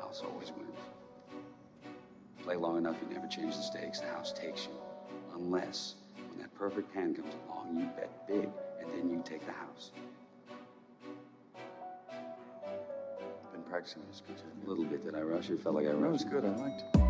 house always wins. Play long enough, you never change the stakes. The house takes you. Unless, when that perfect hand comes along, you bet big, and then you take the house. I've been practicing this a little bit. Did I rush it? Felt like I rushed. That was good. I liked it.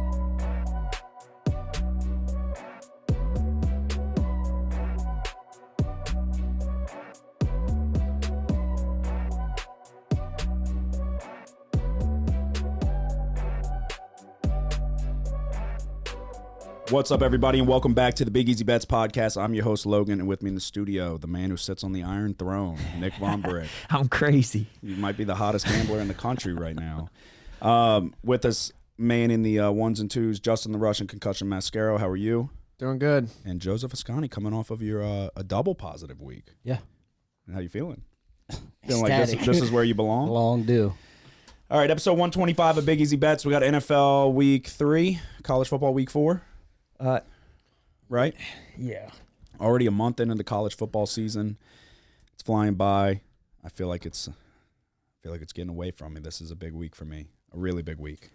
What's up, everybody, and welcome back to the Big Easy Bets podcast. I'm your host, Logan, and with me in the studio, the man who sits on the Iron Throne, NickVonBrick. I'm crazy. You might be the hottest gambler in the country right now. With us, man in the ones and twos, Justin the Russian Concussion Mascaro. How are you? Doing good. And Joseph Ascani coming off of your a double positive week. Yeah. How you feeling? Feeling like this is where you belong? Long due. All right, episode 125 of Big Easy Bets. We got NFL Week 3, college football Week 4. Right? Yeah. Already a month into the college football season. It's flying by. I feel like it's getting away from me. This is a big week for me. A really big week.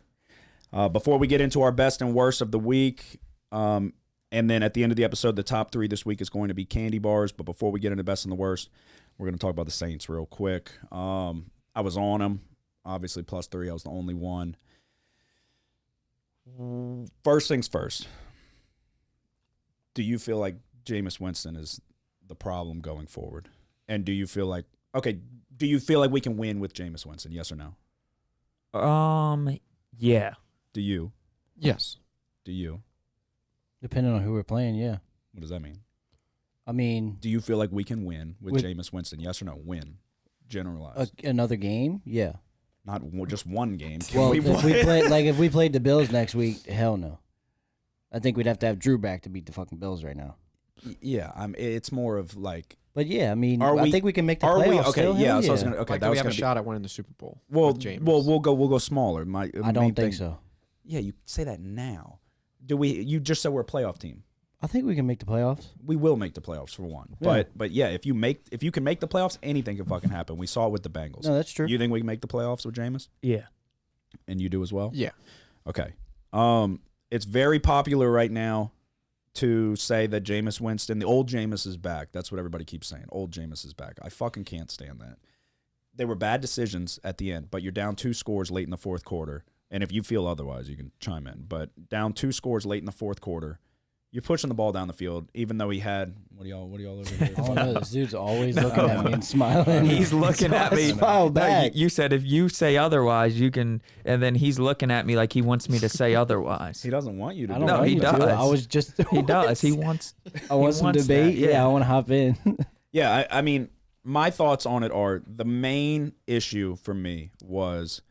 Before we get into our best and worst of the week, and then at the end of the episode, the top 3 this week is going to be candy bars. But before we get into the best and the worst, we're going to talk about the Saints real quick. I was on them. Obviously, +3. I was the only one. First things first. Do you feel like Jameis Winston is the problem going forward? And do you feel like we can win with Jameis Winston? Yes or no? Yeah. Do you? Yes. Do you? Depending on who we're playing, yeah. What does that mean? I mean, Do you feel like we can win with Jameis Winston? Yes or no? Win. Generalized. another game, yeah. Not just one game. Well, if we played the Bills next week, hell no. I think we'd have to have Drew back to beat the fucking Bills right now. Yeah, it's more of like. But yeah, I mean, I think we can make the playoffs. Okay, still. yeah. Hell So I was yeah. gonna. Okay, Like, that we was have a gonna shot at winning the Super Bowl. Well, with Jameis. we'll go smaller. I don't think so. Yeah, you say that now. Do we? You just said we're a playoff team. I think we can make the playoffs. We will make the playoffs for one. Yeah. But yeah, if you can make the playoffs, anything can fucking happen. We saw it with the Bengals. No, that's true. You think we can make the playoffs with Jameis? Yeah. And you do as well? Yeah. Okay. It's very popular right now to say that Jameis Winston, the old Jameis is back. That's what everybody keeps saying. Old Jameis is back. I fucking can't stand that. They were bad decisions at the end, but you're down 2 scores late in the fourth quarter. And if you feel otherwise, you can chime in. But down 2 scores late in the fourth quarter, you're pushing the ball down the field, even though he had what are y'all over here? I don't know. This dude's always looking at me and smiling. He's looking at me. Smile back. You said if you say otherwise, you can, and then he's looking at me like he wants me to say otherwise. He doesn't want you to. I don't No, want he you does. to. I was just. He does. He wants. I want some wants debate. that, Yeah, I want to hop in. Yeah, I mean, my thoughts on it are the main issue for me was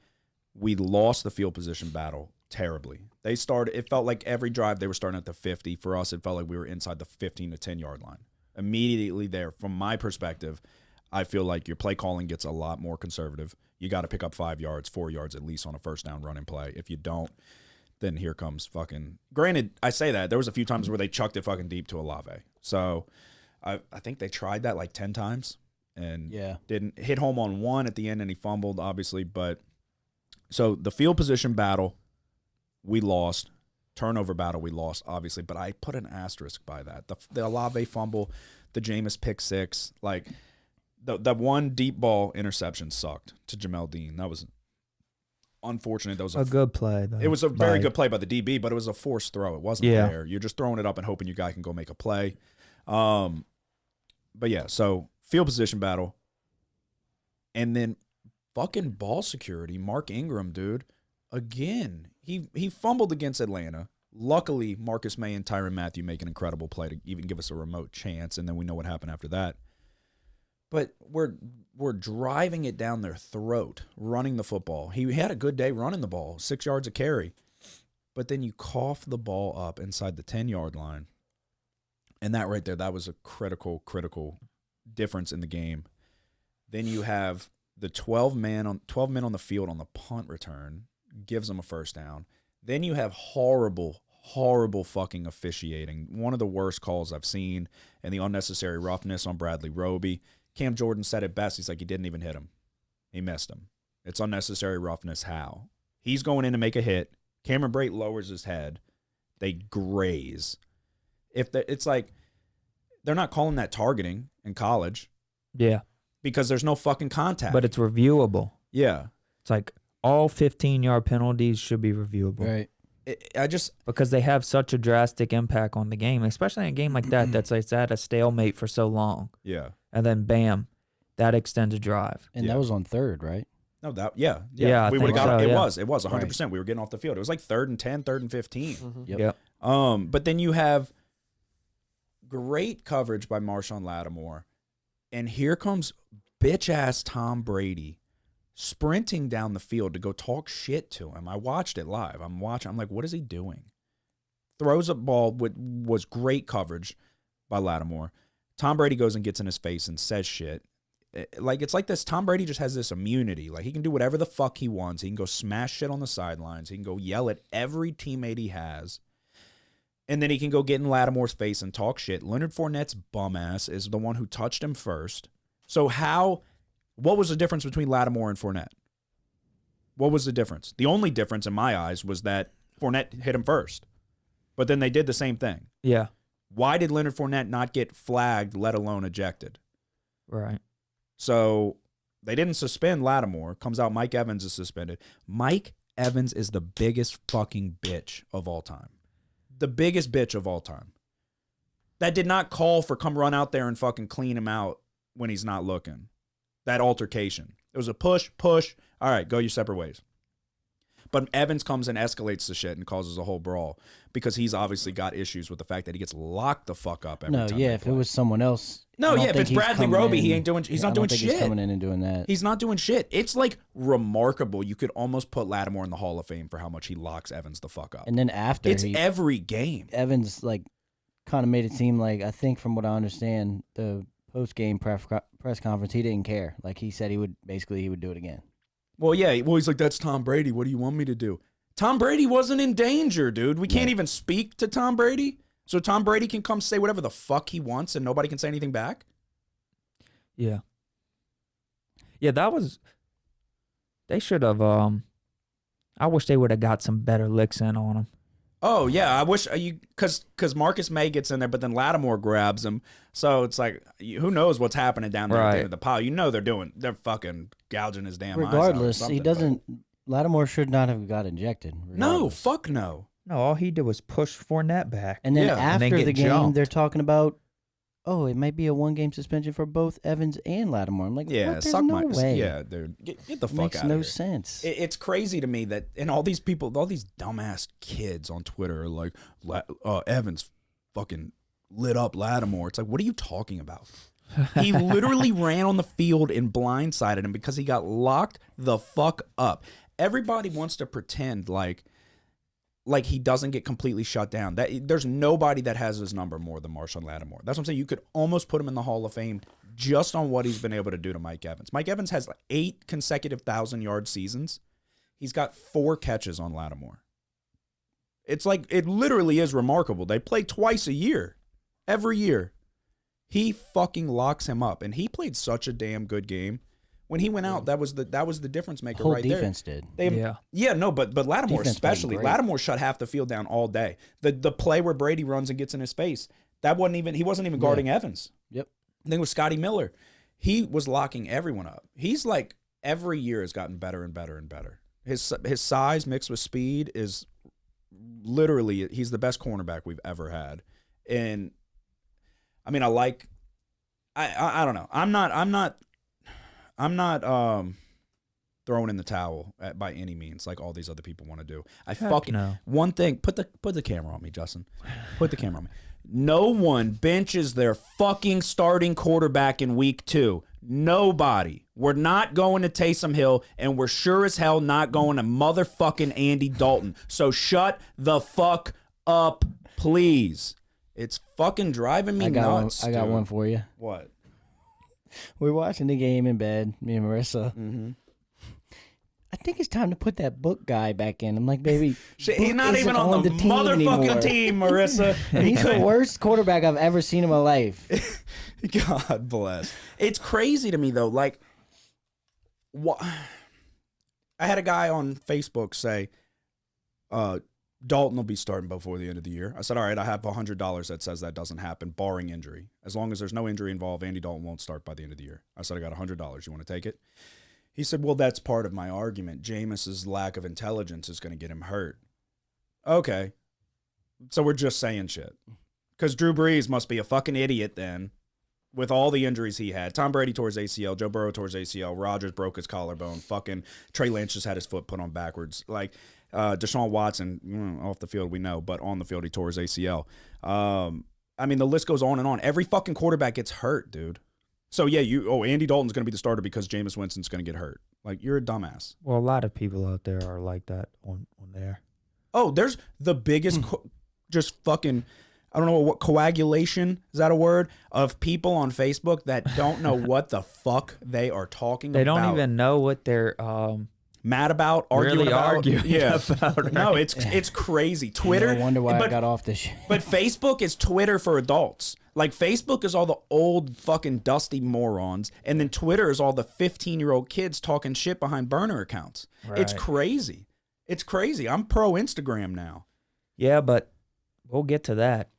we lost the field position battle terribly. It felt like every drive they were starting at the 50. For us, it felt like we were inside the 15 to 10-yard line. Immediately there, from my perspective, I feel like your play calling gets a lot more conservative. You got to pick up 5 yards, 4 yards at least on a first down running play. If you don't, then here comes fucking. Granted, I say that. There was a few times where they chucked it fucking deep to Olave. So I think they tried that like 10 times and didn't hit home on one at the end, and he fumbled, obviously. But so the field position battle, we lost. Turnover battle, we lost, obviously. But I put an asterisk by that. The Olave fumble, the Jameis pick 6, like the one deep ball interception sucked to Jamel Dean. That was unfortunate. That was A good play, though. It was a very good play by the DB, but it was a forced throw. It wasn't there. You're just throwing it up and hoping your guy can go make a play. But yeah, so field position battle. And then fucking ball security. Mark Ingram, dude. Again, he fumbled against Atlanta. Luckily, Marcus May and Tyrann Mathieu make an incredible play to even give us a remote chance, and then we know what happened after that. But we're driving it down their throat, running the football. He had a good day running the ball, 6 yards a carry. But then you cough the ball up inside the 10-yard line. And that right there, that was a critical difference in the game. Then you have the 12 men on the field on the punt return, gives them a first down. Then you have horrible fucking officiating. One of the worst calls I've seen, and the unnecessary roughness on Bradley Roby. Cam Jordan said it best. He's like, he didn't even hit him. He missed him. It's unnecessary roughness. How? He's going in to make a hit. Cameron Brate lowers his head. They graze. It's like they're not calling that targeting in college. Yeah. Because there's no fucking contact. But it's reviewable. Yeah. It's like all 15-yard penalties should be reviewable. Right. Because they have such a drastic impact on the game, especially in a game like that that's like at a stalemate for so long. Yeah. And then bam, that extends a drive. And that was on third, right? No, that Yeah, we I would have think got so, it. yeah. It was 100%. We were getting off the field. It was like 3rd and 10, 3rd and 15. Yep. But then you have great coverage by Marshawn Lattimore, and here comes bitch ass Tom Brady sprinting down the field to go talk shit to him. I watched it live. I'm like, what is he doing? Throws a ball was great coverage by Lattimore. Tom Brady goes and gets in his face and says shit. It's like this. Tom Brady just has this immunity. Like, he can do whatever the fuck he wants. He can go smash shit on the sidelines. He can go yell at every teammate he has. And then he can go get in Lattimore's face and talk shit. Leonard Fournette's bum ass is the one who touched him first. So what was the difference between Lattimore and Fournette? What was the difference? The only difference in my eyes was that Fournette hit him first. But then they did the same thing. Yeah. Why did Leonard Fournette not get flagged, let alone ejected? Right. So they didn't suspend Lattimore. Comes out Mike Evans is suspended. Mike Evans is the biggest fucking bitch of all time. The biggest bitch of all time. That did not call for come run out there and fucking clean him out when he's not looking. That altercation. It was a push. All right, go your separate ways. But Evans comes and escalates the shit and causes a whole brawl because he's obviously got issues with the fact that he gets locked the fuck up every time. If it was someone else. No, if it's Bradley Roby, he's not doing shit. He's coming in and doing that. He's not doing shit. It's like remarkable. You could almost put Lattimore in the Hall of Fame for how much he locks Evans the fuck up. And then after it's every game. Evans like kind of made it seem like, I think from what I understand, the post-game press conference, he didn't care. Like, he said he would do it again. Well, yeah. Well, he's like, that's Tom Brady. What do you want me to do? Tom Brady wasn't in danger, dude. We can't even speak to Tom Brady. So Tom Brady can come say whatever the fuck he wants and nobody can say anything back? Yeah. Yeah, they should have, I wish they would have got some better licks in on him. Oh, yeah. I wish because Marcus May gets in there, but then Lattimore grabs him. So it's like, who knows what's happening down there at the end of the pile. You know they're fucking gouging his damn eyes out. Regardless, he doesn't, Lattimore should not have got injected. No, fuck no. No, all he did was push Fournette back. And then after the game, jumped. they're talking about, it might be a 1-game suspension for both Evans and Lattimore. I'm like, yeah, what? There's no way. Yeah, dude, get the fuck Makes out of no here. sense. It's crazy to me that, and all these people, all these dumbass kids on Twitter are like, Evans fucking lit up Lattimore. It's like, what are you talking about? He literally ran on the field and blindsided him because he got locked the fuck up. Everybody wants to pretend like he doesn't get completely shut down. There's nobody that has his number more than Marshawn Lattimore. That's what I'm saying. You could almost put him in the Hall of Fame just on what he's been able to do to Mike Evans. Mike Evans has 8 consecutive 1,000-yard seasons. He's got 4 catches on Lattimore. It's like, it literally is remarkable. They play twice a year. Every year. He fucking locks him up. And he played such a damn good game. When he went out, that was the difference maker right there. Whole defense did. But Lattimore Defense especially. Lattimore shut half the field down all day. The play where Brady runs and gets in his face, he wasn't even guarding Evans. Yep. I think it was Scotty Miller. He was locking everyone up. He's like, every year has gotten better and better and better. His size mixed with speed is literally, he's the best cornerback we've ever had. And I mean, I don't know. I'm not throwing in the towel by any means like all these other people want to do. One thing, put the camera on me, Justin. Put the camera on me. No one benches their fucking starting quarterback in week 2. Nobody. We're not going to Taysom Hill, and we're sure as hell not going to motherfucking Andy Dalton. So shut the fuck up, please. It's fucking driving me nuts. I got one for you. What? We're watching the game in bed, me and Marissa. Mm-hmm. I think it's time to put that Book guy back in. I'm like, baby, he's not even on the motherfucking team, Marissa. And he's the worst quarterback I've ever seen in my life. God bless. It's crazy to me though. Like, what? I had a guy on Facebook say, Dalton will be starting before the end of the year. I said, all right, I have $100 that says that doesn't happen, barring injury. As long as there's no injury involved, Andy Dalton won't start by the end of the year. I said, I got $100. You want to take it? He said, well, that's part of my argument. Jameis's lack of intelligence is going to get him hurt. Okay. So we're just saying shit. Because Drew Brees must be a fucking idiot then, with all the injuries he had. Tom Brady tore his ACL. Joe Burrow tore his ACL. Rodgers broke his collarbone. Fucking Trey Lance just had his foot put on backwards. Like, Deshaun Watson, off the field we know, but on the field he tore his ACL. I mean, the list goes on and on. Every fucking quarterback gets hurt, dude. So, yeah, Andy Dalton's going to be the starter because Jameis Winston's going to get hurt. Like, you're a dumbass. Well, a lot of people out there are like that on there. Oh, there's the biggest just fucking, I don't know what coagulation, is that a word? Of people on Facebook that don't know what the fuck they are talking about. They don't even know what they're mad about, arguing about. Yeah. About, right? No, it's crazy. Twitter. I wonder why I got off this shit. But Facebook is Twitter for adults. Like, Facebook is all the old fucking dusty morons, and then Twitter is all the 15-year-old kids talking shit behind burner accounts. Right. It's crazy. It's crazy. I'm pro Instagram now. Yeah, but we'll get to that.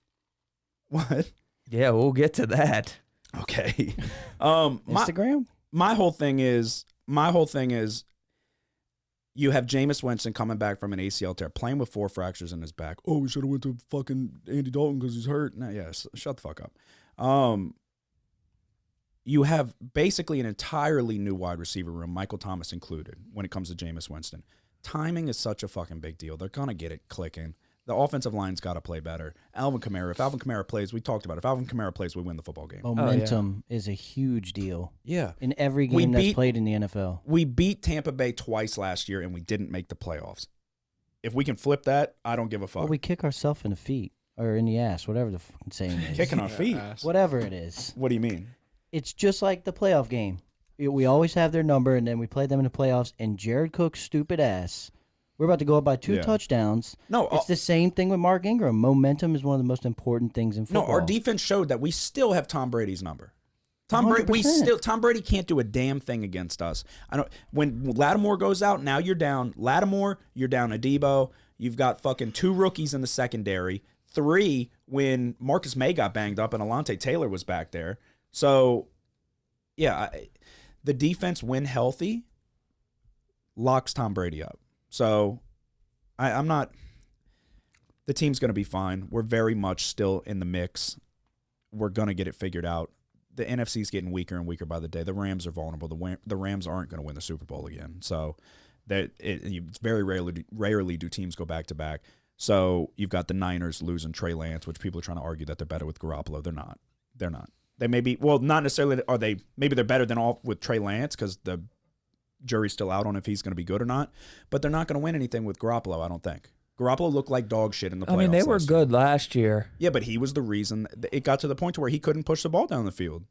What? Yeah, we'll get to that. Okay. Instagram? My whole thing is you have Jameis Winston coming back from an ACL tear, playing with 4 fractures in his back. Oh, we should have went to fucking Andy Dalton because he's hurt. No, shut the fuck up. You have basically an entirely new wide receiver room, Michael Thomas included, when it comes to Jameis Winston. Timing is such a fucking big deal. They're going to get it clicking. The offensive line's got to play better. Alvin Kamara, if Alvin Kamara plays, we talked about it. If Alvin Kamara plays, we win the football game. Momentum is a huge deal. Yeah. In every game that's played in the NFL. We beat Tampa Bay twice last year, and we didn't make the playoffs. If we can flip that, I don't give a fuck. Well, we kick ourselves in the feet or in the ass, whatever the fucking saying is. Kicking our feet? Whatever it is. What do you mean? It's just like the playoff game. We always have their number, and then we play them in the playoffs, and Jared Cook's stupid ass, we're about to go up by 2 touchdowns. No, it's the same thing with Mark Ingram. Momentum is one of the most important things in football. No, our defense showed that we still have Tom Brady's number. Tom 100%. Tom Brady can't do a damn thing against us. When Lattimore goes out, now you're down Lattimore, you're down Adebo. You've got fucking 2 rookies in the secondary, 3 when Marcus May got banged up and Alontae Taylor was back there. So, yeah, the defense, when healthy, locks Tom Brady up. So, I'm not – the team's going to be fine. We're very much still in the mix. We're going to get it figured out. The NFC's getting weaker and weaker by the day. The Rams are vulnerable. The Rams aren't going to win the Super Bowl again. So, it's very rarely do teams go back-to-back. So, you've got the Niners losing Trey Lance, which people are trying to argue that they're better with Garoppolo. They're not. They're not. They may be – well, not necessarily are they – maybe they're better than all with Trey Lance because the – jury's still out on if he's going to be good or not, but they're not going to win anything with Garoppolo, I don't think. Garoppolo looked like dog shit in the playoffs. I mean, they were good last year. Yeah, but he was the reason it got to the point to where he couldn't push the ball down the field.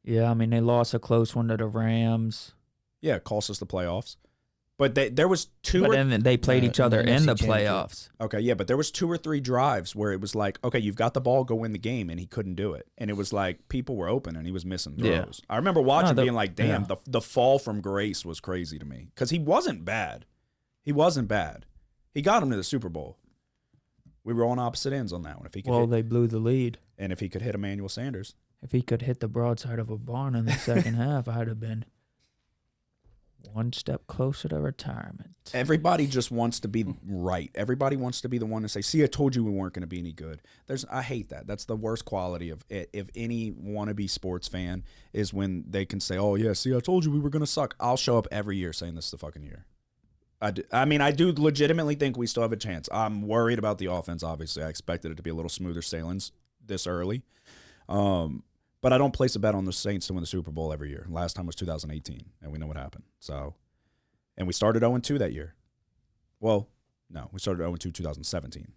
Yeah, I mean, they lost a close one to the Rams. Yeah, it cost us the playoffs. But there was 2 But then they played each other in the playoffs. Okay, yeah, but there was 2 or 3 drives where it was like, okay, you've got the ball, go win the game, and he couldn't do it. And it was like people were open and he was missing throws. Yeah. I remember watching being like, damn, the fall from grace was crazy to me because he wasn't bad. He wasn't bad. He got him to the Super Bowl. We were on opposite ends on that one. If he could they blew the lead. And if he could hit Emmanuel Sanders. If he could hit the broadside of a barn in the second half, I'd have been one step closer to retirement. Everybody just wants to be right. Everybody wants to be the one to say, see, I told you we weren't going to be any good. I hate that. That's the worst quality of it. If any wannabe sports fan is when they can say, oh, yeah, see, I told you we were going to suck. I'll show up every year saying this is the fucking year. I mean, I do legitimately think we still have a chance. I'm worried about the offense, obviously. I expected it to be a little smoother sailings this early. But I don't place a bet on the Saints to win the Super Bowl every year. Last time was 2018, and we know what happened. So, and we started 0-2 that year. Well, no, we started 0-2 2017.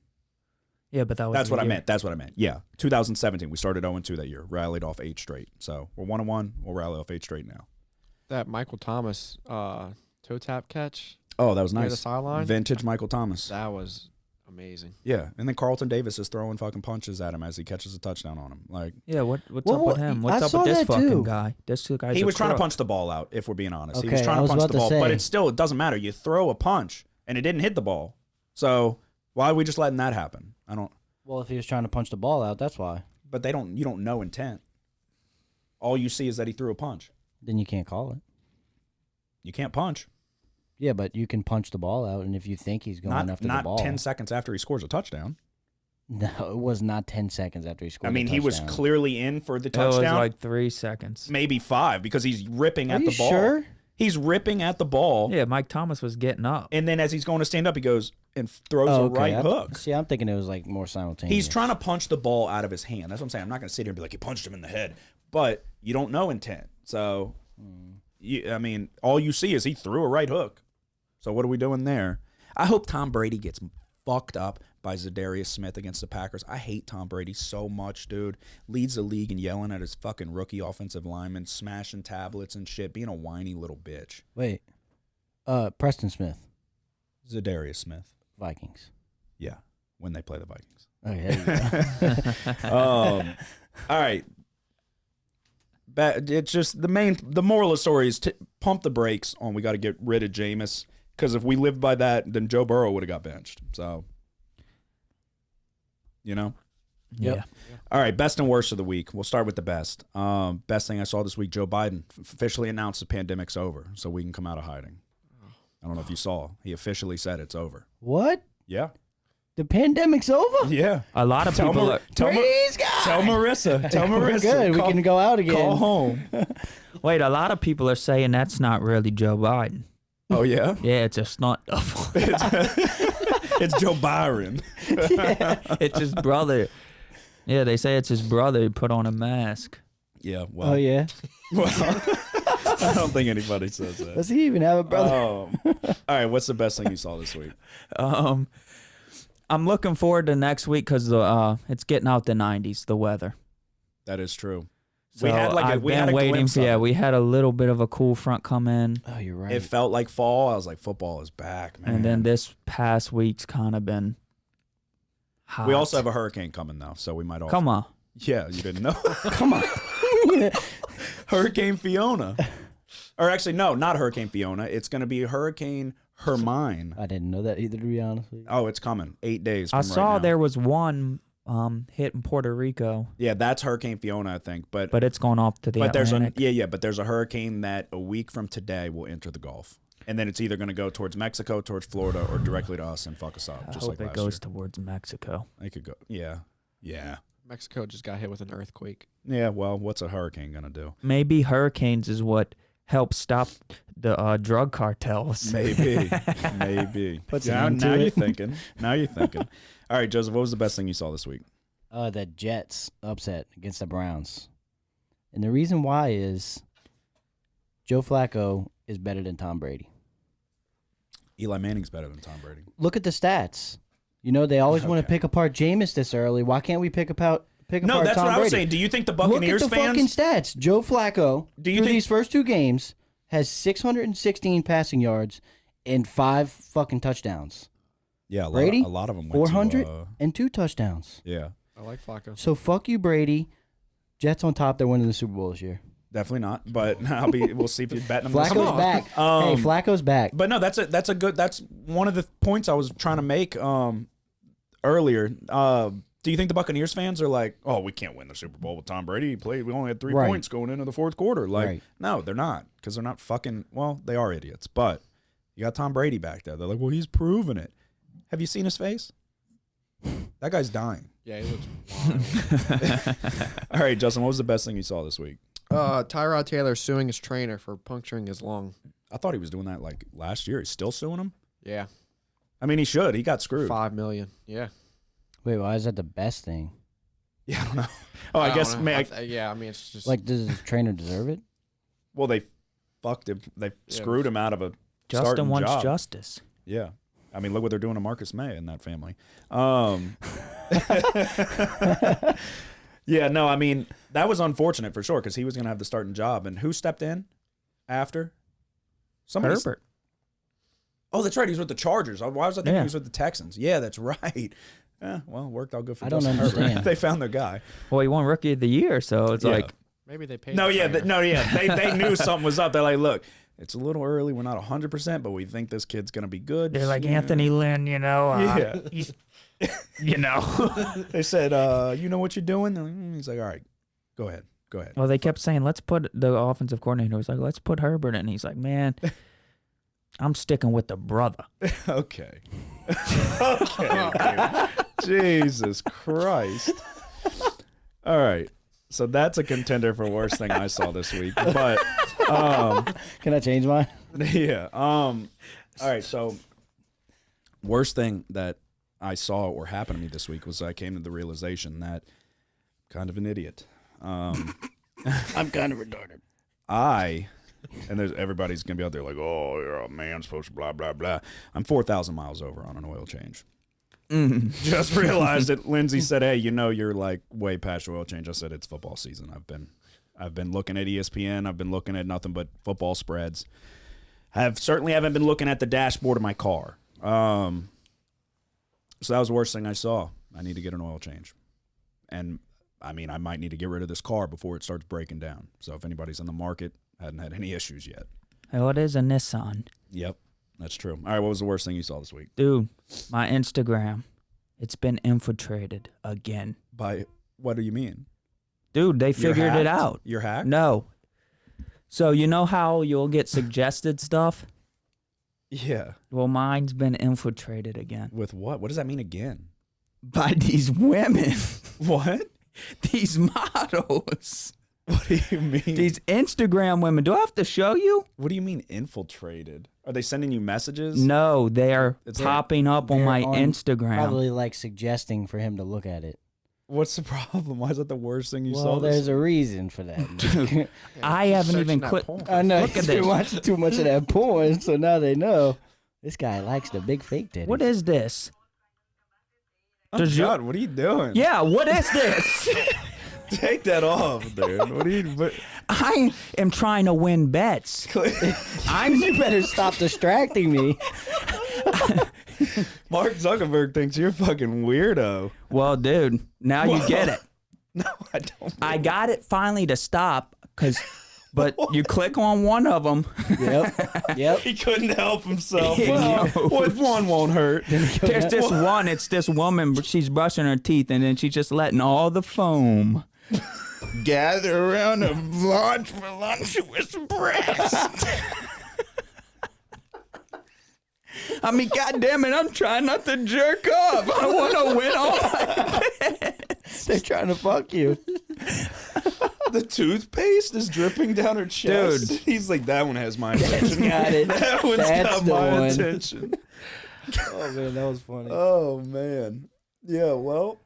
Yeah, but that's what I meant. That's what I meant. Yeah, 2017, we started 0-2 that year. Rallied off 8 straight. So we're 1-1. We'll rally off 8 straight now. That Michael Thomas toe tap catch. Oh, that was nice. The sideline. Vintage Michael Thomas. That was amazing. Yeah, and then Carlton Davis is throwing fucking punches at him as he catches a touchdown on him. Like, Yeah, what's Well, up with him? What's I up saw with this that fucking too. guy? This guy's he a was trying to crook. punch the ball out, if we're being honest. He was Okay, trying I to was punch about the to ball, but say. it doesn't matter. You throw a punch, and it didn't hit the ball. So why are we just letting that happen? I don't. Well, if he was trying to punch the ball out, that's why. But you don't know intent. All you see is that he threw a punch. Then you can't call it. You can't punch. Yeah, but you can punch the ball out, and if you think he's going after the ball. Not 10 seconds after he scores a touchdown. No, it was not 10 seconds after he scored. I mean, the he was touchdown. clearly in for the It was touchdown. like 3 seconds. Maybe 5 because he's ripping Are at you the ball. sure? He's ripping at the ball. Yeah, Mike Thomas was getting up. And then as he's going to stand up, he goes and throws Oh, a okay. right hook. See, I'm thinking it was like more simultaneous. He's trying to punch the ball out of his hand. That's what I'm saying. I'm not going to sit here and be like, he punched him in the head. But you don't know intent. So, I mean, all you see is he threw a right hook. So what are we doing there? I hope Tom Brady gets fucked up by Zadarius Smith against the Packers. I hate Tom Brady so much, dude. Leads the league in yelling at his fucking rookie offensive lineman, smashing tablets and shit, being a whiny little bitch. Wait. Preston Smith, Zadarius Smith. Vikings. Yeah, when they play the Vikings. Okay, there you go. All right. It's just the moral of the story is pump the brakes on we got to get rid of Jameis, because if we lived by that, then Joe Burrow would have got benched. So, you know? Yep. Yeah. All right, best and worst of the week. We'll start with the best. Best thing I saw this week, Joe Biden officially announced the pandemic's over, so we can come out of hiding. I don't know if you saw. He officially said it's over. What? Yeah. The pandemic's over? Yeah. A lot of people are. Praise God. Tell Marissa. Tell We're Marissa. good. We can go out again. Call home. Wait, a lot of people are saying that's not really Joe Biden. Oh, yeah? Yeah, it's a stunt double. It's Joe Byron. It's his brother. Yeah, they say it's his brother who put on a mask. Yeah, well. Oh, yeah? Well, I don't think anybody says that. Does he even have a brother? All right, what's the best thing you saw this week? I'm looking forward to next week because it's getting out the 90s, the weather. That is true. So we had I've been waiting glimpse for. of Yeah, it. we had a little bit of a cool front come in, Oh, you're right. It felt like fall. I was like, football is back, man. and then this past week's kind of been hot. We also have a hurricane coming though, so we might also. Come on. Yeah, you didn't know. Come on. Hurricane Fiona. Or actually, no, not Hurricane Fiona. It's going to be Hurricane Hermine. I didn't know that either, to be honest with you. Oh, it's coming. 8 days. I from right saw now. there was one hit in Puerto Rico, Yeah, that's Hurricane Fiona, I think. But but it's going off to the Atlantic. but there's a hurricane that a week from today will enter the Gulf, and then it's either going to go towards Mexico, towards Florida, or directly to us and fuck us up, I just hope like it last goes year. towards Mexico. It could go. Yeah. Mexico just got hit with an earthquake. Yeah. Well, what's a hurricane going to do? Maybe hurricanes is what helps stop the drug cartels. Maybe. Puts an now end to now it. you're thinking. Now you're thinking. All right, Joseph. What was the best thing you saw this week? The Jets upset against the Browns. And the reason why is Joe Flacco is better than Tom Brady. Eli Manning's better than Tom Brady. Look at the stats. You know, they always want to Okay. pick apart Jameis this early. Why can't we pick apart No, Tom that's what I Brady? was saying. Do you think the Buccaneers Look at the fucking fans? stats. Joe Flacco, Do you through think- these first 2 games, has 616 passing yards and 5 fucking touchdowns. Yeah, a Brady, lot of them went 400 to, and 2 touchdowns. yeah, I like Flacco. So fuck you, Brady. Jets on top. They're winning the Super Bowl this year. definitely not. But we'll see if you're betting them. this Flacco's week. back. Hey, Flacco's back. But no, that's one of the points I was trying to make earlier. Do you think the Buccaneers fans are like, oh, we can't win the Super Bowl with Tom Brady? We only had 3 Right. points going into the fourth quarter. Like, Right. no, they're not, because they're not fucking. Well, they are idiots, but you got Tom Brady back there. They're like, well, he's proven it. Have you seen his face? That guy's dying. Yeah, he looks wild. All right, Justin, what was the best thing you saw this week? Tyrod Taylor suing his trainer for puncturing his lung. I thought he was doing that like last year. He's still suing him. Yeah, I mean, he should. He got screwed. $5 million. Yeah. Wait, why is that the best thing? Yeah, I don't know. Oh, I guess. don't know. Man, yeah, I mean, it's just Like, does his trainer deserve it? well, they fucked him. They screwed him out of a Justin starting wants job. justice. Yeah. I mean, look what they're doing to Marcus May and that family. Yeah, no, I mean, that was unfortunate for sure because he was going to have the starting job. And who stepped in after? Somebody. Herbert. Oh, that's right. He's with the Chargers. Why was I thinking Yeah. he was with the Texans? Yeah, that's right. Yeah, well, it worked out good for I don't Justin Herbert. understand. They found their guy. Well, he won Rookie of the Year, so it's Yeah. like, Maybe they paid. No, the yeah, trainer. They knew something was up. They're like, look, it's a little early. We're not 100%, but we think this kid's gonna be good. they're like Yeah. Anthony Lynn, Yeah. he's, They said, you know what you're doing? He's like, all right, go ahead. Well, they kept saying, let's put the offensive coordinator was like, let's put Herbert in. He's like, man, I'm sticking with the brother. Okay. Okay. Dude. Jesus Christ. All right. So that's a contender for worst thing I saw this week. But Can I change mine? yeah. All right. So worst thing that I saw or happened to me this week was I came to the realization that I'm kind of an idiot. I'm kind of retarded. And everybody's gonna be out there like, oh, you're a man supposed to blah blah blah. I'm 4,000 miles over on an oil change. Just realized it. Lindsay said, "Hey, you're like way past your oil change." I said, "It's football season. I've been looking at ESPN. I've been looking at nothing but football spreads. Certainly haven't been looking at the dashboard of my car. So that was the worst thing I saw. I need to get an oil change, and I mean, I might need to get rid of this car before it starts breaking down. So if anybody's in the market, hadn't had any issues yet. Oh, it is a Nissan. Yep, that's true. All right, what was the worst thing you saw this week? Dude, my Instagram, it's been infiltrated again. By what do you mean? Dude, they You're figured it hacked? out. You're hacked? No. So you know how you'll get suggested stuff? Yeah. Well, mine's been infiltrated again. With what? What does that mean again? By these women. What? These models. What do you mean? These Instagram women. Do I have to show you? What do you mean infiltrated? Are they sending you messages? No, they are It's popping up on They're my on Instagram. Probably like suggesting for him to look at it. What's the problem? Why is that the worst thing you Well, saw? there's a reason for that. I haven't Searching even that clicked. porn. I know. Look at He's been this. watching too much of that porn, so now they know this guy likes the big fake titties. What is this? Oh, Does you- God, what are you doing? Yeah, what is this? Take that off, dude. What are you? What? I am trying to win bets. You better stop distracting me. Mark Zuckerberg thinks you're a fucking weirdo. Well, dude, now you get it. No, I don't. I got it finally to stop, but you click on one of them. Yep. He couldn't help himself. He Well, knows. what one won't hurt. There's this one. It's this woman. She's brushing her teeth, and then she's just letting all the foam gather around a large voluptuous breast. I mean, goddamn it! I'm trying not to jerk off. I want to win all my bets. They're trying to fuck you. The toothpaste is dripping down her chest. Dude. He's like, that one has my attention. Got it. That one's That's got the my one. attention. Oh man, that was funny. Oh man. Yeah, well.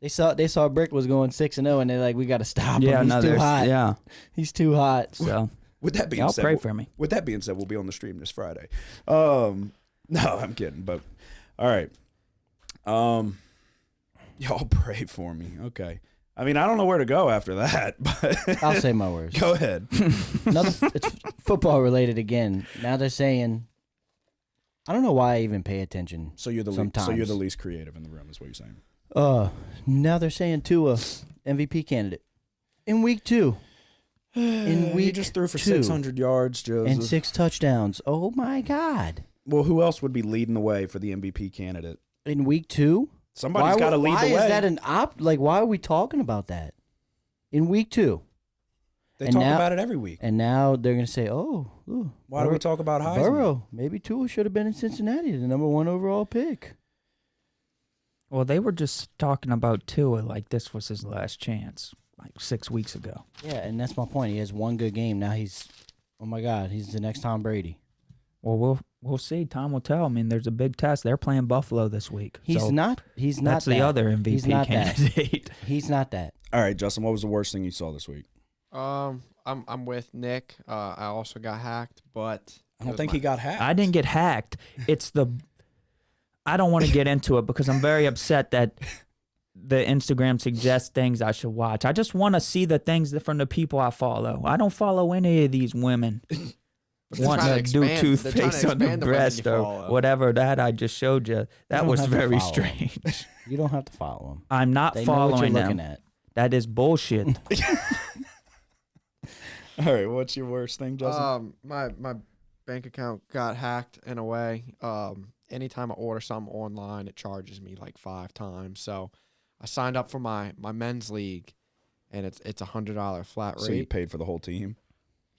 They saw Brick was going 6-0, and they're like, we got to stop him. Yeah, He's no, too there's hot. yeah. He's too hot. So With that being y'all said, pray for me. With that being said, we'll be on the stream this Friday. No, I'm kidding, but all right. Y'all pray for me. Okay. I mean, I don't know where to go after that, but I'll say my words. go ahead. It's football related again. Now they're saying, I don't know why I even pay attention. So you're the Sometimes. so you're the least creative in the room, is what you're saying. Now they're saying Tua, MVP candidate, in week 2. In He week just threw for 2 600 yards, Joseph. and 6 touchdowns. Oh my God! Well, who else would be leading the way for the MVP candidate? In week 2, Somebody's got to lead the way. Why is that an Like, why are we talking about that? In week 2, They and talk now- about it every week. and now they're gonna say, "Oh, ooh, Why do we talk about Heisman? Burrow? Maybe Tua should have been in Cincinnati, the number 1 overall pick." Well, they were just talking about Tua like this was his last chance, like 6 weeks ago. Yeah, and that's my point. He has one good game. Now he's, oh my God, he's the next Tom Brady. Well, we'll see. Time will tell. I mean, there's a big test. They're playing Buffalo this week. He's so not. He's not. that's that. the other MVP He's not that. candidate. He's not that. All right, Justin, what was the worst thing you saw this week? I'm with Nick. I also got hacked, but I don't think he got hacked. I didn't get hacked. I don't want to get into it because I'm very upset that the Instagram suggests things I should watch. I just want to see the things from the people I follow. I don't follow any of these women. wanting trying to to do expand- they're trying to toothpaste on the expand the women breast you or follow. whatever that I just showed you. That don't was have to very follow 'em. strange. You don't have to follow them. I'm not They know what you're following looking them. at. That is bullshit. All right, what's your worst thing, Justin? My bank account got hacked in a way. Anytime I order something online, it charges me like 5 times. So I signed up for my men's league, and it's $100 flat rate. So you paid for the whole team?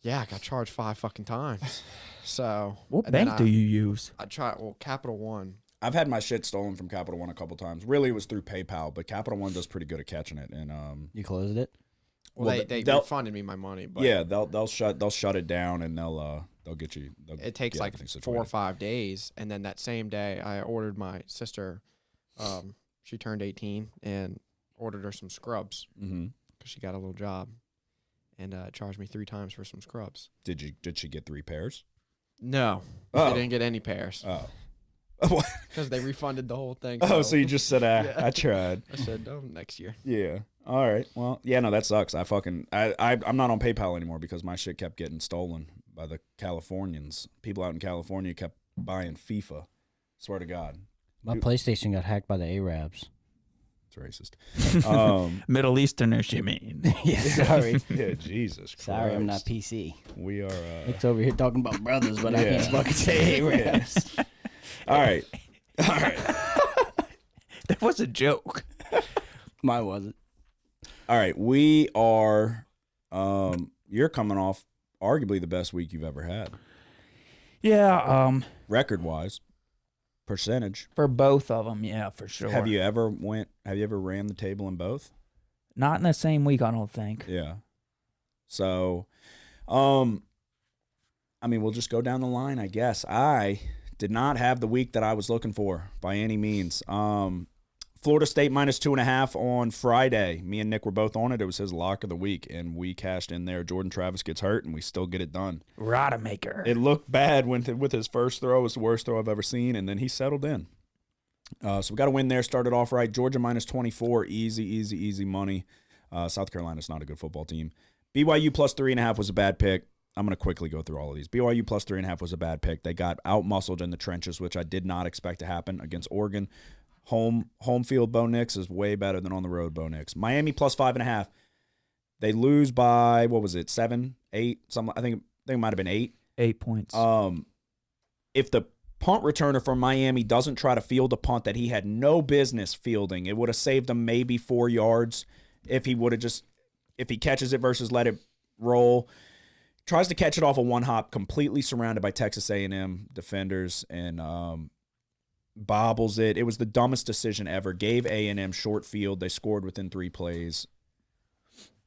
Yeah, I got charged 5 fucking times. So What and then bank do you use? I tried Capital One. I've had my shit stolen from Capital One a couple times. Really, it was through PayPal, but Capital One does pretty good at catching it. And You closed it? Well, they they'll- refunded me my money, but yeah, they'll shut it down and they'll get you. it takes like 4 or 5 days. And then that same day, I ordered my sister. She turned 18 and ordered her some scrubs Mm-hmm. because she got a little job, and charged me 3 times for some scrubs. Did she get 3 pairs? No, Oh. they didn't get any pairs Oh. because they refunded the whole thing. Oh, so you just said, Yeah. I tried. I said, "Oh, next year." Yeah. All right. Well, yeah, no, that sucks. I'm not on PayPal anymore because my shit kept getting stolen by the Californians. People out in California kept buying FIFA. Swear to God. My PlayStation got hacked by the Arabs. It's racist. Middle Easterners, you mean? Yeah, sorry. Yeah, Jesus Christ. Sorry, I'm not PC. We are. Nick's over here talking about brothers, but I Yeah. can't fucking say Arabs. All right. All right. That was a joke. Mine wasn't. All right. We are. You're coming off arguably the best week you've ever had, Yeah, record wise, percentage. for both of them, yeah, for sure. Have you ever ran the table in both? Not in the same week, I don't think. Yeah. So, I mean, we'll just go down the line, I guess. I did not have the week that I was looking for by any means. Florida State minus 2.5 on Friday. Me and Nick were both on it. It was his lock of the week, and we cashed in there. Jordan Travis gets hurt, and we still get it done. Rodemaker. It looked bad with his first throw. It was the worst throw I've ever seen, and then he settled in. So we got a win there. Started off right. Georgia minus 24. Easy money. South Carolina's not a good football team. BYU plus 3.5 was a bad pick. I'm going to quickly go through all of these. BYU plus 3.5 was a bad pick. They got out-muscled in the trenches, which I did not expect to happen against Oregon. Home field Bo Nix is way better than on the road Bo Nix. Miami plus 5.5. They lose by, what was it, 7, 8? I think it might have been 8. 8 points. If the punt returner from Miami doesn't try to field a punt that he had no business fielding, it would have saved him maybe 4 yards if he catches it versus let it roll. Tries to catch it off a one hop, completely surrounded by Texas A&M defenders, and bobbles it. It was the dumbest decision ever. Gave A&M short field. They scored within 3 plays.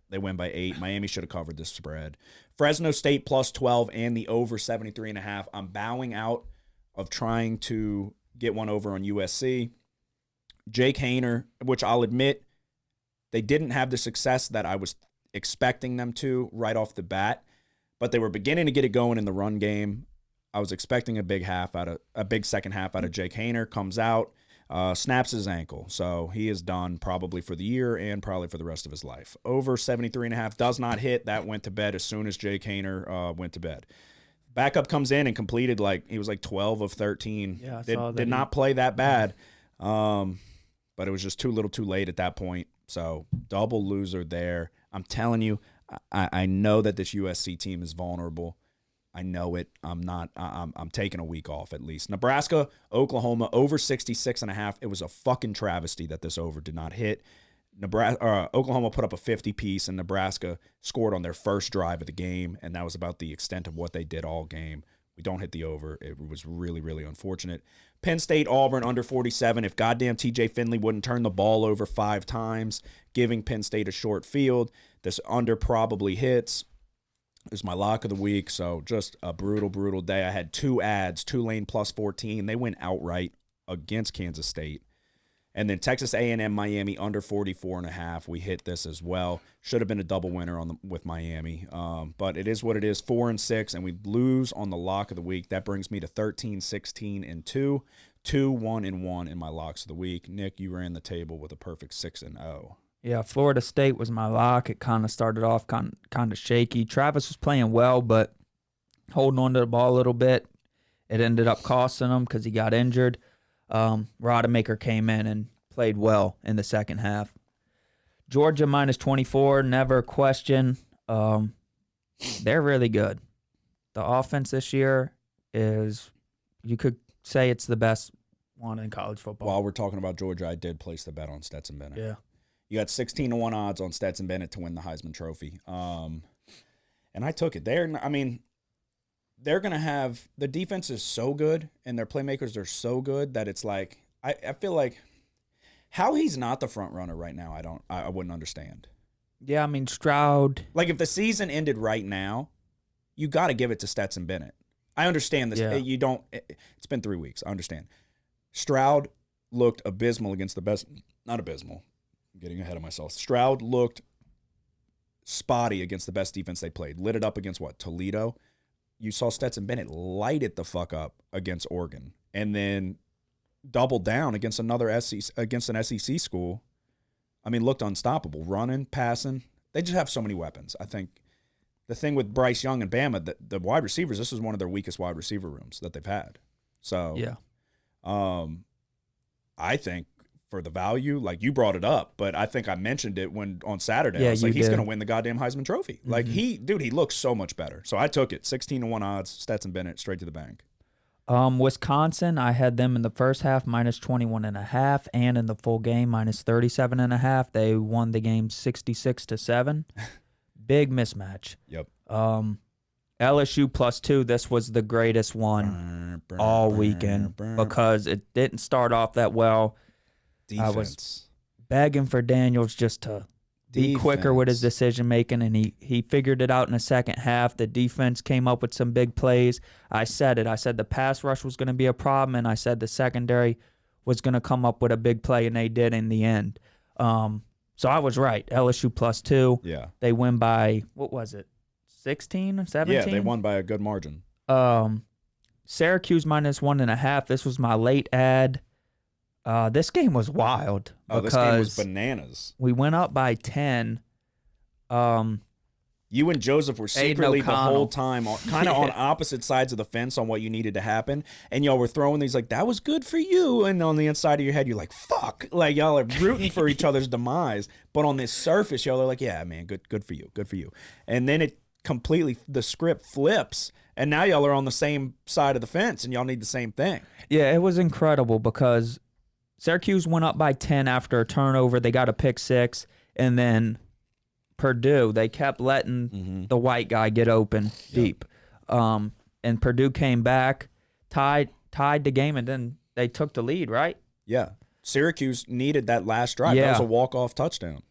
They win by 8. Miami should have covered this spread. Fresno State plus 12 and the over 73.5. I'm bowing out of trying to get one over on USC. Jake Hayner, which I'll admit, they didn't have the success that I was expecting them to right off the bat, but they were beginning to get it going in the run game. I was expecting a big second half out of Jake Hayner. Comes out, snaps his ankle. So he is done probably for the year and probably for the rest of his life. Over 73.5 does not hit. That went to bed as soon as Jake Hayner went to bed. Backup comes in and completed he was 12 of 13. Yeah, I saw that. Did not play that bad. But it was just too little too late at that point. So double loser there. I'm telling you, I know that this USC team is vulnerable. I know it. I'm taking a week off at least. Nebraska, Oklahoma, over 66.5. It was a fucking travesty that this over did not hit. Oklahoma put up a 50-piece, and Nebraska scored on their first drive of the game, and that was about the extent of what they did all game. We don't hit the over. It was really, really unfortunate. Penn State, Auburn, under 47. If goddamn TJ Finley wouldn't turn the ball over 5 times, giving Penn State a short field, this under probably hits. It was my lock of the week, so just a brutal, brutal day. I had 2 ads, Tulane plus 14. They went outright against Kansas State. And then Texas A&M, Miami, under 44.5. We hit this as well. Should have been a double winner with Miami. But it is what it is, 4-6, and we lose on the lock of the week. That brings me to 13, 16, and 2. 2-1-1 in my locks of the week. Nick, you ran the table with a perfect 6-0. Yeah, Florida State was my lock. It kind of started off kind of shaky. Travis was playing well, but holding on to the ball a little bit. It ended up costing him because he got injured. Rodemaker came in and played well in the second half. Georgia minus 24, never question. They're really good. The offense this year is, you could say it's the best one in college football. While we're talking about Georgia, I did place the bet on Stetson Bennett. Yeah. You got 16-1 odds on Stetson Bennett to win the Heisman Trophy. And I took it. They're going to have – the defense is so good and their playmakers are so good that it's like – I feel like how he's not the front runner right now, I wouldn't understand. Yeah, I mean, Stroud. Like, if the season ended right now, you got to give it to Stetson Bennett. I understand this. Yeah. You don't – it's been 3 weeks. I understand. Stroud looked abysmal against the best – not abysmal. I'm getting ahead of myself. Stroud looked spotty against the best defense they played. Lit it up against what? Toledo. You saw Stetson Bennett light it the fuck up against Oregon and then doubled down against an SEC school. I mean, looked unstoppable. Running, passing. They just have so many weapons. I think the thing with Bryce Young and Bama, the wide receivers, this is one of their weakest wide receiver rooms that they've had. So, Yeah. I think for the value, like you brought it up, but I think I mentioned it when on Saturday. Yeah, I was like, you he's did. going to win the goddamn Heisman Trophy. Like he looks so much better. So I took it. 16-1 odds, Stetson Bennett, straight to the bank. Wisconsin, I had them in the first half minus 21.5, and in the full game minus 37.5. They won the game 66-7. Big mismatch. Yep. LSU +2. This was the greatest one all weekend because it didn't start off that well. Defense. I was begging for Daniels just to be quicker with his decision making, and he figured it out in the second half. The defense came up with some big plays. I said it. I said the pass rush was going to be a problem, and I said the secondary was going to come up with a big play, and they did in the end. So I was right. LSU +2. Yeah. They win by, what was it, 16 or 17? Yeah, they won by a good margin. Syracuse minus 1.5. This was my late ad. This game was wild. Oh, this game was bananas. We went up by 10. You and Joseph were secretly the O'Connell. whole time kind of on opposite sides of the fence on what you needed to happen. And y'all were throwing these like, that was good for you. And on the inside of your head, you're like, fuck. Like, y'all are rooting for each other's demise. But on this surface, y'all are like, yeah, man, good for you. Good for you. And then it completely, the script flips. And now y'all are on the same side of the fence and y'all need the same thing. Yeah, it was incredible because Syracuse went up by 10 after a turnover. They got a pick 6. And then Purdue, they kept letting the white guy get open deep. And Purdue came back, tied the game, and then they took the lead, right? Yeah. Syracuse needed that last drive. Yeah. That was a walk-off touchdown.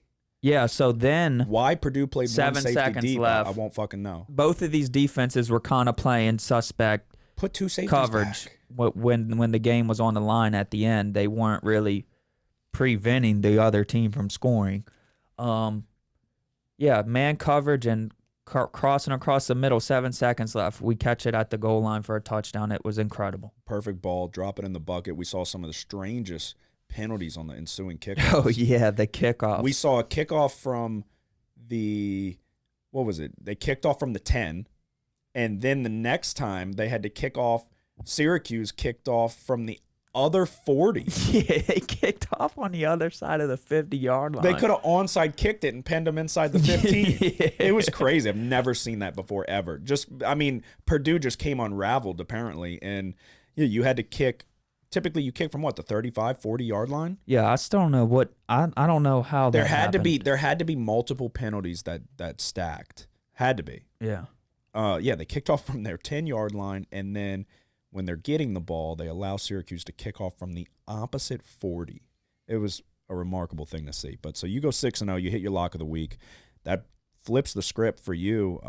Yeah, so then Why Purdue played 7 one safety seconds deep, left. I won't fucking know. both of these defenses were kind of playing suspect Put two safeties coverage back. when the game was on the line at the end. They weren't really preventing the other team from scoring. Yeah, man coverage and crossing across the middle, 7 seconds left. We catch it at the goal line for a touchdown. It was incredible. Perfect ball, drop it in the bucket. We saw some of the strangest penalties on the ensuing kickoffs. Oh, yeah, the kickoff. We saw a kickoff from the, what was it? They kicked off from the 10, and then the next time they had to kick off, Syracuse kicked off from the other 40. Yeah, they kicked off on the other side of the 50-yard line. They could have onside kicked it and penned them inside the 15. Yeah. It was crazy. I've never seen that before, ever. Purdue just came unraveled, apparently, and you had to kick. Typically, you kick from what, the 35, 40-yard line? Yeah, I still don't know what I don't know how There that had happened. to be multiple penalties that stacked. Had to be. Yeah. They kicked off from their 10-yard line, and then when they're getting the ball, they allow Syracuse to kick off from the opposite 40. It was a remarkable thing to see. But so you go 6-0, you hit your lock of the week. That flips the script for you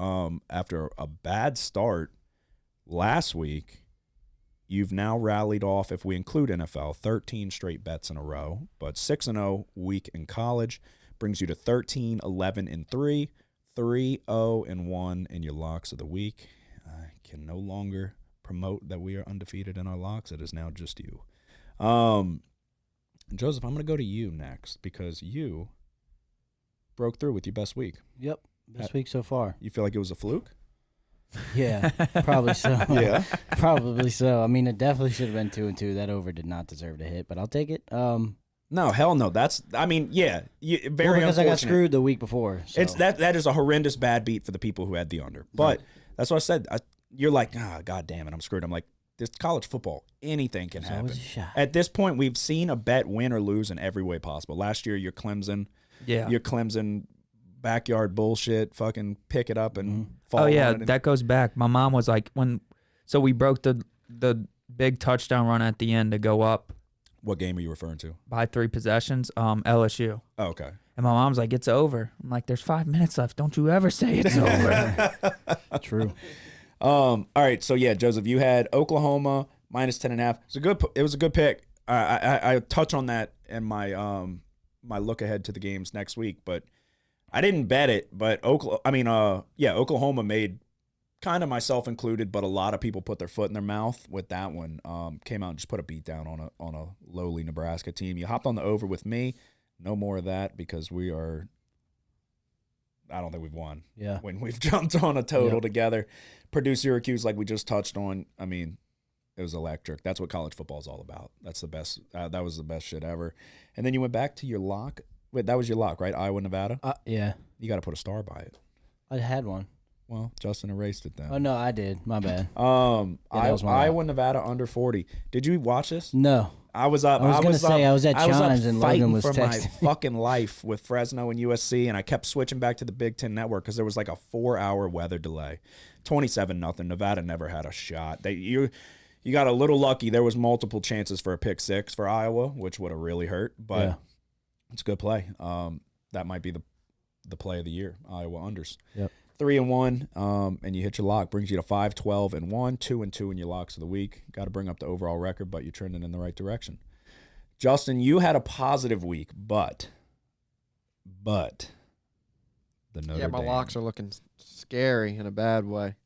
after a bad start last week. You've now rallied off, if we include NFL, 13 straight bets in a row. But 6-0 week in college brings you to 13-11-3, 3-0-1 in your locks of the week. I can no longer promote that we are undefeated in our locks. It is now just you. Joseph, I'm going to go to you next because you broke through with your best week. Yep. Best week so far. You feel like it was a fluke? Yeah, probably so. Yeah. Probably so. I mean, it definitely should have been 2-2. That over did not deserve to hit, but I'll take it. No, hell no. That's, I mean, yeah, very because I got unfortunate. screwed the week before. So. It's that is a horrendous bad beat for the people who had the under. But that's what I said. You're like, God damn it, I'm screwed. I'm like, this college football, anything can happen. Always a shot. At this point, we've seen a bet win or lose in every way possible. Last year, your Clemson, backyard bullshit, fucking pick it up and fall. Oh yeah, on it. that goes back. My mom was like, so we broke the big touchdown run at the end to go up What game are you referring to? by 3 possessions. LSU. Oh, okay. And my mom's like, it's over. I'm like, there's 5 minutes left. Don't you ever say it's over. True. All right, so yeah, Joseph, you had Oklahoma minus 10.5. It was a good pick. I touch on that in my my look ahead to the games next week, but I didn't bet it. But Oklahoma made, kind of myself included, but a lot of people put their foot in their mouth with that one. Came out and just put a beat down on a lowly Nebraska team. You hopped on the over with me. No more of that because we are. I don't think we've won. Yeah. When we've jumped on a total together. Purdue Syracuse, like we just touched on, I mean, it was electric. That's what college football is all about. That's the best. That was the best shit ever. And then you went back to your lock. Wait, that was your lock, right? Iowa, Nevada? Yeah. You got to put a star by it. I had one. Well, Justin erased it then. Oh, no, I did. My bad. Iowa, lock. Nevada under 40. Did you watch this? No. I was up. I was going to say, I was at John's and Logan was fighting for texting. my fucking life with Fresno and USC, and I kept switching back to the Big Ten Network because there was like a 4-hour weather delay. 27-0. Nevada never had a shot. You got a little lucky. There was multiple chances for a pick six for Iowa, which would have really hurt, but it's a good play. That might be the play of the year, Iowa unders. Yep. 3-1, and you hit your lock. Brings you to 5-12-1, 2-2 in your locks of the week. Got to bring up the overall record, but you're trending in the right direction. Justin, you had a positive week, but the Notre Dame. My locks are looking scary in a bad way.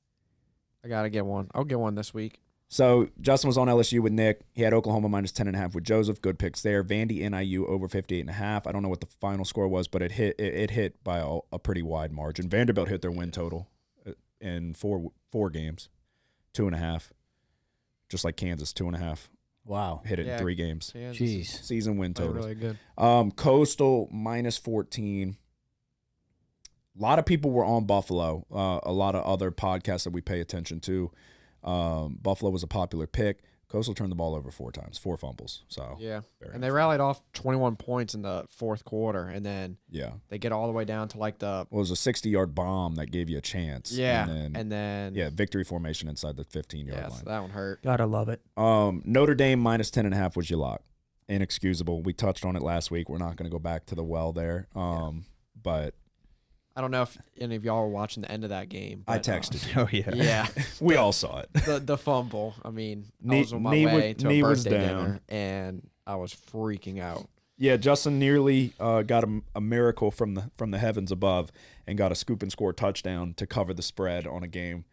I got to get one. I'll get one this week. So Justin was on LSU with Nick. He had Oklahoma minus 10.5 with Joseph. Good picks there. Vandy, NIU over 58.5. I don't know what the final score was, but it hit by a pretty wide margin. Vanderbilt hit their win total in four games, 2.5. Just like Kansas, 2.5. Wow. Hit it in 3 games. Kansas Jeez. Season win played total. really good. Coastal minus 14. A lot of people were on Buffalo. A lot of other podcasts that we pay attention to. Buffalo was a popular pick. Coastal turned the ball over 4 times, 4 fumbles. So And they rallied off 21 points in the fourth quarter, and then they get all the way down to like it was a 60-yard bomb that gave you a chance. and then victory formation inside the 15-yard line. So that one hurt. Gotta love it. Notre Dame minus 10.5 was your lock. Inexcusable. We touched on it last week. We're not going to go back to the well there. But I don't know if any of y'all were watching the end of that game. I But, texted you. Oh yeah. yeah, We all saw it. the fumble. I mean, I Knee- was on my knee way was- to knee a was birthday down. dinner, and I was freaking out. Yeah, Justin nearly got a miracle from the heavens above and got a scoop and score touchdown to cover the spread on a game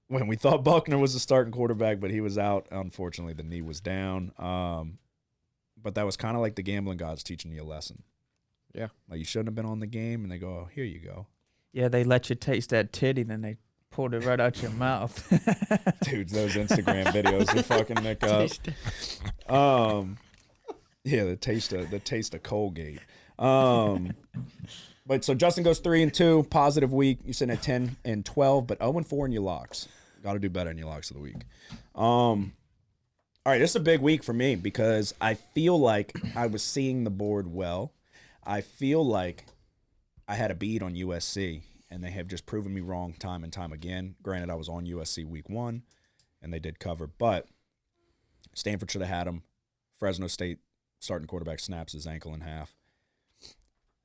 when we thought Buckner was the starting quarterback, but he was out. Unfortunately, the knee was down. But that was kind of like the gambling gods teaching you a lesson. Yeah. Like you shouldn't have been on the game, and they go, oh, here you go. Yeah, they let you taste that titty, then they pulled it right out your mouth. Dude, those Instagram videos are fucking Nick up. Yeah, the taste of Colgate. But so Justin goes 3-2, positive week. You're sitting at 10-12, but 0-4 in your locks. Got to do better in your locks of the week. All right, this is a big week for me because I feel like I was seeing the board well. I feel like I had a beat on USC, and they have just proven me wrong time and time again. Granted, I was on USC week 1, and they did cover, but Stanford should have had them. Fresno State starting quarterback snaps his ankle in half.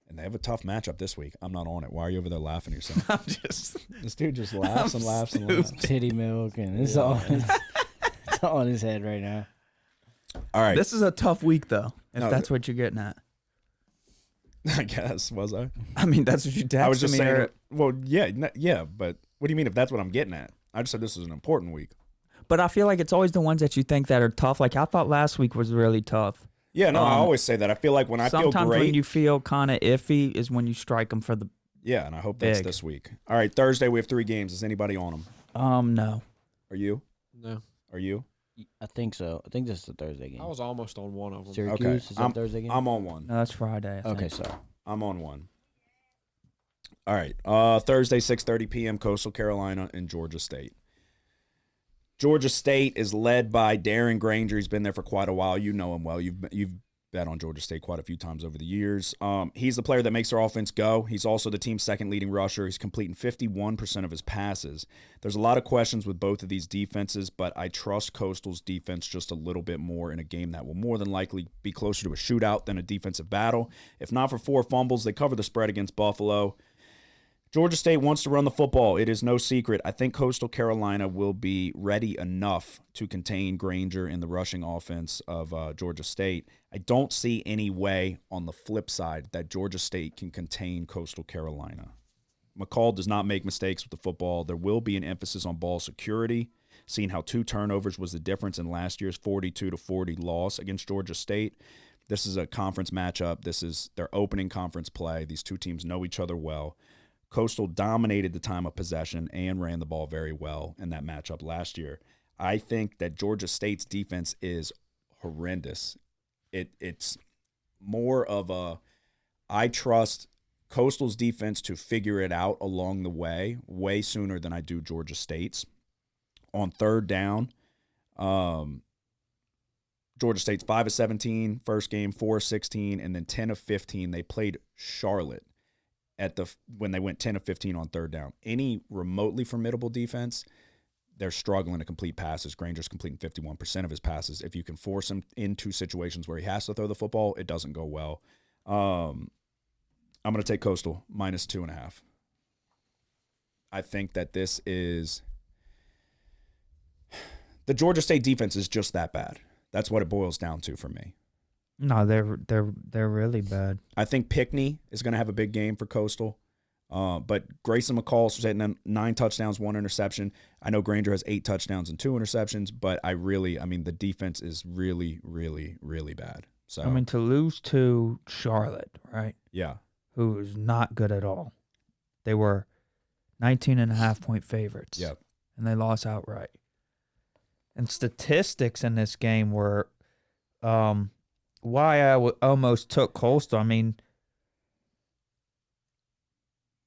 And they have a tough matchup this week. I'm not on it. Why are you over there laughing at yourself? This dude just laughs and laughs and laughs. Titty milk, and it's all in his head right now. All right. This is a tough week, though, if No, that's what you're getting at. I guess, was I? I mean, that's what you texted I was just me. saying, well, yeah, but what do you mean if that's what I'm getting at? I just said this is an important week. But I feel like it's always the ones that you think that are tough. Like, I thought last week was really tough. Yeah, no, I always say that. I feel like when I feel Sometimes great. when you feel kind of iffy is when you strike them for the Yeah, and I hope that's Big. this week. All right, Thursday we have 3 games. Is anybody on them? No. Are you? No. Are you? I think so. I think this is the Thursday game. I was almost on one of them. Syracuse Okay. is that Thursday game? I'm on one. No, that's Friday. I Okay, think. so I'm on one. All right. Thursday, 6:30 p.m. Coastal Carolina and Georgia State. Georgia State is led by Darren Granger. He's been there for quite a while. You know him well. You've bet on Georgia State quite a few times over the years. He's the player that makes their offense go. He's also the team's second leading rusher. He's completing 51% of his passes. There's a lot of questions with both of these defenses, but I trust Coastal's defense just a little bit more in a game that will more than likely be closer to a shootout than a defensive battle. If not for 4 fumbles, they cover the spread against Buffalo. Georgia State wants to run the football. It is no secret. I think Coastal Carolina will be ready enough to contain Granger in the rushing offense of Georgia State. I don't see any way on the flip side that Georgia State can contain Coastal Carolina. McCall does not make mistakes with the football. There will be an emphasis on ball security, seeing how 2 turnovers was the difference in last year's 42-40 loss against Georgia State. This is a conference matchup. This is their opening conference play. These two teams know each other well. Coastal dominated the time of possession and ran the ball very well in that matchup last year. I think that Georgia State's defense is horrendous. It's more of a, I trust Coastal's defense to figure it out along the way sooner than I do Georgia State's. On third down, Georgia State's 5 of 17 first game, 4 of 16, and then 10 of 15. They played Charlotte when they went 10 of 15 on third down. Any remotely formidable defense, they're struggling to complete passes. Granger's completing 51% of his passes. If you can force him into situations where he has to throw the football, it doesn't go well. I'm going to take Coastal minus 2.5. I think that this is the Georgia State defense is just that bad. That's what it boils down to for me. No, they're really bad. I think Pickney is going to have a big game for Coastal. But Grayson McCall is hitting 9 touchdowns, 1 interception. I know Granger has 8 touchdowns and 2 interceptions, but the defense is really, really, really bad. So to lose to Charlotte, right? Yeah. Who is not good at all. They were 19.5-point favorites. Yep. And they lost outright. And statistics in this game were why I almost took Coastal.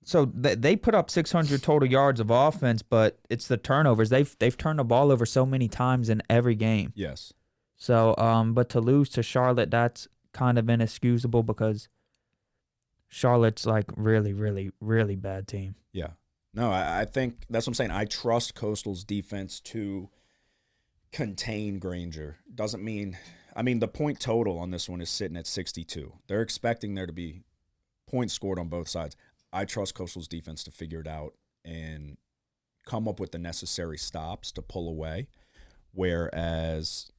So they put up 600 total yards of offense, but it's the turnovers. They've turned the ball over so many times in every game. Yes. So, but to lose to Charlotte, that's kind of inexcusable because Charlotte's like really, really, really bad team. Yeah. No, I think that's what I'm saying. I trust Coastal's defense to contain Granger. Doesn't mean the point total on this one is sitting at 62. They're expecting there to be points scored on both sides. I trust Coastal's defense to figure it out and come up with the necessary stops to pull away. Whereas,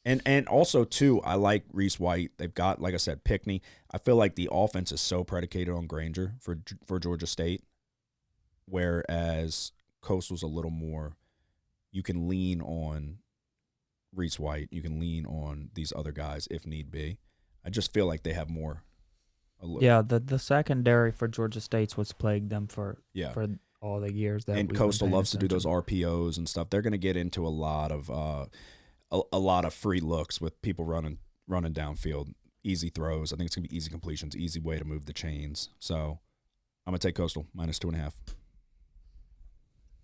and also, too, I like Reese White. They've got, like I said, Pickney. I feel like the offense is so predicated on Granger for Georgia State, whereas Coastal's a little more, you can lean on Reese White. You can lean on these other guys if need be. I just feel like they have more. Yeah, the secondary for Georgia State's what's plagued them for all the years that. And Coastal loves to do those RPOs and stuff. They're going to get into a lot of free looks with people running downfield, easy throws. I think it's going to be easy completions, easy way to move the chains. So I'm going to take Coastal minus 2.5.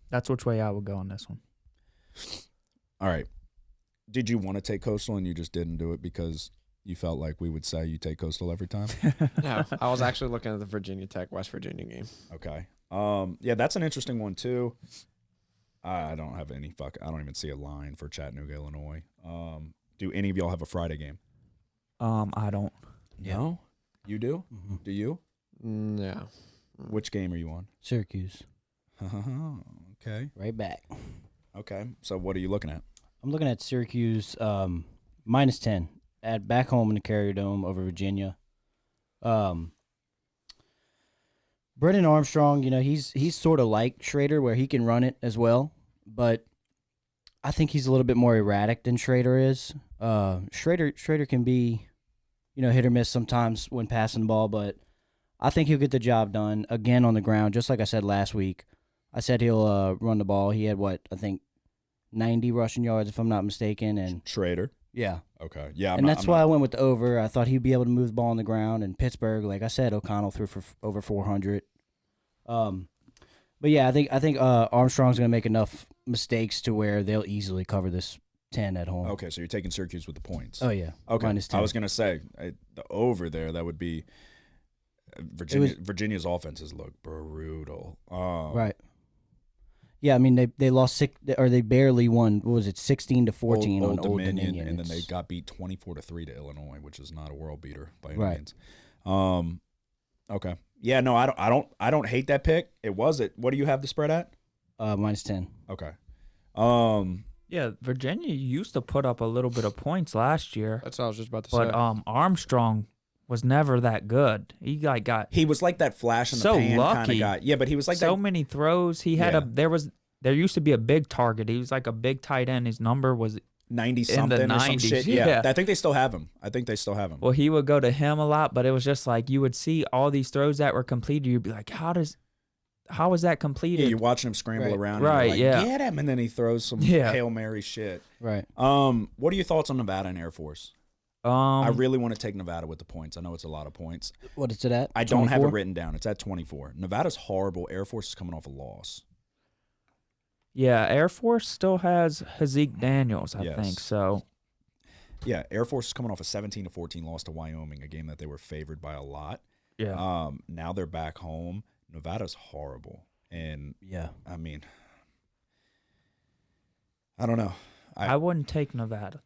That's which way I would go on this one. All right. Did you want to take Coastal and you just didn't do it because you felt like we would say you take Coastal every time? No, I was actually looking at the Virginia Tech West Virginia game. Okay. Yeah, that's an interesting one too. I don't have any I don't even see a line for Chattanooga, Illinois. Do any of y'all have a Friday game? I don't. No? You do? Mm-hmm. Do you? No. Which game are you on? Syracuse. Okay. Right back. Okay. So what are you looking at? I'm looking at Syracuse minus 10 at back home in the Carrier Dome over Virginia. Brennan Armstrong, he's sort of like Schrader where he can run it as well, but I think he's a little bit more erratic than Schrader is. Schrader can be, hit or miss sometimes when passing the ball, but I think he'll get the job done again on the ground, just like I said last week. I said he'll run the ball. He had I think 90 rushing yards, if I'm not mistaken, and Schrader. yeah. Okay. Yeah. That's why I went with the over. I thought he'd be able to move the ball on the ground. And Pittsburgh, like I said, O'Connell threw for over 400. But yeah, I think Armstrong's going to make enough mistakes to where they'll easily cover this 10 at home. Okay, so you're taking Syracuse with the points. Oh yeah. Okay. -10. I was going to say the over there. That would be Virginia's offenses look brutal. Right. Yeah, I mean they lost they barely won. What was it, 16-14 on Old Dominion, and then they got beat 24-3 to Illinois, which is not a world beater by any Right. means. Okay. Yeah, no, I don't hate that pick. What do you have the spread at? -10. Okay. Yeah, Virginia used to put up a little bit of points last year, That's what I was just about to but say. Armstrong was never that good. He got He was like that flash in the So pan kind lucky. of guy. Yeah, but he was like so that. many throws. He had Yeah. there used to be a big target. He was like a big tight end. His number was 90 in the something or some 90s, shit. yeah. I think they still have him. well, he would go to him a lot, but it was just like you would see all these throws that were completed. You'd be like, how was that completed? Yeah, you're watching him scramble Right. around. Right, And you're like, yeah. Get him, and then he throws some Yeah. Hail Mary shit. Right. What are your thoughts on Nevada and Air Force? I really want to take Nevada with the points. I know it's a lot of points. What is it at? I don't have it 24? written down. It's at 24. Nevada's horrible. Air Force is coming off a loss. Yeah, Air Force still has Hazik Daniels, I Yes. think. So Yeah, Air Force is coming off a 17-14 loss to Wyoming, a game that they were favored by a lot. yeah, Now they're back home. Nevada's horrible. And, Yeah. I mean, I don't know. I wouldn't take Nevada.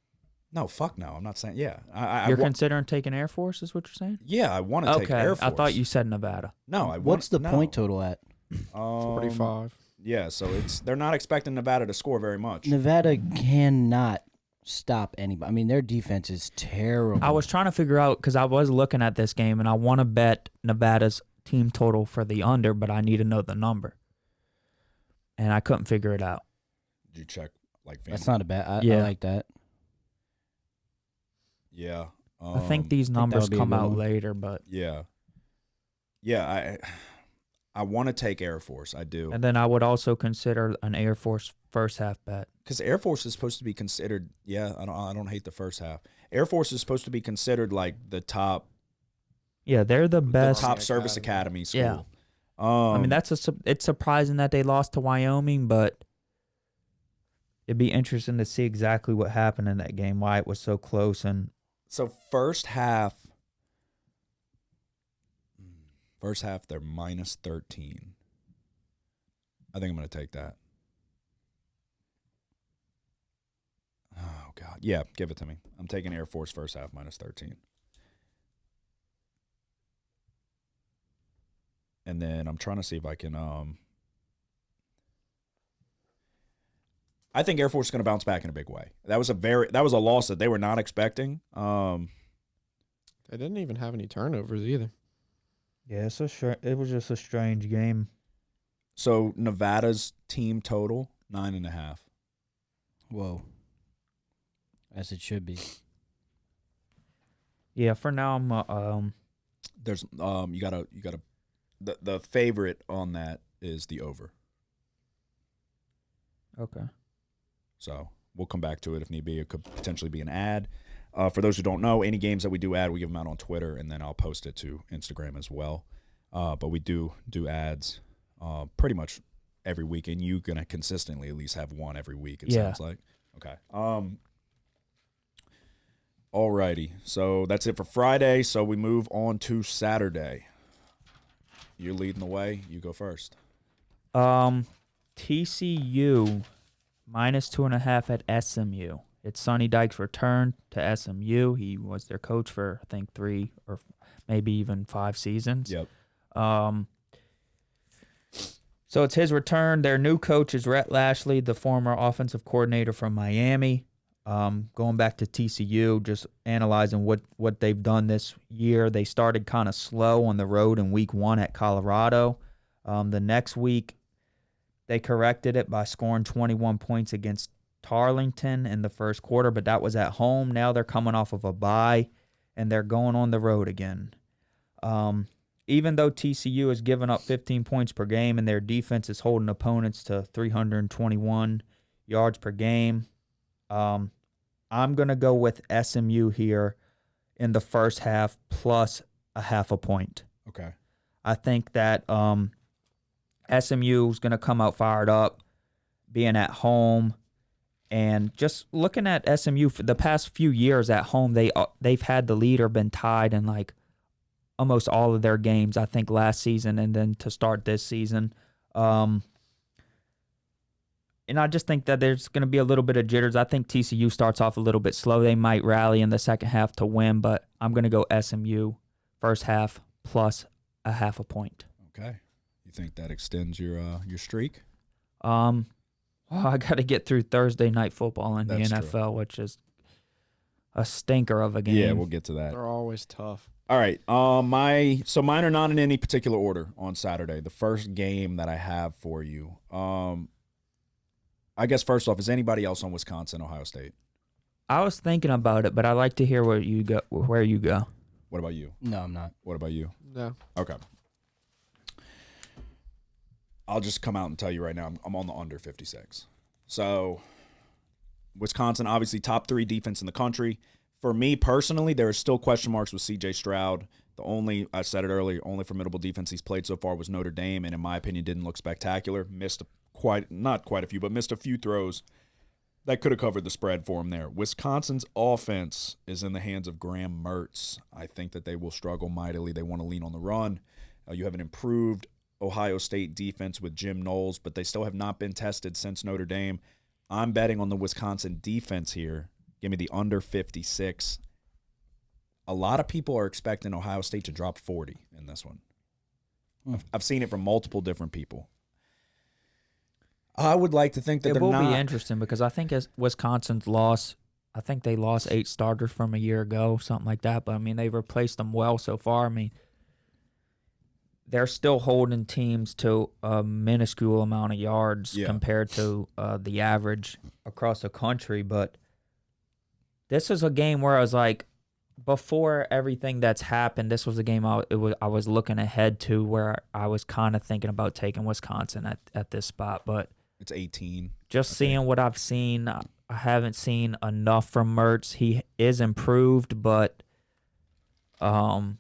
No, fuck no. I'm not saying, yeah. You're considering taking Air Force, is what you're saying? Yeah, I want to take Okay, Air Force. I thought you said Nevada. No, I What's the no. point total at? 45. Yeah, so they're not expecting Nevada to score very much. Nevada cannot stop anybody. I mean, their defense is terrible. I was trying to figure out because I was looking at this game and I want to bet Nevada's team total for the under, but I need to know the number, and I couldn't figure it out. Did you check like? That's not a bad. I Yeah. like that. Yeah. I think these that numbers would be a come good out one. later, but Yeah. Yeah, I want to take Air Force. I do. and then I would also consider an Air Force first half bet. Because Air Force is supposed to be considered. Yeah, I don't hate the first half. Air Force is supposed to be considered like the top Yeah, they're the best. top service academy school. Yeah. I mean, it's surprising that they lost to Wyoming, but it'd be interesting to see exactly what happened in that game, why it was so close, and So first half they're minus 13. I think I'm going to take that. Oh God, yeah, give it to me. I'm taking Air Force first half minus 13. And then I'm trying to see if I can. I think Air Force is going to bounce back in a big way. That was a loss that they were not expecting. They didn't even have any turnovers either. yeah, it was just a strange game. So Nevada's team total 9.5. Whoa. As it should be. Yeah, for now I'm There's you gotta the favorite on that is the over. okay. So we'll come back to it if need be. It could potentially be an ad. For those who don't know, any games that we do add, we give them out on Twitter, and then I'll post it to Instagram as well. But we do ads pretty much every week, and you're going to consistently at least have one every week, it Yeah. sounds like. Okay. Alrighty. So that's it for Friday. So we move on to Saturday. You're leading the way. You go first. TCU minus 2.5 at SMU. It's Sonny Dykes' return to SMU. He was their coach for, I think, 3 or maybe even 5 seasons. Yep. So it's his return. Their new coach is Rhett Lashley, the former offensive coordinator from Miami. Going back to TCU, just analyzing what they've done this year. They started kind of slow on the road in week 1 at Colorado. The next week, they corrected it by scoring 21 points against Tarleton in the first quarter, but that was at home. Now they're coming off of a bye, and they're going on the road again. even though TCU has given up 15 points per game and their defense is holding opponents to 321 yards per game, I'm going to go with SMU here in the first half plus a half a point. Okay. I think that SMU is going to come out fired up, being at home, and just looking at SMU for the past few years at home, they've had the lead or been tied in like almost all of their games. I think last season and then to start this season, and I just think that there's going to be a little bit of jitters. I think TCU starts off a little bit slow. They might rally in the second half to win, but I'm going to go SMU first half plus a half a point. Okay. You think that extends your streak? Well, I got to get through Thursday night football in That's the NFL, which is a stinker of a game. Yeah, we'll get to that. They're always tough. All right. Mine are not in any particular order on Saturday. The first game that I have for you. I guess first off, is anybody else on Wisconsin, Ohio State? I was thinking about it, but I like to hear where you go. What about you? No, I'm not. What about you? No. Okay. I'll just come out and tell you right now, I'm on the under 56. So, Wisconsin, obviously top 3 defense in the country. For me personally, there are still question marks with C.J. Stroud. I said it earlier, only formidable defense he's played so far was Notre Dame, and in my opinion, didn't look spectacular. Missed a few throws that could have covered the spread for him there. Wisconsin's offense is in the hands of Graham Mertz. I think that they will struggle mightily. They want to lean on the run. You have an improved Ohio State defense with Jim Knowles, but they still have not been tested since Notre Dame. I'm betting on the Wisconsin defense here. Give me the under 56. A lot of people are expecting Ohio State to drop 40 in this one. I've seen it from multiple different people. I would like to think that it will be interesting because I think as Wisconsin's lost, I think they lost 8 starters from a year ago, something like that. But, I mean, they've replaced them well so far. I mean, they're still holding teams to a minuscule amount of yards compared to the average across the country. But this is a game where I was like, before everything that's happened, this was a game I was looking ahead to where I was kind of thinking about taking Wisconsin at this spot. But it's 18. Just seeing what I've seen, I haven't seen enough from Mertz. He is improved, but but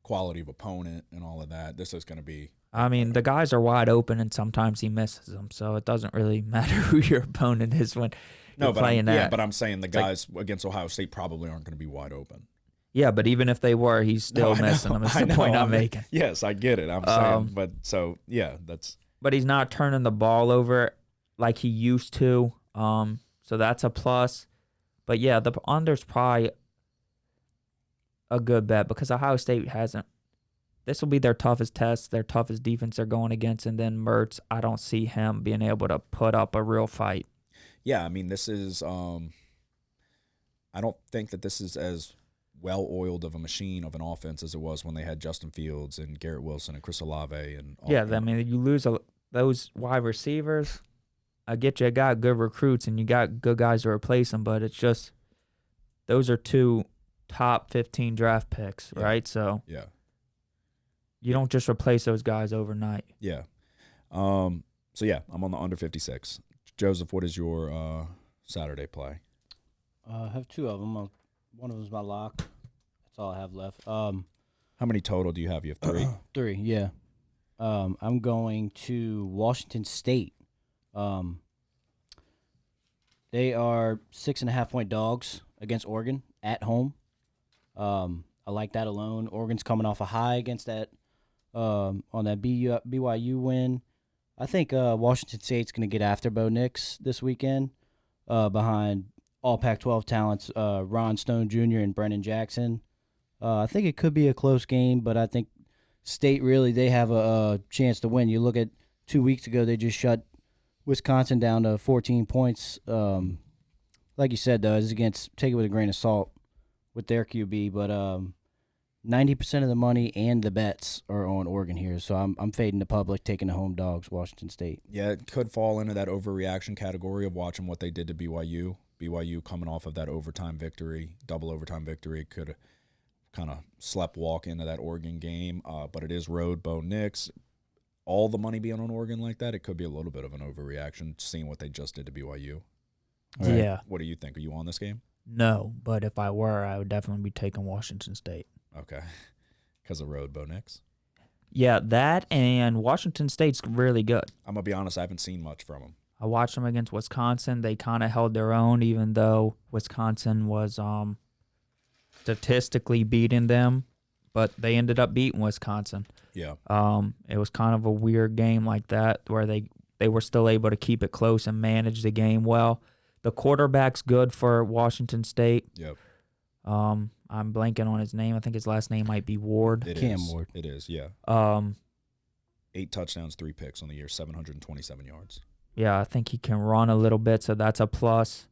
quality of opponent and all of that. This is going to be. I mean, the guys are wide open, and sometimes he misses them, so it doesn't really matter who your opponent is when you're playing that. Yeah, but I'm saying the guys against Ohio State probably aren't going to be wide open. Yeah, but even if they were, he's still missing them. That's the point I'm making. Yes, I get it. I'm saying, but so yeah, that's. But he's not turning the ball over like he used to, so that's a plus. But yeah, the under's probably a good bet because Ohio State hasn't. This will be their toughest test, their toughest defense they're going against, and then Mertz, I don't see him being able to put up a real fight. Yeah, I mean, this is I don't think that this is as well-oiled of a machine of an offense as it was when they had Justin Fields and Garrett Wilson and Chris Olave and all yeah, I mean, you lose those wide receivers. I get you got good recruits and you got good guys to replace them, but it's just those are 2 top 15 draft picks, right? So yeah, you don't just replace those guys overnight. Yeah. So yeah, I'm on the under 56. Joseph, what is your Saturday play? I have 2 of them. One of them's my lock. That's all I have left. How many total do you have? You have 3? 3, yeah. I'm going to Washington State. They are 6.5-point dogs against Oregon at home. I like that alone. Oregon's coming off a high against that on that BYU win. I think Washington State's going to get after Bo Nix this weekend behind all Pac-12 talents, Ron Stone Jr. and Brennan Jackson. I think it could be a close game, but I think State really, they have a chance to win. You look at 2 weeks ago, they just shut Wisconsin down to 14 points. Like you said, though, it's against, take it with a grain of salt with their QB, but 90% of the money and the bets are on Oregon here, so I'm fading the public, taking the home dogs, Washington State. Yeah, it could fall into that overreaction category of watching what they did to BYU. BYU coming off of that double overtime victory, could kind of slept walk into that Oregon game, but it is road. Bo Nix. All the money being on Oregon like that, it could be a little bit of an overreaction, seeing what they just did to BYU. Right. Yeah. What do you think? Are you on this game? No, but if I were, I would definitely be taking Washington State. Okay. Because of road, Bo Nix. Yeah, that and Washington State's really good. I'm going to be honest, I haven't seen much from them. I watched them against Wisconsin. They kind of held their own, even though Wisconsin was statistically beating them, but they ended up beating Wisconsin. Yeah. It was kind of a weird game like that where they were still able to keep it close and manage the game well. The quarterback's good for Washington State. Yep. I'm blanking on his name. I think his last name might be Ward. Cam Ward. It is, yeah. 8 touchdowns, 3 picks on the year, 727 yards. Yeah, I think he can run a little bit, so that's a plus.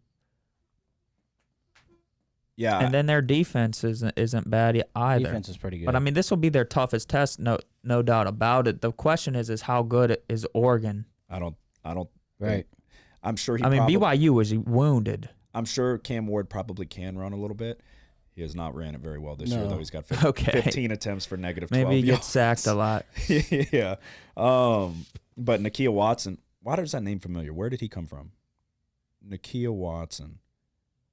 Yeah. And then their defense isn't bad either. Defense is pretty good. But I mean, this will be their toughest test, no doubt about it. The question is how good is Oregon? I don't Right. I'm sure BYU was wounded. I'm sure Cam Ward probably can run a little bit. He has not ran it very well this year, No. though. He's got Okay. 15 attempts for negative 12 Maybe he yards. gets sacked a lot. Yeah. But Nakia Watson, why does that name familiar? Where did he come from? Nakia Watson.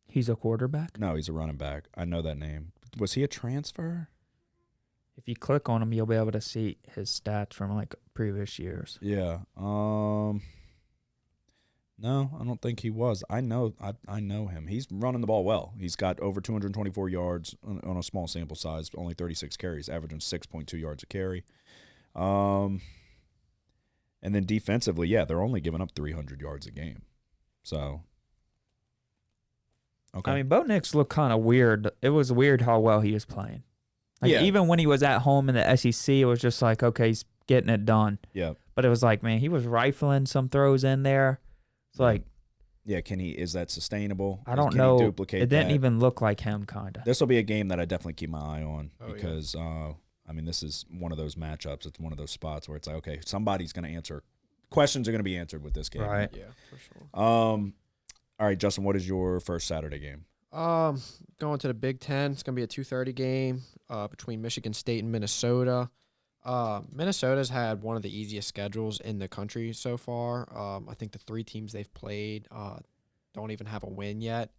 He's a quarterback? No, he's a running back. I know that name. Was he a transfer? If you click on him, you'll be able to see his stats from like previous years. Yeah. No, I don't think he was. I know him. He's running the ball well. He's got over 224 yards on a small sample size, only 36 carries, averaging 6.2 yards a carry. And then defensively, yeah, they're only giving up 300 yards a game. So, okay. I mean, Bo Nix looked kind of weird. It was weird how well he was playing. Like, Yeah. even when he was at home in the SEC, it was just like, okay, he's getting it done. Yeah. But it was like, man, he was rifling some throws in there. It's like, Yeah, is that sustainable? I don't Can know. he duplicate It didn't that? even look like him, kind of. This will be a game that I definitely keep my eye on Oh, yeah. because, I mean, this is one of those matchups. It's one of those spots where it's like, okay, somebody's going to answer. Questions are going to be answered with this game. Right. Yeah, for sure. All right, Justin, what is your first Saturday game? Going to the Big Ten. It's gonna be a 2:30 game between Michigan State and Minnesota. Minnesota's had one of the easiest schedules in the country so far. I think the 3 teams they've played don't even have a win yet.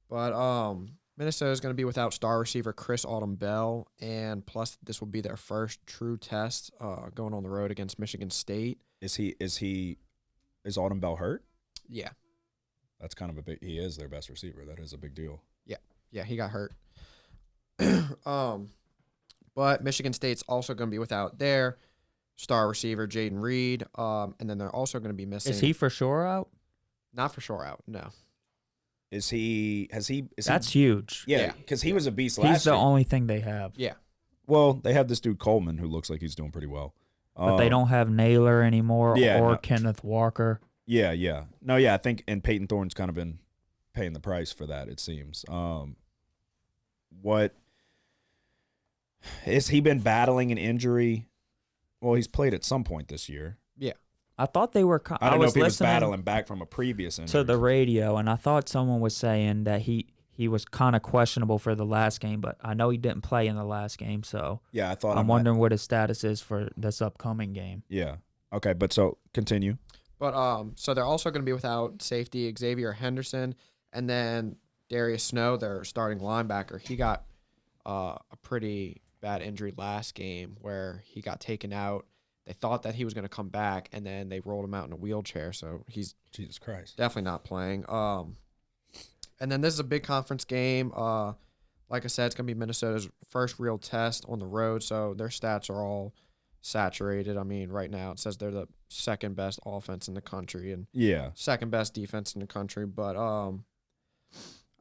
But Minnesota's going to be without star receiver Chris Autumn-Bell, and plus this will be their first true test going on the road against Michigan State. Is Autumn Bell hurt? Yeah. That's kind of a big. He is their best receiver. That is a big deal. Yeah, he got hurt. But Michigan State's also going to be without their star receiver Jaden Reed, and then they're also going to be missing. Is he for sure out? Not for sure out? No. Is he? That's huge. Yeah, because he was a beast He's last the year. only thing they have. Yeah. Well, they have this dude Coleman who looks like he's doing pretty well. But they don't have Naylor anymore Yeah, or no. Kenneth Walker. Yeah. No, yeah, I think, and Peyton Thorne's kind of been paying the price for that, it seems. What has he been battling an injury? Well, he's played at some point this year. Yeah. I thought they were. I don't know was if he was listening battling back from a previous injury. to the radio, and I thought someone was saying that he was kind of questionable for the last game, but I know he didn't play in the last game, so Yeah, I thought I'm wondering what his status is for this upcoming game. Yeah. Okay, but so continue. But so they're also going to be without safety Xavier Henderson, and then Darius Snow, their starting linebacker. He got a pretty bad injury last game where he got taken out. They thought that he was going to come back, and then they rolled him out in a wheelchair, so he's Jesus Christ. definitely not playing. And then this is a big conference game. Like I said, it's going to be Minnesota's first real test on the road, so their stats are all saturated. I mean, right now it says they're the second best offense in the country and Yeah. second best defense in the country. But, I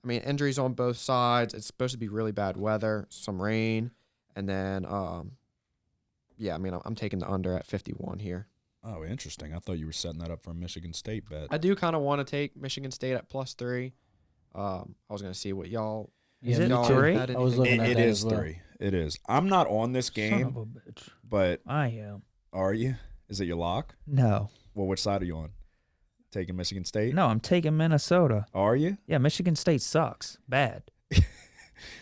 mean, injuries on both sides. It's supposed to be really bad weather, some rain, and then, yeah, I mean, I'm taking the under at 51 here. Oh, interesting. I thought you were setting that up for a Michigan State bet. I do kind of want to take Michigan State at +3. I was going to see what y'all. Is Yeah, it me y'all too. three? had I was anything- looking at It that is as well. 3. It is. I'm not on this Son game, of a bitch. but I am. are you? Is it your lock? No. Well, which side are you on? Taking Michigan State? No, I'm taking Minnesota. Are you? Yeah, Michigan State sucks. Bad.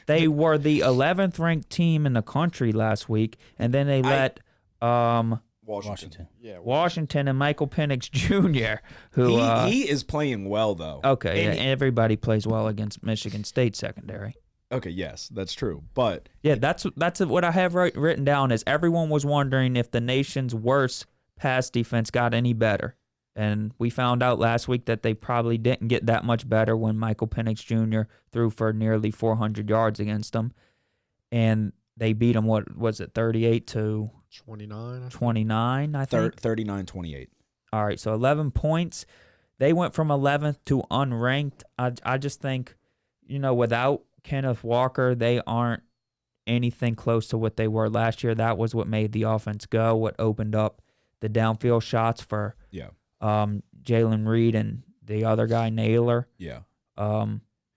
They were the 11th ranked team in the country last week, and then they let Washington. Yeah. Washington and Michael Penix Jr., who He is playing well though. okay, And yeah, everybody plays well against Michigan State secondary. Okay, yes, that's true. But Yeah, that's what I have written down is everyone was wondering if the nation's worst pass defense got any better. And we found out last week that they probably didn't get that much better when Michael Penix Jr. threw for nearly 400 yards against them. And they beat them, what was it, 38-29, 29. I think? 39-28. All right, so 11 points. They went from 11th to unranked. I just think, without Kenneth Walker, they aren't anything close to what they were last year. That was what made the offense go, what opened up the downfield shots for Jalen Reed and the other guy, Naylor. Yeah.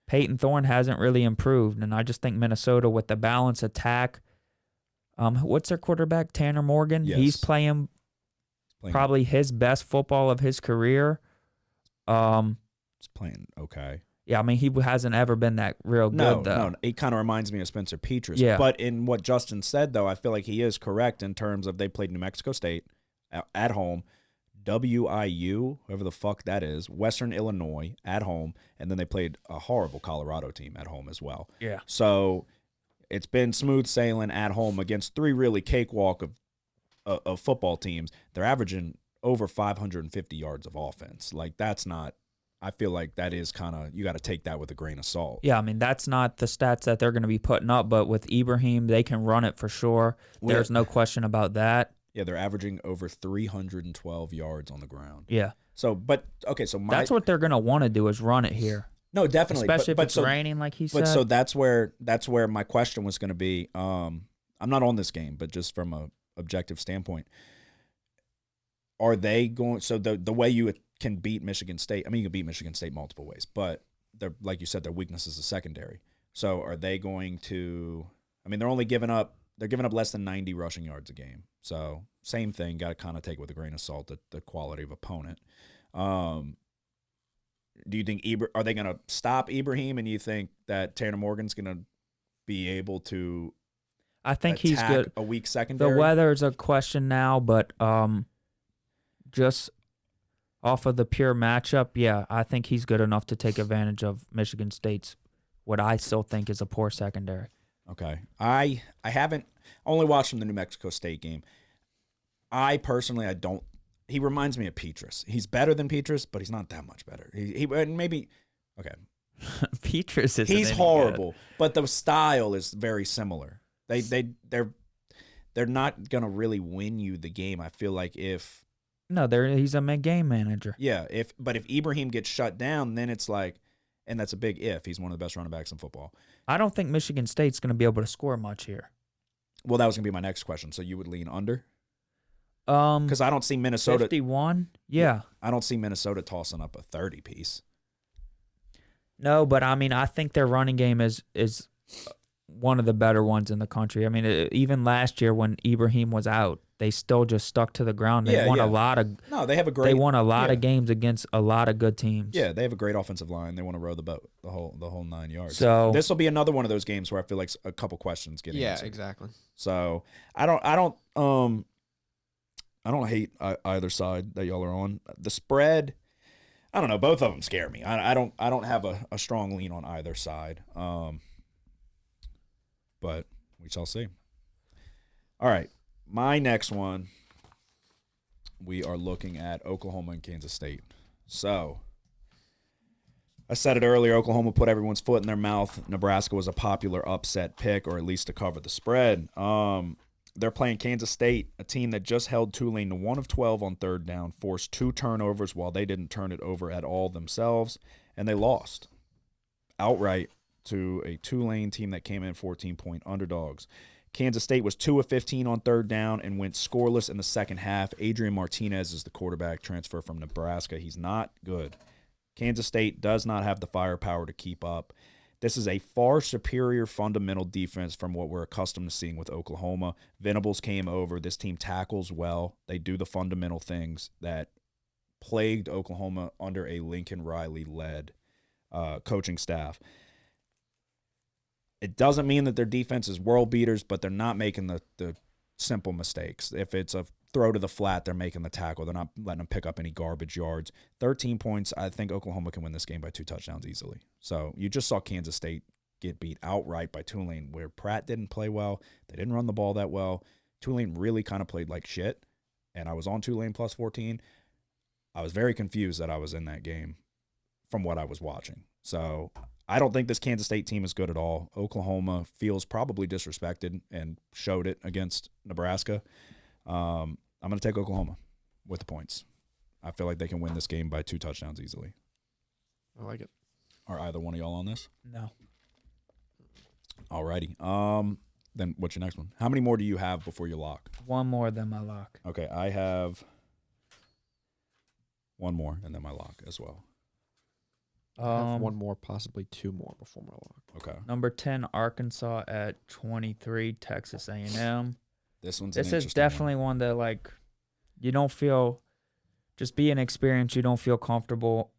Peyton Thorne hasn't really improved, and I just think Minnesota with the balanced attack. What's their quarterback, Tanner Morgan? Yes. He's playing probably his best football of his career. He's playing okay. Yeah, I mean, he hasn't ever been that real good, though. No, it kind of reminds me of Spencer Petras. Yeah. But in what Justin said, though, I feel like he is correct in terms of they played New Mexico State at home, WIU, whoever the fuck that is, Western Illinois at home, and then they played a horrible Colorado team at home as well. Yeah. So it's been smooth sailing at home against three really cakewalk of football teams. They're averaging over 550 yards of offense. Like, that's not – I feel like that is kind of – you got to take that with a grain of salt. Yeah, I mean, that's not the stats that they're going to be putting up, but with Ibrahim, they can run it for sure. There's no question about that. Yeah, they're averaging over 312 yards on the ground. Yeah. So, but okay, so that's what they're going to want to do is run it here. No, definitely, especially if it's raining, like he said. But so that's where my question was going to be. I'm not on this game, but just from a objective standpoint, are they going? So the way you can beat Michigan State, I mean, you can beat Michigan State multiple ways, but they're like you said, their weakness is the secondary. So are they going to? I mean, they're only giving up. They're giving up less than 90 rushing yards a game. So same thing, got to kind of take with a grain of salt the quality of opponent. Do you think are they going to stop Ibrahim, and you think that Tanner Morgan's going to be able to? I think he's good. A weak secondary. The weather's a question now, but just off of the pure matchup, yeah, I think he's good enough to take advantage of Michigan State's what I still think is a poor secondary. Okay. I haven't only watched him the New Mexico State game. I don't. He reminds me of Petras. He's better than Petras, but he's not that much better. He maybe okay. Petras is he's horrible, but the style is very similar. They're not gonna really win you the game. I feel like if he's a game manager. Yeah, if Ibrahim gets shut down, then it's like. And that's a big if. He's one of the best running backs in football. I don't think Michigan State's going to be able to score much here. Well, that was going to be my next question. So you would lean under? Because I don't see Minnesota. 51? Yeah. I don't see Minnesota tossing up a 30-piece. No, but I mean, I think their running game is one of the better ones in the country. I mean, even last year when Ibrahim was out, they still just stuck to the ground. They won a lot of. No, they have a great. They won a lot of games against a lot of good teams. Yeah, they have a great offensive line. They want to row the boat the whole 9 yards. So this will be another one of those games where I feel like a couple questions get answered. Yeah, exactly. So I don't hate either side that y'all are on. The spread, I don't know. Both of them scare me. I don't have a strong lean on either side. But we shall see. All right. My next one, we are looking at Oklahoma and Kansas State. So, I said it earlier, Oklahoma put everyone's foot in their mouth. Nebraska was a popular upset pick, or at least to cover the spread. They're playing Kansas State, a team that just held Tulane to 1 of 12 on third down, forced 2 turnovers while they didn't turn it over at all themselves, and they lost outright to a Tulane team that came in 14-point underdogs. Kansas State was 2 of 15 on third down and went scoreless in the second half. Adrian Martinez is the quarterback transfer from Nebraska. He's not good. Kansas State does not have the firepower to keep up. This is a far superior fundamental defense from what we're accustomed to seeing with Oklahoma. Venables came over. This team tackles well. They do the fundamental things that plagued Oklahoma under a Lincoln Riley-led coaching staff. It doesn't mean that their defense is world beaters, but they're not making the simple mistakes. If it's a throw to the flat, they're making the tackle. They're not letting them pick up any garbage yards. 13 points, I think Oklahoma can win this game by 2 touchdowns easily. So you just saw Kansas State get beat outright by Tulane, where Pratt didn't play well. They didn't run the ball that well. Tulane really kind of played like shit, and I was on Tulane plus 14. I was very confused that I was in that game from what I was watching. So I don't think this Kansas State team is good at all. Oklahoma feels probably disrespected and showed it against Nebraska. I'm going to take Oklahoma with the points. I feel like they can win this game by 2 touchdowns easily. I like it. Are either one of y'all on this? No. All righty. Then what's your next one? How many more do you have before you lock? One more than my lock. Okay, I have one more and then my lock as well. I have one more, possibly 2 more before my lock. Okay. Number 10, Arkansas at 23, Texas A&M. This one's This an is interesting definitely one that, like, you don't feel, just being experienced, you don't feel comfortable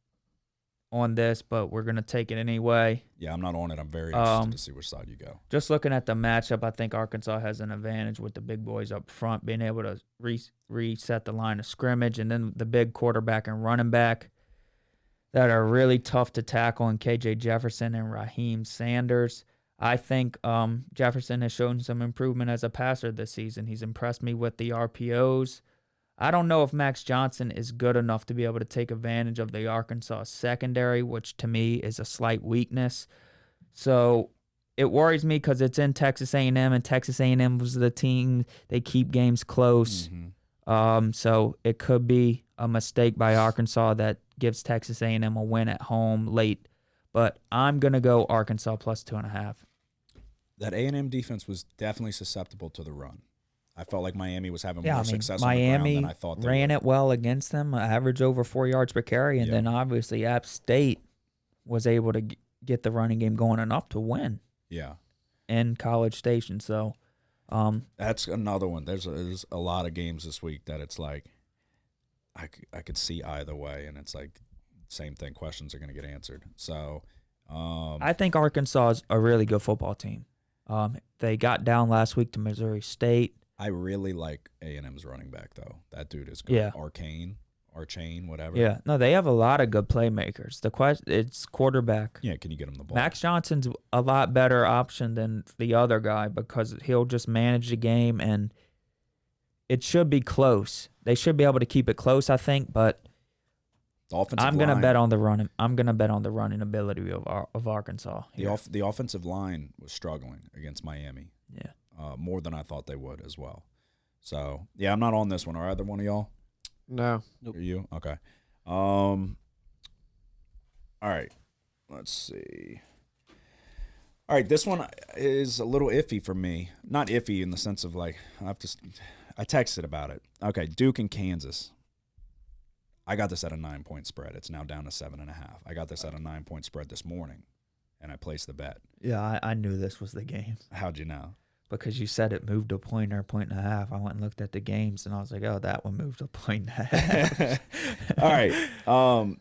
on this, but we're going to take it anyway. Yeah, I'm not on it. I'm very interested to see which side you go. Just looking at the matchup, I think Arkansas has an advantage with the big boys up front, being able to reset the line of scrimmage, and then the big quarterback and running back that are really tough to tackle in KJ Jefferson and Raheem Sanders. I think Jefferson has shown some improvement as a passer this season. He's impressed me with the RPOs. I don't know if Max Johnson is good enough to be able to take advantage of the Arkansas secondary, which to me is a slight weakness. So it worries me because it's in Texas A&M, and Texas A&M was the team. They keep games close. Mm-hmm. So it could be a mistake by Arkansas that gives Texas A&M a win at home late. But I'm going to go Arkansas plus 2.5. That A&M defense was definitely susceptible to the run. I felt like Miami was having more success on the Miami ground than I thought they ran would. it well against them, average over 4 yards per carry, and then obviously App State was able to get the running game going enough to win. Yeah. In College Station. So that's another one. There's a lot of games this week that it's like I could see either way, and it's like same thing. Questions are going to get answered. So I think Arkansas is a really good football team. They got down last week to Missouri State. I really like A&M's running back, though. That dude is good. Yeah. Arcane, whatever. Yeah. No, they have a lot of good playmakers. The question, it's quarterback. Yeah, can you get him the ball? Max Johnson's a lot better option than the other guy because he'll just manage the game, and it should be close. They should be able to keep it close, I think, but I'm going to bet on the running. I'm going to bet on the running ability of Arkansas. The offensive line was struggling against Miami. Yeah. More than I thought they would as well. So, yeah, I'm not on this one. Are either one of y'all? No. Nope. Are you? Okay. All right. Let's see. All right, this one is a little iffy for me. Not iffy in the sense of like I texted about it. Okay, Duke and Kansas. I got this at a 9-point spread. It's now down to 7.5. I got this at a 9-point spread this morning, and I placed the bet. Yeah, I knew this was the game. How'd you know? Because you said it moved a point or a point and a half. I went and looked at the games, and I was like, oh, that one moved a point and a half. All right.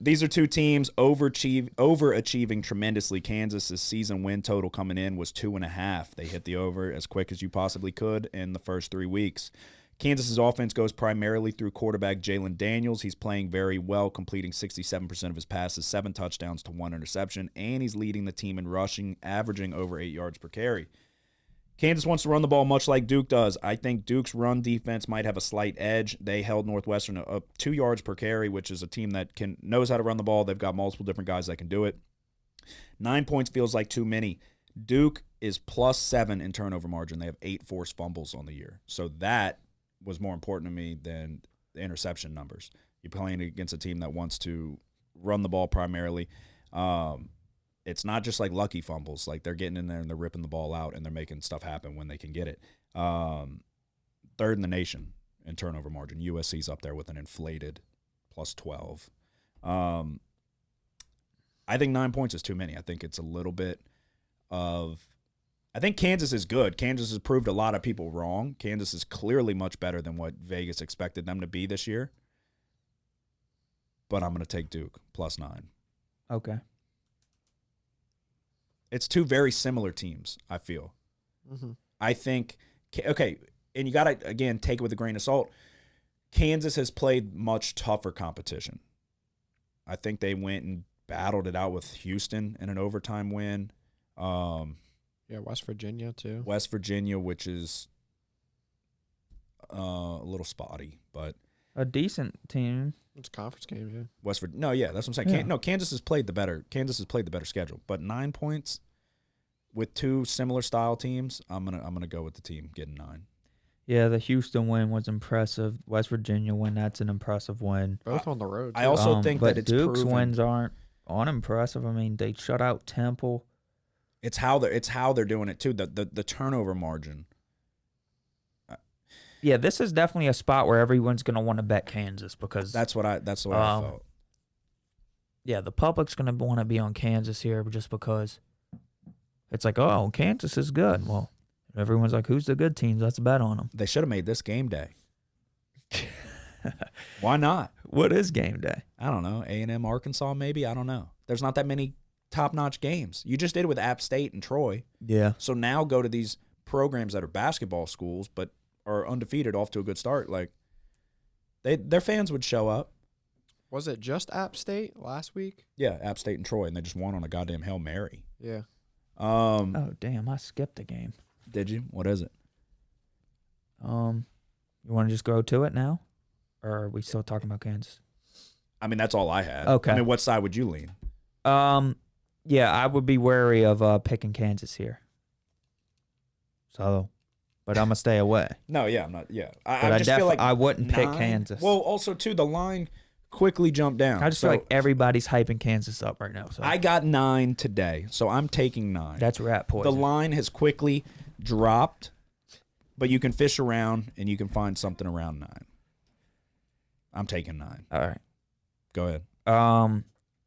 These are two teams overachieving tremendously. Kansas's season win total coming in was 2.5. They hit the over as quick as you possibly could in the first 3 weeks. Kansas's offense goes primarily through quarterback Jalen Daniels. He's playing very well, completing 67% of his passes, 7 touchdowns to 1 interception, and he's leading the team in rushing, averaging over 8 yards per carry. Kansas wants to run the ball much like Duke does. I think Duke's run defense might have a slight edge. They held Northwestern up 2 yards per carry, which is a team that knows how to run the ball. They've got multiple different guys that can do it. 9 points feels like too many. Duke is +7 in turnover margin. They have 8 forced fumbles on the year. So that was more important to me than the interception numbers. You're playing against a team that wants to run the ball primarily. It's not just like lucky fumbles. Like they're getting in there and they're ripping the ball out and they're making stuff happen when they can get it. 3rd in the nation in turnover margin. USC's up there with an inflated +12. I think 9 points is too many. I think it's a little bit of – I think Kansas is good. Kansas has proved a lot of people wrong. Kansas is clearly much better than what Vegas expected them to be this year. But I'm going to take Duke +9. Okay. It's two very similar teams, I feel. Mm-hmm. I think, okay, and you got to, again, take it with a grain of salt. Kansas has played much tougher competition. I think they went and battled it out with Houston in an overtime win. Yeah, West Virginia, too. West Virginia, which is a little spotty, but A decent team. It's a conference game, yeah. West Virginia. No, yeah, that's what I'm saying. Yeah. Kansas has played the better. Kansas has played the better schedule, but 9 points with two similar style teams. I'm gonna go with the team getting 9. Yeah, the Houston win was impressive. West Virginia win, that's an impressive win. Both on the road. I also too. think but that it's Duke's proven. wins aren't unimpressive. I mean, they shut out Temple. It's how they're doing it too. The turnover margin. Yeah, this is definitely a spot where everyone's going to want to bet Kansas because That's what I felt. yeah, the public's going to want to be on Kansas here just because it's like, oh, Kansas is good. Well, everyone's like, who's the good teams? Let's bet on them. They should have made this game day. Why not? What is game day? I don't know. A&M, Arkansas, maybe. I don't know. There's not that many top-notch games. You just did it with App State and Troy. Yeah. So now go to these programs that are basketball schools, but are undefeated, off to a good start. Like their fans would show up. Was it just App State last week? Yeah, App State and Troy, and they just won on a goddamn Hail Mary. Yeah. Oh, damn, I skipped a game. Did you? What is it? You want to just go to it now? Or are we still talking about Kansas? I mean, that's all I had. Okay. I mean, what side would you lean? Yeah, I would be wary of picking Kansas here. So, but I'm gonna stay away. No, yeah, I'm not. Yeah, But I just feel like I wouldn't pick 9. Kansas. Well, also too, the line quickly jumped down. I just feel like everybody's hyping Kansas up right now. So I got 9 today, so I'm taking 9. that's rat poison. The line has quickly dropped, but you can fish around and you can find something around 9. I'm taking 9. All right. Go ahead.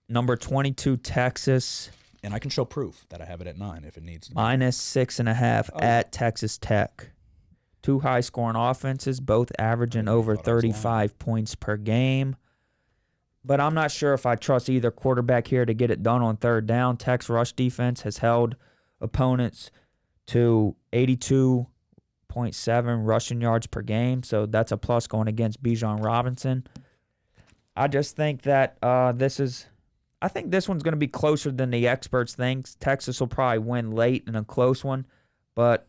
Number 22 Texas And I can show proof that I have it at 9 if it needs to be. minus 6.5 at Texas Tech. Two high scoring offenses, both averaging over 35 points per game. But I'm not sure if I trust either quarterback here to get it done on third down. Tech's rush defense has held opponents to 82.7 rushing yards per game, so that's a plus going against Bijan Robinson. I just think that I think this one's going to be closer than the experts think. Texas will probably win late in a close one, but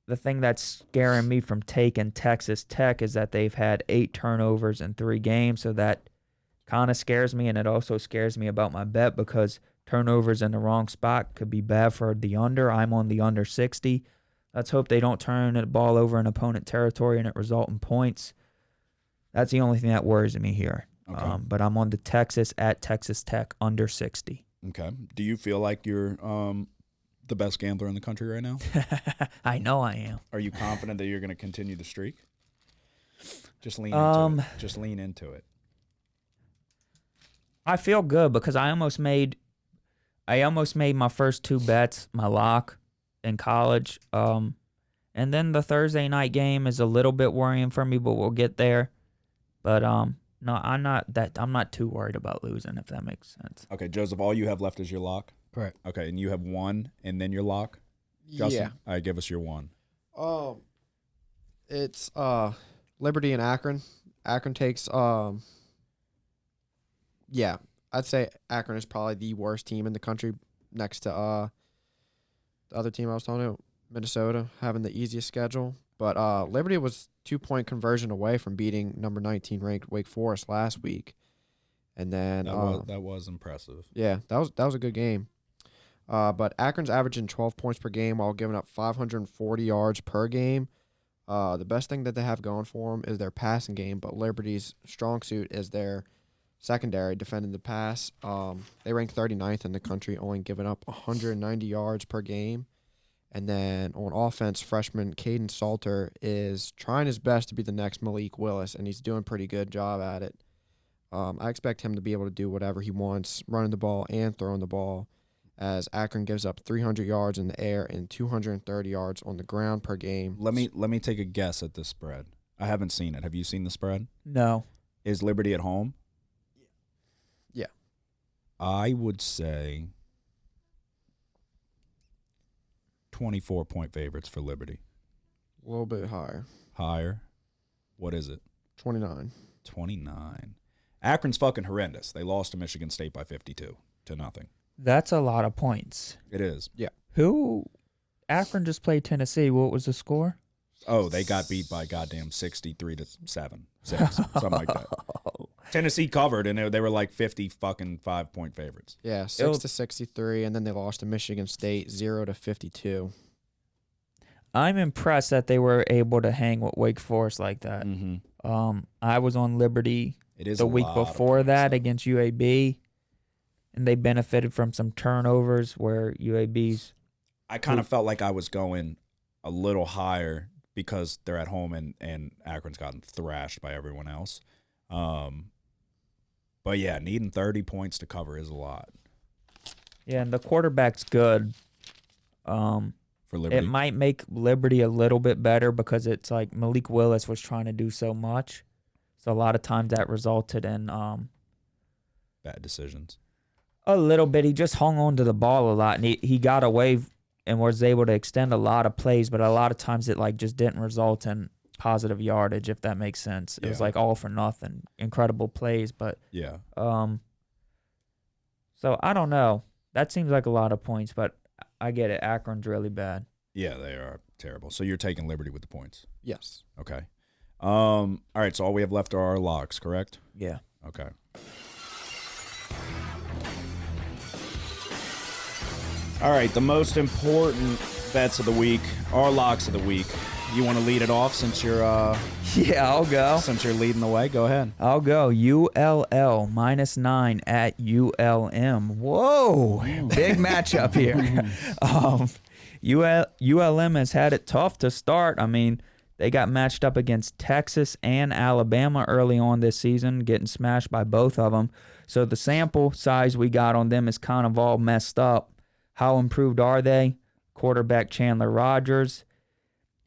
the thing that's scaring me from taking Texas Tech is that they've had 8 turnovers in 3 games, so that kind of scares me, and it also scares me about my bet because turnovers in the wrong spot could be bad for the under. I'm on the under 60. Let's hope they don't turn the ball over in opponent territory and it result in points. That's the only thing that worries me here. Okay. But I'm on the Texas at Texas Tech under 60. Okay. Do you feel like you're the best gambler in the country right now? I know I am. Are you confident that you're going to continue the streak? Just lean into it. Just lean into it. I feel good because I almost made my first 2 bets my lock in college. And then the Thursday night game is a little bit worrying for me, but we'll get there. But no, I'm not too worried about losing, if that makes sense. Okay, Joseph, all you have left is your lock? Correct. Okay, and you have 1 and then your lock? Justin? Yeah. All right, give us your 1. It's Liberty and Akron. Akron takes yeah, I'd say Akron is probably the worst team in the country next to the other team I was talking about, Minnesota, having the easiest schedule. But Liberty was 2-point conversion away from beating number 19 ranked Wake Forest last week. And then That was impressive. yeah, that was a good game. But Akron's averaging 12 points per game while giving up 540 yards per game. The best thing that they have going for them is their passing game, but Liberty's strong suit is their secondary, defending the pass. They rank 39th in the country, only giving up 190 yards per game. And then on offense, freshman Caden Salter is trying his best to be the next Malik Willis, and he's doing a pretty good job at it. I expect him to be able to do whatever he wants, running the ball and throwing the ball, as Akron gives up 300 yards in the air and 230 yards on the ground per game. Let me take a guess at this spread. I haven't seen it. Have you seen the spread? No. Is Liberty at home? Yeah. I would say 24-point favorites for Liberty. A little bit higher. Higher. What is it? 29. 29. Akron's fucking horrendous. They lost to Michigan State by 52 to nothing. That's a lot of points. It is. Akron just played Tennessee. What was the score? Oh, they got beat by goddamn 63-7, 6, something like that. Tennessee covered, and they were like 50 fucking 5-point favorites. Yeah, 6-63, and then they lost to Michigan State 0-52. I'm impressed that they were able to hang with Wake Forest like that. Mm-hmm. I was on Liberty It is the a week lot of before points, that though. against UAB, and they benefited from some turnovers where UAB's. I kind of felt like I was going a little higher because they're at home and Akron's gotten thrashed by everyone else. But yeah, needing 30 points to cover is a lot Yeah, and the quarterback's good. for Liberty. It might make Liberty a little bit better because it's like Malik Willis was trying to do so much. So a lot of times that resulted in Bad decisions. a little bit. He just hung on to the ball a lot, and he got away and was able to extend a lot of plays, but a lot of times it like just didn't result in positive yardage, if that makes sense. It was Yeah. like all for nothing. Incredible plays, but Yeah. so I don't know. That seems like a lot of points, but I get it. Akron's really bad. Yeah, they are terrible. So you're taking Liberty with the points. Yes. Okay. All right, so all we have left are our locks, correct? Yeah. Okay. All right, the most important bets of the week, our locks of the week. You want to lead it off since you're Yeah, I'll go. since you're leading the way? Go ahead. I'll go. ULL -9 at ULM. Whoa, big matchup here. ULM has had it tough to start. I mean, they got matched up against Texas and Alabama early on this season, getting smashed by both of them. So the sample size we got on them is kind of all messed up. How improved are they? Quarterback Chandler Rogers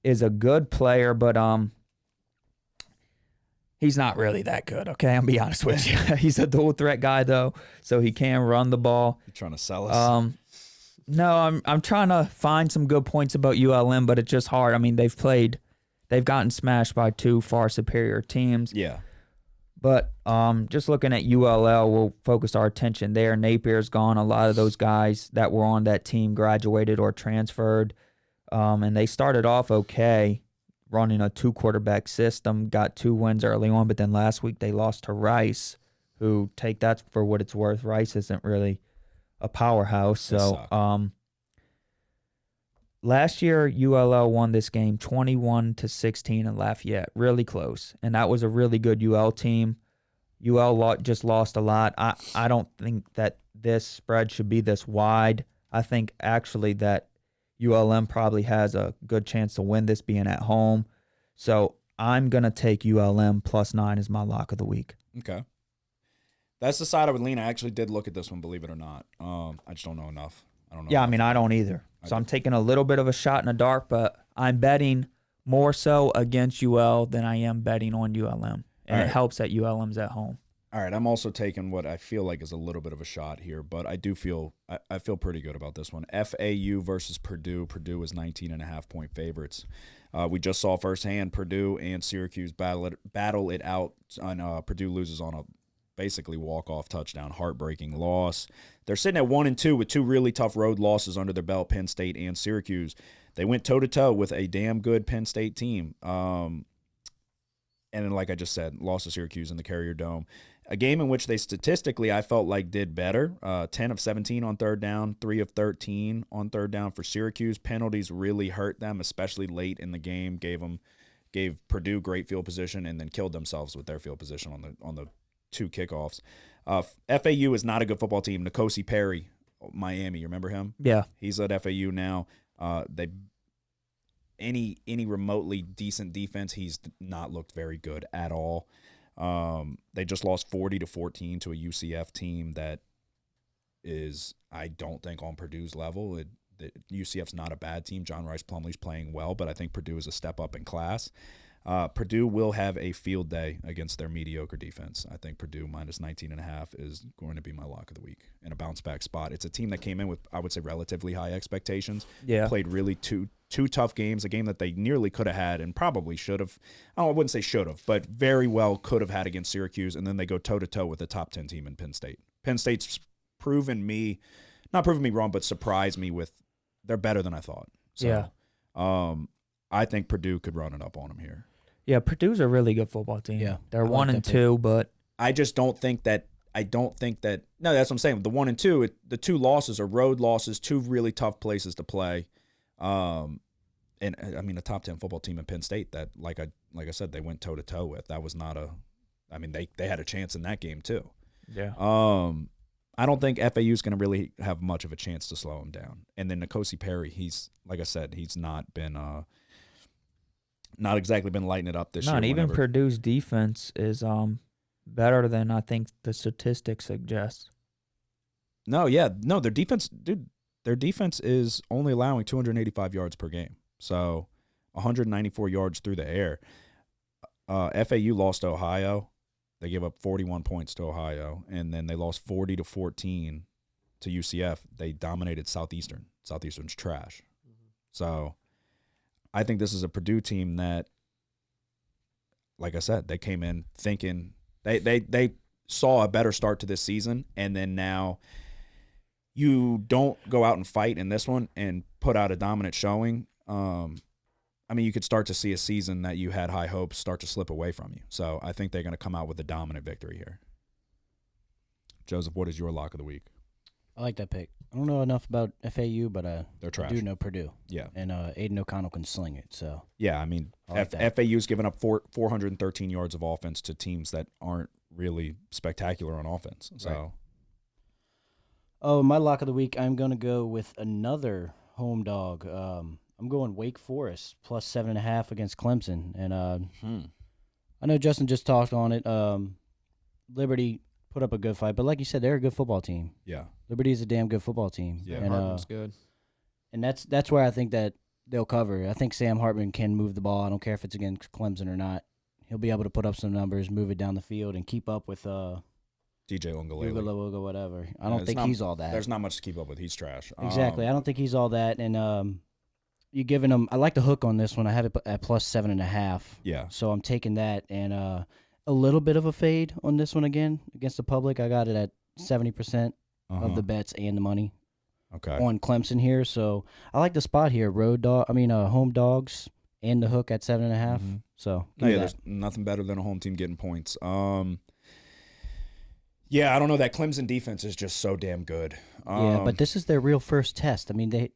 is a good player, but he's not really that good, okay? I'll be honest with you. He's a dual threat guy though, so he can run the ball. You trying to sell us? No, I'm trying to find some good points about ULM, but it's just hard. I mean, they've gotten smashed by two far superior teams. Yeah. But just looking at ULL, we'll focus our attention there. Napier's gone. A lot of those guys that were on that team graduated or transferred. And they started off okay, running a 2-quarterback system, got 2 wins early on, but then last week they lost to Rice, who, take that for what it's worth, Rice isn't really a powerhouse. So last year, ULL won this game 21-16 in Lafayette, really close. And that was a really good UL team. UL just lost a lot. I don't think that this spread should be this wide. I think actually that ULM probably has a good chance to win this being at home. So I'm going to take ULM +9 as my lock of the week. Okay. That's the side I would lean. I actually did look at this one, believe it or not. I just don't know enough. I don't know. Yeah, I enough. mean, I don't either. So I'm taking a little bit of a shot in the dark, but I'm betting more so against UL than I am betting on ULM. And it helps that ULM's at home. All right, I'm also taking what I feel like is a little bit of a shot here, but I do feel I feel pretty good about this one. FAU versus Purdue. Purdue is 19.5-point favorites. We just saw firsthand Purdue and Syracuse battle it out. Purdue loses on a basically walk-off touchdown, heartbreaking loss. They're sitting at 1-2 with 2 really tough road losses under their belt, Penn State and Syracuse. They went toe-to-toe with a damn good Penn State team. And then, like I just said, lost to Syracuse in the Carrier Dome. A game in which they statistically, I felt like, did better. 10 of 17 on third down, 3 of 13 on third down for Syracuse. Penalties really hurt them, especially late in the game. Gave Purdue great field position and then killed themselves with their field position on the 2 kickoffs. FAU is not a good football team. N'Kosi Perry, Miami, you remember him? Yeah. He's at FAU now. Any remotely decent defense, he's not looked very good at all. They just lost 40-14 to a UCF team that is, I don't think, on Purdue's level. UCF's not a bad team. John Rice Plumlee's playing well, but I think Purdue is a step up in class. Purdue will have a field day against their mediocre defense. I think Purdue minus 19.5 is going to be my lock of the week in a bounce back spot. It's a team that came in with, I would say, relatively high expectations. Yeah. Played really two tough games, a game that they nearly could have had and probably should have. I wouldn't say should have, but very well could have had against Syracuse. And then they go toe-to-toe with the top 10 team in Penn State. Penn State's not proven me wrong, but surprised me with they're better than I thought. So, Yeah. I think Purdue could run it up on them here. Yeah, Purdue's a really good football team. Yeah, they're I like 1-2, but I just don't think that. No, that's what I'm saying. The 1 and 2, the 2 losses are road losses, 2 really tough places to play. And I mean, a top 10 football team in Penn State that, like I said, they went toe to toe with. That was not they had a chance in that game too. yeah. I don't think FAU is going to really have much of a chance to slow him down. And then N'Kosi Perry, he's like I said, he's not been not exactly been lighting it up this year. Not even Purdue's defense is better than I think the statistics suggest. No, their defense, dude. Their defense is only allowing 285 yards per game, so 194 yards through the air. FAU lost to Ohio. They gave up 41 points to Ohio, and then they lost 40-14 to UCF. They dominated Southeastern. Southeastern's trash. Mm-hmm. So I think this is a Purdue team that, like I said, they came in thinking they saw a better start to this season, and then now you don't go out and fight in this one and put out a dominant showing. I mean, you could start to see a season that you had high hopes start to slip away from you. So I think they're going to come out with a dominant victory here. Joseph, what is your lock of the week? I like that pick. I don't know enough about FAU, but they're trash. I do know Purdue. Yeah. And Aiden O'Connell can sling it. So yeah, I mean, FAU's given up 413 yards of offense to teams that aren't really spectacular on offense. So, right. Oh, my lock of the week, I'm going to go with another home dog. I'm going Wake Forest plus 7.5 against Clemson. And I know Justin just talked on it. Liberty put up a good fight, but like you said, they're a good football team. Yeah. Liberty is a damn good football team. Yeah, and, Hartman's good. And that's where I think that they'll cover. I think Sam Hartman can move the ball. I don't care if it's against Clemson or not. He'll be able to put up some numbers, move it down the field, and keep up with DJ Uiagalelei. Whatever. I don't think he's all that. There's not much to keep up with. He's trash. Exactly. I don't think he's all that. And you're giving him – I like the hook on this one. I have it at plus 7.5. Yeah. So I'm taking that. And a little bit of a fade on this one again against the public. I got it at 70% of the bets and the money on Clemson here. So I like the spot here. Home dogs and the hook at 7.5. Mm-hmm. So there's nothing better than a home team getting points. Yeah, I don't know. That Clemson defense is just so damn good. Yeah, but this is their real first test. I mean, the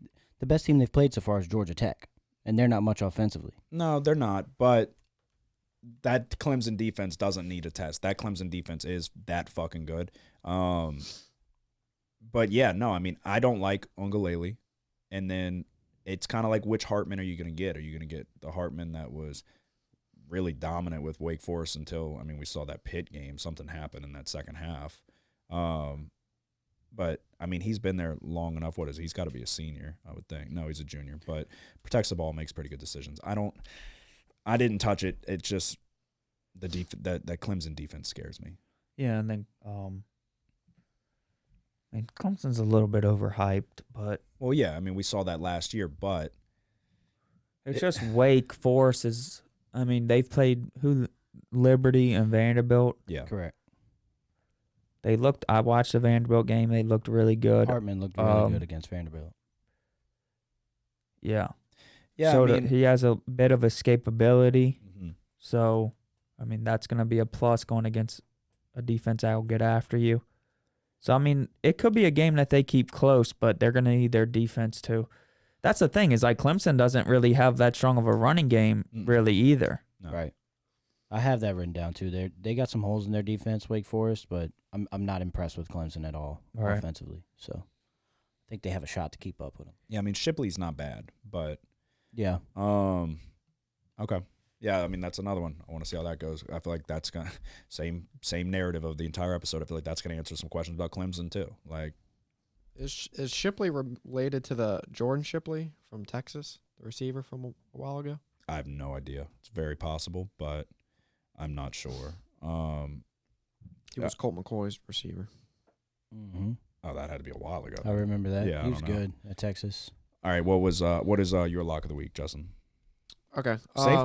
best team they've played so far is Georgia Tech, and they're not much offensively. No, they're not. But that Clemson defense doesn't need a test. That Clemson defense is that fucking good. But yeah, no, I mean, I don't like Uiagalelei. And then it's kind of like, which Hartman are you going to get? Are you going to get the Hartman that was really dominant with Wake Forest until, I mean, we saw that Pitt game. Something happened in that second half. But, I mean, he's been there long enough. What is he? He's got to be a senior, I would think. No, he's a junior. But protects the ball, makes pretty good decisions. I didn't touch it. It's just that Clemson defense scares me. Yeah, and then Clemson's a little bit overhyped, but well, yeah, I mean, we saw that last year, but it's just Wake Forest is. I mean, they've played Liberty and Vanderbilt. Yeah, correct. They looked. I watched the Vanderbilt game. They looked really good. Hartman looked really good against Vanderbilt. Yeah. Yeah, so I mean, he has a bit of escapability. Mm-hmm. So, I mean, that's going to be a plus going against a defense that will get after you. So, I mean, it could be a game that they keep close, but they're going to need their defense too. That's the thing is, like, Clemson doesn't really have that strong of a running game really either. No. Right. I have that written down too. They got some holes in their defense, Wake Forest, but I'm not impressed with Clemson at all offensively. So, I think they have a shot to keep up with them. Yeah, I mean, Shipley's not bad, but yeah. Okay. Yeah, I mean, that's another one. I want to see how that goes. I feel like that's gonna same narrative of the entire episode. I feel like that's gonna answer some questions about Clemson too. Like, is Shipley related to the Jordan Shipley from Texas, the receiver from a while ago? I have no idea. It's very possible, but I'm not sure. He was Colt McCoy's receiver. Mm-hmm. Oh, that had to be a while ago. I remember that. Yeah, he I was don't know. good at Texas. All right, what is your lock of the week, Justin? Okay.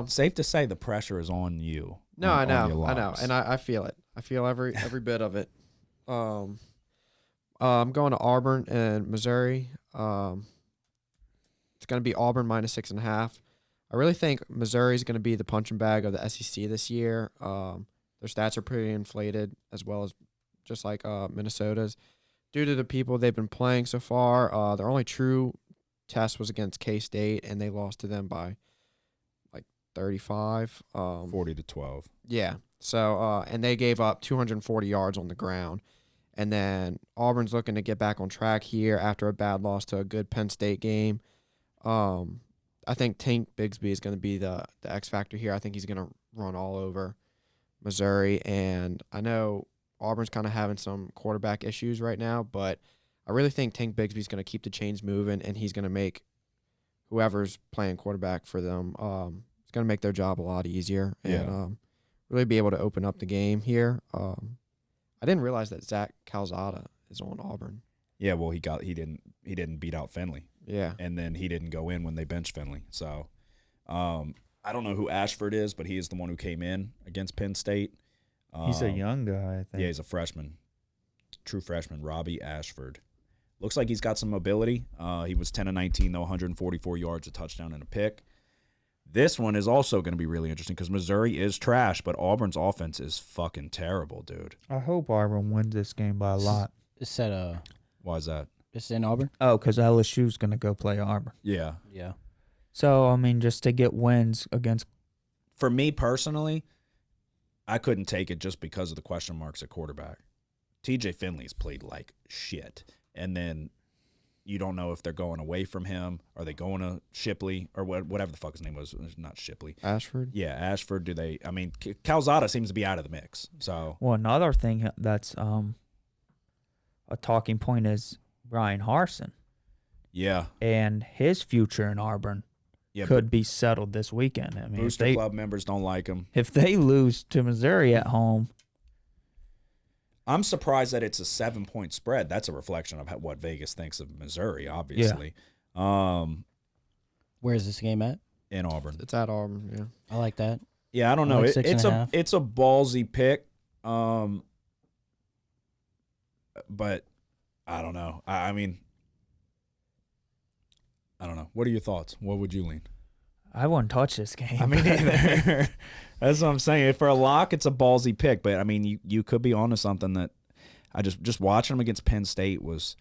Safe to say the pressure is on you. No, on your I know, locks. and I feel it. I feel every bit of it. I'm going to Auburn and Missouri. It's going to be Auburn -6.5. I really think Missouri is going to be the punching bag of the SEC this year. Their stats are pretty inflated, as well as just like Minnesota's. Due to the people they've been playing so far, their only true test was against K-State, and they lost to them by like 35. 40-12. Yeah. So, and they gave up 240 yards on the ground. And then Auburn's looking to get back on track here after a bad loss to a good Penn State game. I think Tank Bigsby is going to be the X factor here. I think he's going to run all over Missouri. And I know Auburn's kind of having some quarterback issues right now, but I really think Tank Bigsby is going to keep the chains moving, and he's going to make whoever's playing quarterback for them, it's going to make their job a lot easier and really be able to open up the game here. I didn't realize that Zach Calzada is on Auburn. Yeah, well, he didn't beat out Finley. Yeah. And then he didn't go in when they benched Finley. So I don't know who Ashford is, but he is the one who came in against Penn State. He's a young guy, I think. Yeah, he's a freshman. True freshman, Robbie Ashford. Looks like he's got some mobility. He was 10-19, though, 144 yards, a touchdown, and a pick. This one is also going to be really interesting because Missouri is trash, but Auburn's offense is fucking terrible, dude. I hope Auburn wins this game by a lot. It's at Why is that? it's in Auburn. Oh, because LSU's going to go play Auburn. Yeah. Yeah. So, I mean, just to get wins against. For me personally, I couldn't take it just because of the question marks at quarterback. TJ Finley's played like shit. And then you don't know if they're going away from him. Are they going to Shipley or whatever the fuck his name was? Not Shipley. Ashford? Yeah, Ashford. Calzada seems to be out of the mix. So Well, another thing that's a talking point is Brian Harsin. yeah, And his future in Auburn could be settled this weekend. I mean, Booster Club members don't like him. if they lose to Missouri at home, I'm surprised that it's a 7-point spread. That's a reflection of what Vegas thinks of Missouri, obviously. Where is this game at? In Auburn. It's at Auburn, yeah. I like that. Yeah, I don't know. like 6.5. It's a ballsy pick. But I don't know. I mean, I don't know. What are your thoughts? What would you lean? I wouldn't touch this game. I mean, either. That's what I'm saying. For a lock, it's a ballsy pick. But, I mean, you could be onto something that I just watching them against Penn State was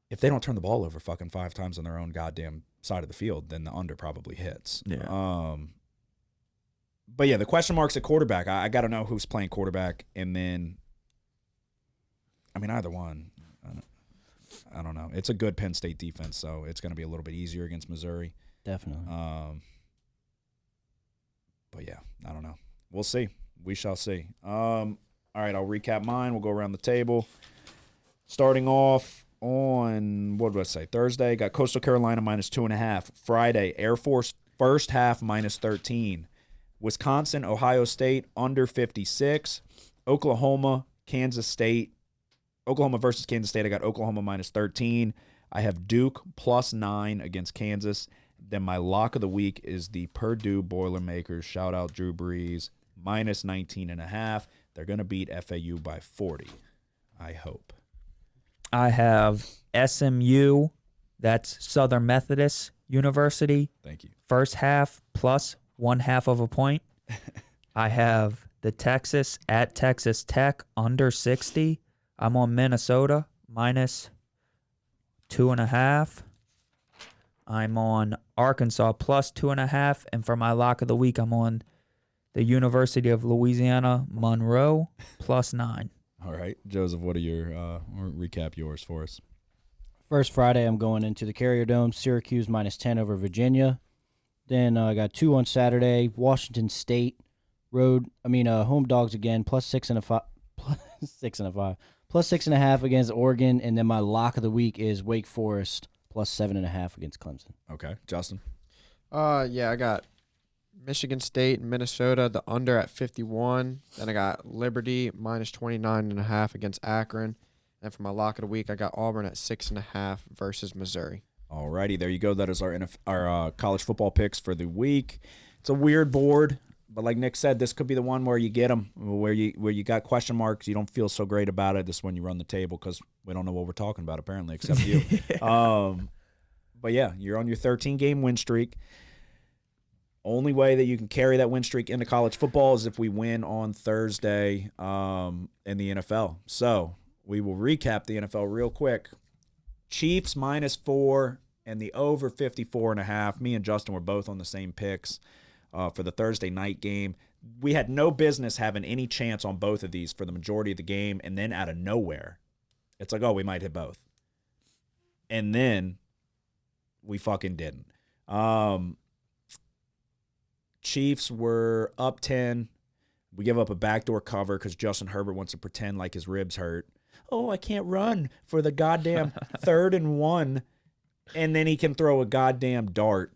if they don't turn the ball over fucking 5 times on their own goddamn side of the field, then the under probably hits. Yeah. But, yeah, the question marks at quarterback. I got to know who's playing quarterback. And then, I mean, either one. I don't know. It's a good Penn State defense, so it's going to be a little bit easier against Missouri. Definitely. But yeah, I don't know. We'll see. We shall see. All right, I'll recap mine. We'll go around the table. Starting off on, what did I say, Thursday, got Coastal Carolina -2.5. Friday, Air Force first half -13. Wisconsin, Ohio State under 56. Oklahoma, Kansas State. Oklahoma versus Kansas State, I got Oklahoma -13. I have Duke +9 against Kansas. Then my lock of the week is the Purdue Boilermakers. Shout out Drew Brees, -19.5. They're going to beat FAU by 40, I hope. I have SMU, that's Southern Methodist University, Thank you. first half +1/2 of a point. I have the Texas at Texas Tech under 60. I'm on Minnesota -2.5. I'm on Arkansas +2.5. And for my lock of the week, I'm on the University of Louisiana Monroe +9. All right, Joseph, what are your recap yours for us? First Friday, I'm going into the Carrier Dome, Syracuse -10 over Virginia. Then I got 2 on Saturday, Washington State home dogs again, +6.5, +6.5 against Oregon, and then my lock of the week is Wake Forest +7.5 against Clemson. Okay, Justin. Yeah, I got Michigan State and Minnesota, the under at 51. Then I got Liberty minus 29.5 against Akron. And for my lock of the week, I got Auburn at 6.5 versus Missouri. Alrighty, there you go. That is our college football picks for the week. It's a weird board, but like Nick said, this could be the one where you get them, where you got question marks. You don't feel so great about it. This is when you run the table because we don't know what we're talking about apparently, except you. But yeah, you're on your 13-game win streak. Only way that you can carry that win streak into college football is if we win on Thursday in the NFL. So we will recap the NFL real quick. Chiefs -4 and the over 54.5. Me and Justin were both on the same picks for the Thursday night game. We had no business having any chance on both of these for the majority of the game, and then out of nowhere, it's like, oh, we might hit both. And then we fucking didn't. Chiefs were up 10. We give up a backdoor cover because Justin Herbert wants to pretend like his ribs hurt. Oh, I can't run for the goddamn 3rd and 1. And then he can throw a goddamn dart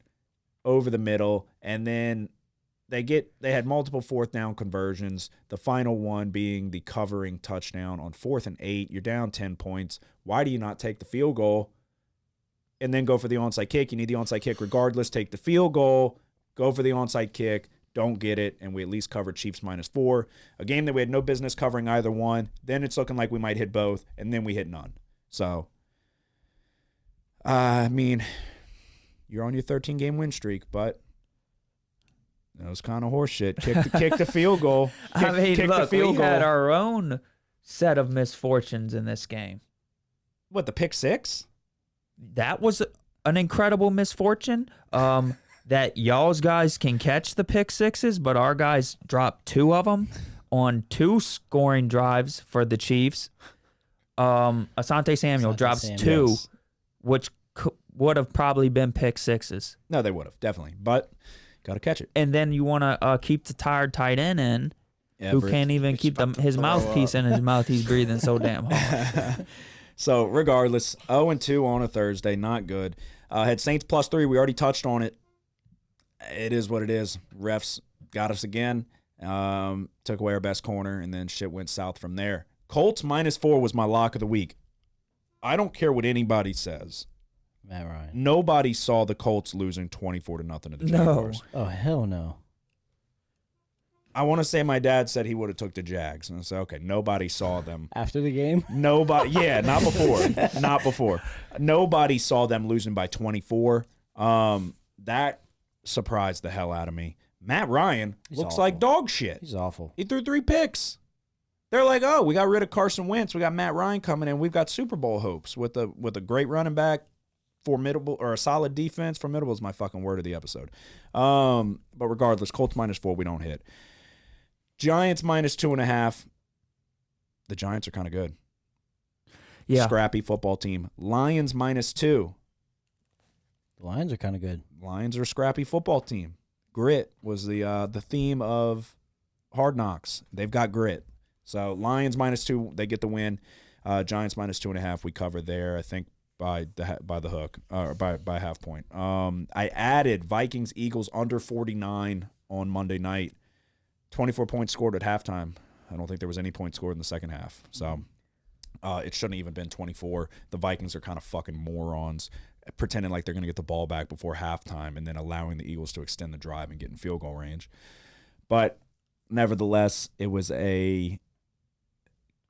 over the middle. And then they had multiple 4th down conversions. The final one being the covering touchdown on 4th and 8. You're down 10 points. Why do you not take the field goal and then go for the onside kick? You need the onside kick regardless. Take the field goal, go for the onside kick. Don't get it, and we at least covered Chiefs -4. A game that we had no business covering either one. Then it's looking like we might hit both, and then we hit none. So, I mean, you're on your 13-game win streak, but that was kind of horseshit. Kick the field goal. Look, we had our own set of misfortunes in this game. What, the pick six? That was an incredible misfortune. That y'all's guys can catch the pick sixes, but our guys dropped 2 of them on 2 scoring drives for the Chiefs. Asante Samuel drops 2, yes, which would have probably been pick sixes. No, they would have, definitely. But got to catch it. And then you want to keep the tired tight end in, who can't even keep his mouthpiece in his mouth. He's breathing so damn hard. So, regardless, 0-2 on a Thursday, not good. Had Saints +3. We already touched on it. It is what it is. Refs got us again. Took away our best corner, and then shit went south from there. Colts -4 was my lock of the week. I don't care what anybody says. Matt Ryan. Nobody saw the Colts losing 24-0 to the Jaguars. Oh, hell no. I want to say my dad said he would have took the Jags. And I said, okay, nobody saw them. After the game? Nobody. Yeah, not before. Not before. Nobody saw them losing by 24. That surprised the hell out of me. Matt Ryan looks awful. like dog shit. He's awful. He threw 3 picks. They're like, oh, we got rid of Carson Wentz. We got Matt Ryan coming in. We've got Super Bowl hopes with a great running back, formidable, or a solid defense. Formidable is my fucking word of the episode. But regardless, Colts -4, we don't hit. Giants -2.5. The Giants are kind of good. Yeah. Scrappy football team. Lions -2. The Lions are kind of good. Lions are a scrappy football team. Grit was the theme of Hard Knocks. They've got grit. So Lions -2, they get the win. Giants -2.5, we cover there. I think by the hook or by half point. I added Vikings Eagles under 49 on Monday night. 24 points scored at halftime. I don't think there was any points scored in the second half. So it shouldn't have even been 24. The Vikings are kind of fucking morons, pretending like they're going to get the ball back before halftime and then allowing the Eagles to extend the drive and get in field goal range. But nevertheless, it was a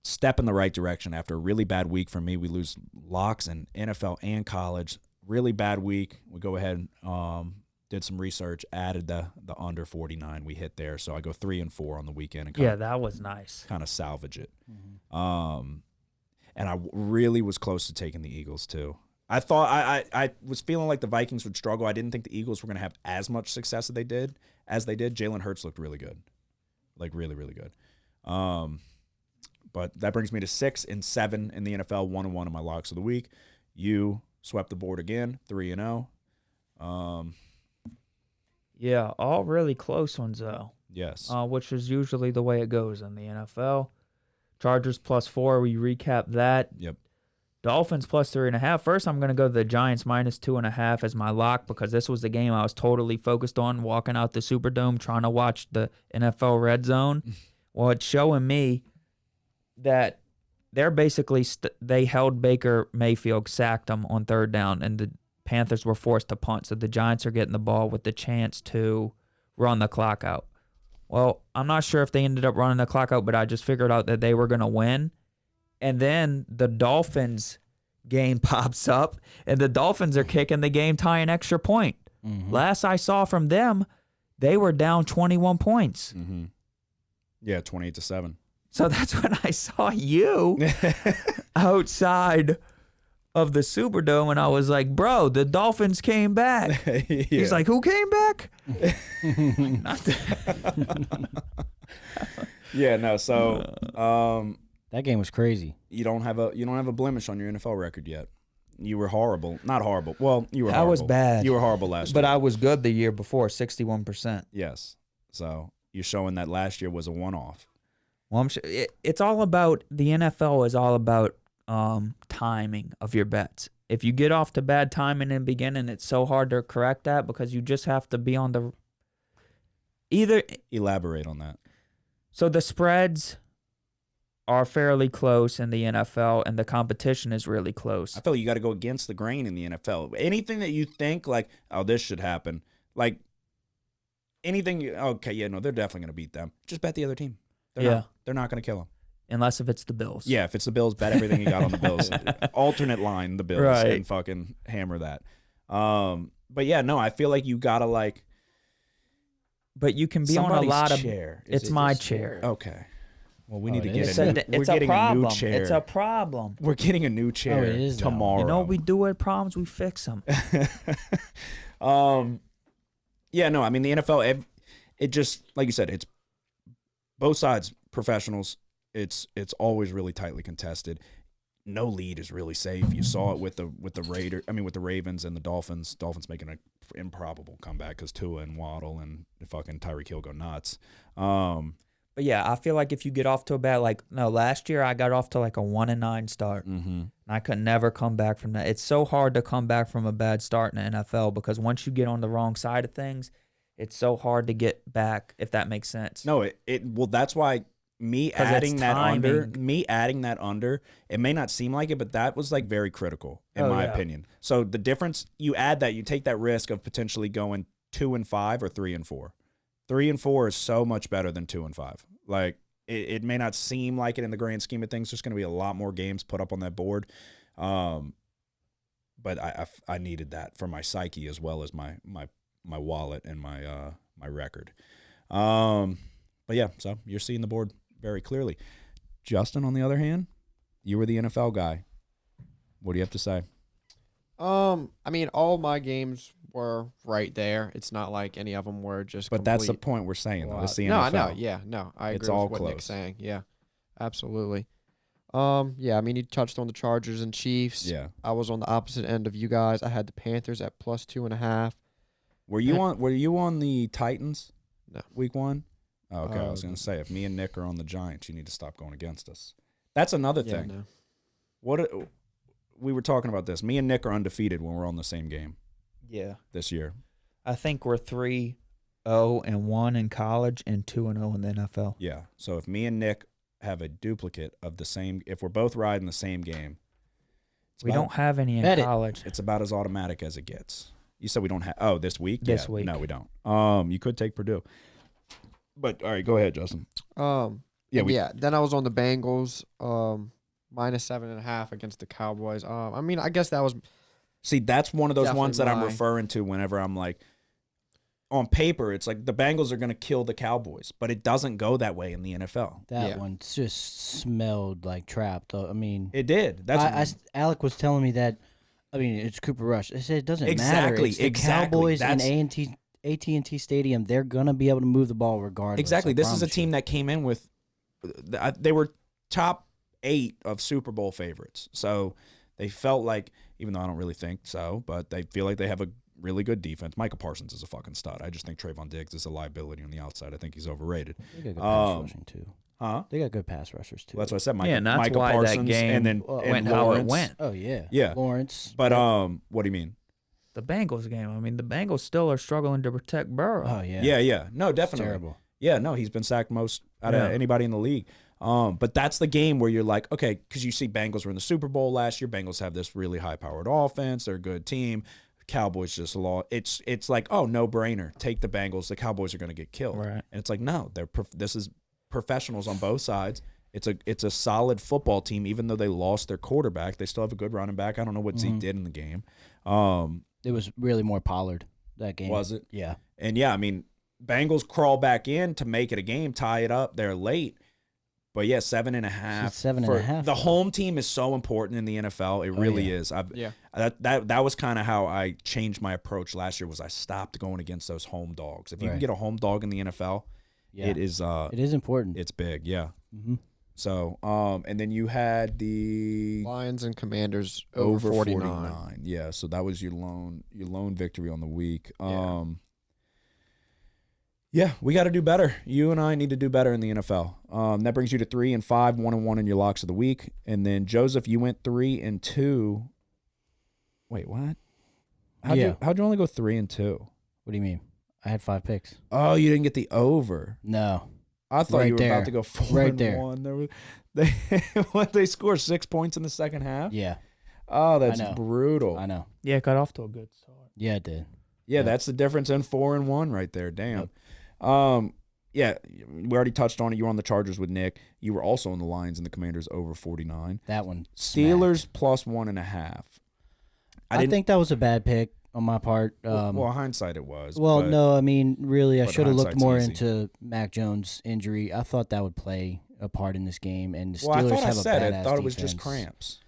step in the right direction after a really bad week for me. We lose locks in NFL and college. Really bad week. We go ahead and did some research, added the under 49 we hit there. So I go 3-4 on the weekend. And that was nice. Kind of salvage it. Mm-hmm. And I really was close to taking the Eagles too. I thought I was feeling like the Vikings would struggle. I didn't think the Eagles were going to have as much success as they did. Jalen Hurts looked really good. Like really, really good. But that brings me to 6-7 in the NFL, 1-1 in my locks of the week. You swept the board again, 3-0. Yeah, all really close ones though. Yes. Which is usually the way it goes in the NFL. Chargers +4, we recap that. Yep. Dolphins plus 3.5. First, I'm going to go the Giants minus 2.5 as my lock because this was the game I was totally focused on walking out the Superdome trying to watch the NFL Red Zone. Well, it's showing me that they're basically they held Baker Mayfield, sacked him on third down, and the Panthers were forced to punt. So the Giants are getting the ball with the chance to run the clock out. Well, I'm not sure if they ended up running the clock out, but I just figured out that they were going to win. And then the Dolphins game pops up, and the Dolphins are kicking the game tying extra point. Mm-hmm. Last I saw from them, they were down 21 points. Mm-hmm. Yeah, 28-7. So that's when I saw you outside of the Superdome, and I was like, bro, the Dolphins came back. Yeah. He's like, who came back? Yeah, no. So, That game was crazy. you don't have a blemish on your NFL record yet. You were horrible. Not horrible. Well, you were. I horrible. was bad. You were horrible last But year. I was good the year before, 61%. Yes. So you're showing that last year was a one-off. Well, I'm sure it's all about the NFL is all about timing of your bets. If you get off to bad timing in the beginning, it's so hard to correct that because you just have to be on the either. Elaborate on that. So the spreads are fairly close in the NFL, and the competition is really close. I feel like you got to go against the grain in the NFL. Anything that you think like, oh, this should happen, like anything. Okay, yeah, no, they're definitely going to beat them. Just bet the other team. They're not going to kill them. Unless if it's the Bills. Yeah, if it's the Bills, bet everything you got on the Bills. Alternate line the Bills Right. and fucking hammer that. But yeah, no, I feel like you gotta like. But you can be on a somebody's lot of. chair. It's my chair. Okay. Well, we need to it get is? a new. It's We're a getting a problem. new chair. It's a problem. We're getting a new chair it is now. tomorrow. You know what we do with problems? We fix them. Yeah, no, I mean the NFL. It just like you said, it's both sides professionals. It's always really tightly contested. No lead is really safe. You saw it with the with the Ravens and the Dolphins. Dolphins making an improbable comeback because Tua and Waddle and fucking Tyreek Hill go nuts. But yeah, I feel like if you get off to a bad, last year I got off to like a 1-9 start. Mm-hmm. And I could never come back from that. It's so hard to come back from a bad start in the NFL because once you get on the wrong side of things, it's so hard to get back, if that makes sense. No, well, that's why me 'Cause adding it's that timing. under, it may not seem like it, but that was like very critical in Oh, my yeah. opinion. So the difference, you add that, you take that risk of potentially going 2-5 or 3-4. 3-4 is so much better than 2-5. Like it may not seem like it in the grand scheme of things. There's going to be a lot more games put up on that board, but I needed that for my psyche as well as my wallet and my record. But yeah, so you're seeing the board very clearly. Justin, on the other hand, you were the NFL guy. What do you have to say? I mean, all my games were right there. It's not like any of them were just. But that's the complete point we're saying, though. It's the No, NFL. I know. Yeah, no, I agree It's with all what close. Nick's saying. Yeah, absolutely. Yeah, I mean, you touched on the Chargers and Chiefs. Yeah. I was on the opposite end of you guys. I had the Panthers at plus 2.5. Were you on the Titans? No. Week 1? Oh, okay. I was gonna say, if me and Nick are on the Giants, you need to stop going against us. That's another Yeah, thing. no. We were talking about this. Me and Nick are undefeated when we're on the same game Yeah. this year. I think we're 3-0-1 in college and 2-0 in the NFL. Yeah. So if me and Nick have a duplicate of the same, if we're both riding the same game, We don't have any in Bet it. college. it's about as automatic as it gets. You said we don't have. Oh, this week. This Yeah. week. No, we don't. You could take Purdue. But all right, go ahead, Justin. Yeah, Then I was on the Bengals, minus 7.5 against the Cowboys. I mean, I guess that was. See, that's one of those Definitely ones that I'm mine. referring to whenever I'm like, on paper, it's like the Bengals are going to kill the Cowboys, but it doesn't go that way in the NFL. That Yeah. one just smelled like trap. Though I mean, It did. That's Alec was telling me that. I mean, it's Cooper Rush. I said it doesn't matter. Exactly, It's the exactly. Cowboys in That's- AT&T Stadium. They're gonna be able to move the ball regardless. exactly. I This is a promise team you. that came in with, they were top 8 of Super Bowl favorites. So they felt like, even though I don't really think so, but they feel like they have a really good defense. Micah Parsons is a fucking stud. I just think Trayvon Diggs is a liability on the outside. I think he's overrated. They got good pass Um, rushing too. Huh? They got good pass rushers too. That's what I said. Yeah, and that's Micah why that Parsons game and then went and how it Lawrence. went. Oh yeah. Yeah. Lawrence. But what do you mean? The Bengals game. I mean, the Bengals still are struggling to protect Burrow. Oh yeah. Yeah. No, It's definitely. terrible. Yeah, no, he's been sacked most out of Yeah. anybody in the league. But that's the game where you're like, okay, because you see Bengals were in the Super Bowl last year. Bengals have this really high-powered offense. They're a good team. Cowboys just lost. It's like, oh, no brainer. Take the Bengals. The Cowboys are going to get killed. Right. And it's like, no, this is professionals on both sides. It's a solid football team, even though they lost their quarterback. They still have a good running back. I don't know what Zeke did in the game. It was really more Pollard that game. Was it? Yeah. And yeah, I mean, Bengals crawl back in to make it a game, tie it up. They're late. But yeah, 7.5. It's 7.5. The home team is so important in the NFL. It really is. That was kind of how I changed my approach last year. Was I stopped going against those home dogs. If you can Right. get a home dog in the NFL, Yeah. it is. It is important. It's big. Yeah. Mm-hmm. So, and then you had the Lions and Commanders over 49. Yeah. So that was your lone victory on the week. Yeah, we got to do better. You and I need to do better in the NFL. That brings you to 3-5, 1-1 in your locks of the week. And then Joseph, you went 3-2. Wait, what? How'd you only go 3-2? What do you mean? I had 5 picks. Oh, you didn't get the over. No. I thought Right you were there. about to go 4-1. Right there. They scored 6 points in the second half. Yeah. Oh, that's I know. brutal. I know. Yeah, it got off to a good start. Yeah, it did. Yeah, that's the difference in 4-1 right there. Damn. Yep. Yeah, we already touched on it. You were on the Chargers with Nick. You were also on the Lions and the Commanders over 49. That one. Steelers smacked. plus 1.5. I think that was a bad pick on my part. Well, hindsight it was. Well, but no, I mean, really, I but should have looked hindsight's more easy. into Mac Jones' injury. I thought that would play a part in this game, and the Steelers Well, I thought I have said a it. badass Thought it was just defense. cramps.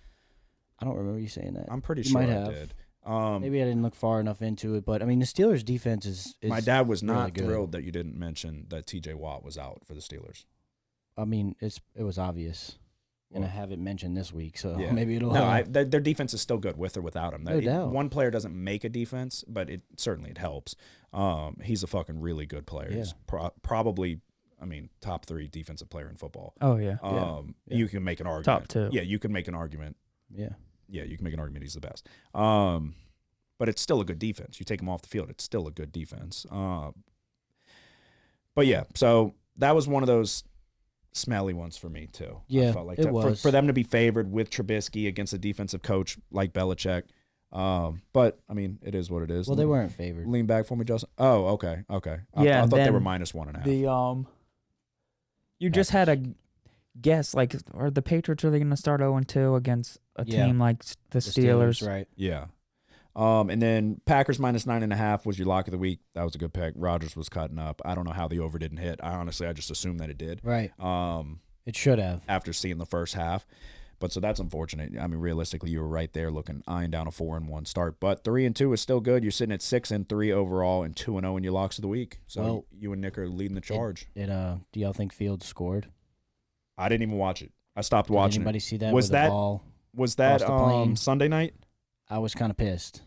I don't remember you saying that. I'm pretty You sure might I have. did. Maybe I didn't look far enough into it, but I mean, the Steelers' defense is My dad was really not good. thrilled that you didn't mention that T.J. Watt was out for the Steelers. I mean, it was obvious, and I Well, haven't mentioned this week, so yeah. maybe it'll. No, their defense is still good with or without him. No doubt. One player doesn't make a defense, but it certainly helps. He's a fucking really good player. He's probably, I mean, top 3 defensive player in football. Oh, yeah. You can make an argument. Top 2. Yeah, you can make an argument. Yeah. Yeah, you can make an argument he's the best. But it's still a good defense. You take him off the field, it's still a good defense. But yeah, so that was one of those smelly ones for me too. Yeah, I felt like it that. was. For them to be favored with Trubisky against a defensive coach like Belichick. But I mean, it is what it is. Well, they weren't favored. Lean back for me, Justin. Oh, okay. I Yeah, thought they were then minus 1.5. The you just had a guess, like, are the Patriots really going to start 0-2 against a Yeah. team like the Steelers? right? Yeah. And then Packers minus 9.5 was your lock of the week. That was a good pick. Rodgers was cutting up. I don't know how the over didn't hit. I just assumed that it did. Right. It should have. After seeing the first half. But so that's unfortunate. I mean, realistically, you were right there eyeing down a 4-1 start. But 3-2 is still good. You're sitting at 6-3 overall and 2-0 in your locks of the week. So Well, you and Nick are leading the charge. Do y'all think Fields scored? I didn't even watch it. I stopped Did watching anybody it. see that? Was with that- the ball? Was that Across the plane? Sunday night? I was kind of pissed.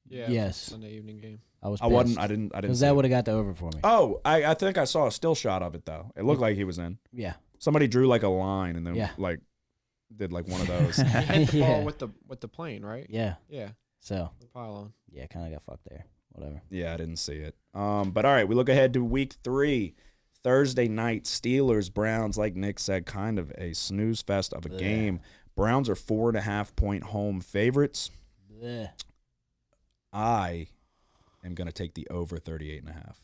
Yeah. Yes. Sunday evening game. I was. I didn't Because see that it. would have got the over for me. Oh, I think I saw a still shot of it though. It looked like he was in. Yeah. Somebody drew like a line and then Yeah. like did like one of those. He hit the Yeah. ball with the plane, right? Yeah. Yeah. So The pylon. yeah, kind of got fucked there. Whatever. Yeah, I didn't see it. But all right, we look ahead to week 3. Thursday night, Steelers, Browns, like Nick said, kind of a snooze fest of a game. Browns are 4.5-point home favorites. Blech. I am going to take the over 38.5.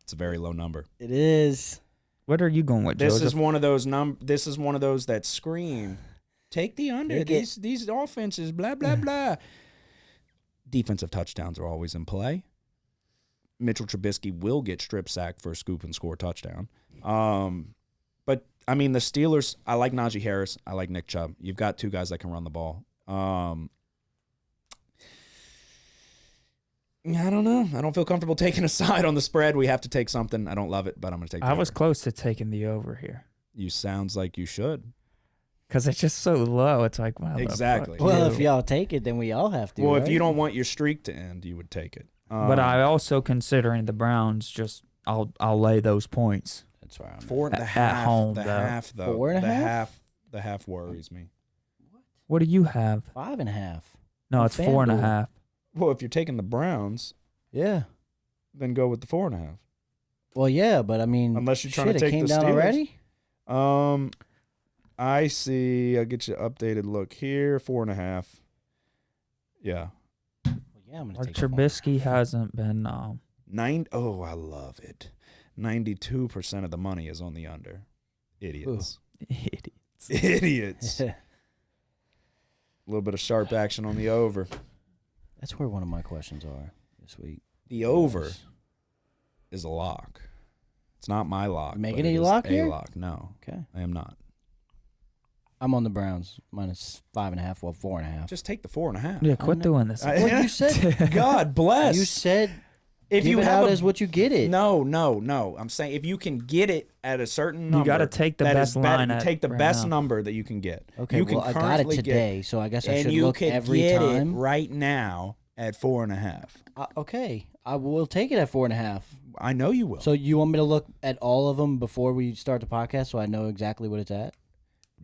It's a very low number. It is. What are you going with, This Joseph? is one of those This is one of those that scream, take the under. Take it. These offenses, blah blah blah. Defensive touchdowns are always in play. Mitchell Trubisky will get strip sacked for a scoop and score touchdown. But I mean, the Steelers. I like Najee Harris. I like Nick Chubb. You've got 2 guys that can run the ball. I don't know. I don't feel comfortable taking a side on the spread. We have to take something. I don't love it, but I'm going to take the I was over. close to taking the over here. You sounds like you should. Because it's just so low. It's like, wow. Exactly. Well, if y'all take it, then we all have to. Well, right? if you don't want your streak to end, you would take it. But I also, considering the Browns, I'll lay those points. That's why I'm 4.5 at home. The half, though. 4.5? The half worries me. What do you have? 5.5. No, On it's FanDuel. 4.5. Well, if you're taking the Browns, Yeah. then go with the 4.5. Well, yeah, but I mean, Unless you're trying shit, to take it came the down Steelers. already. I see. I'll get you an updated look here. 4.5. Yeah. Well, yeah, I'm gonna Like take the Trubisky hasn't been. Oh, I love it. 92% of the money is on the under. Idiots. Idiots. A little bit of sharp action on the over. That's where one of my questions are this week. The over is a lock. It's not my lock. Making but it it a is lock a here? lock. No, Okay. I am not. I'm on the Browns minus 5.5. Well, 4.5. Just take the 4.5. Yeah, quit doing this. Well, you said God bless. you said if give you it have out a, as what you get it. No. I'm saying if you can get it at a certain number, You got to take the that best is better. line. You at take the right best now. number that you can get. Okay, you can well, I got it currently today, so I guess I and should you look could every get time. it right now at 4.5. Okay, I will take it at 4.5. I know you will. So you want me to look at all of them before we start the podcast, so I know exactly what it's at?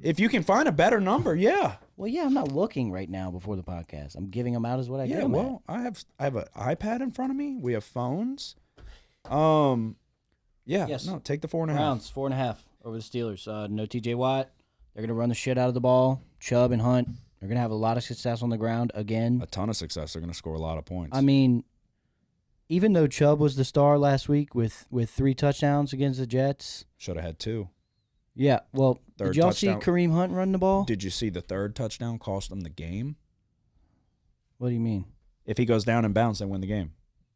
if you can find a better number, yeah. Well, yeah, I'm not looking right now before the podcast. I'm giving them out as what I get Yeah, them well, I have an iPad in front of me. We have phones. Yeah. Yes. No, take the 4.5. at. Browns 4.5 over the Steelers. No TJ Watt. They're gonna run the shit out of the ball. Chubb and Hunt. They're gonna have a lot of success on the ground again. A ton of success. They're going to score a lot of points. I mean, even though Chubb was the star last week with 3 touchdowns against the Jets. Should have had 2. Yeah, well, Third did y'all touchdown. see Kareem Hunt run the ball? Did you see the third touchdown cost them the game? What do you mean? If he goes down and bounce, they win the game.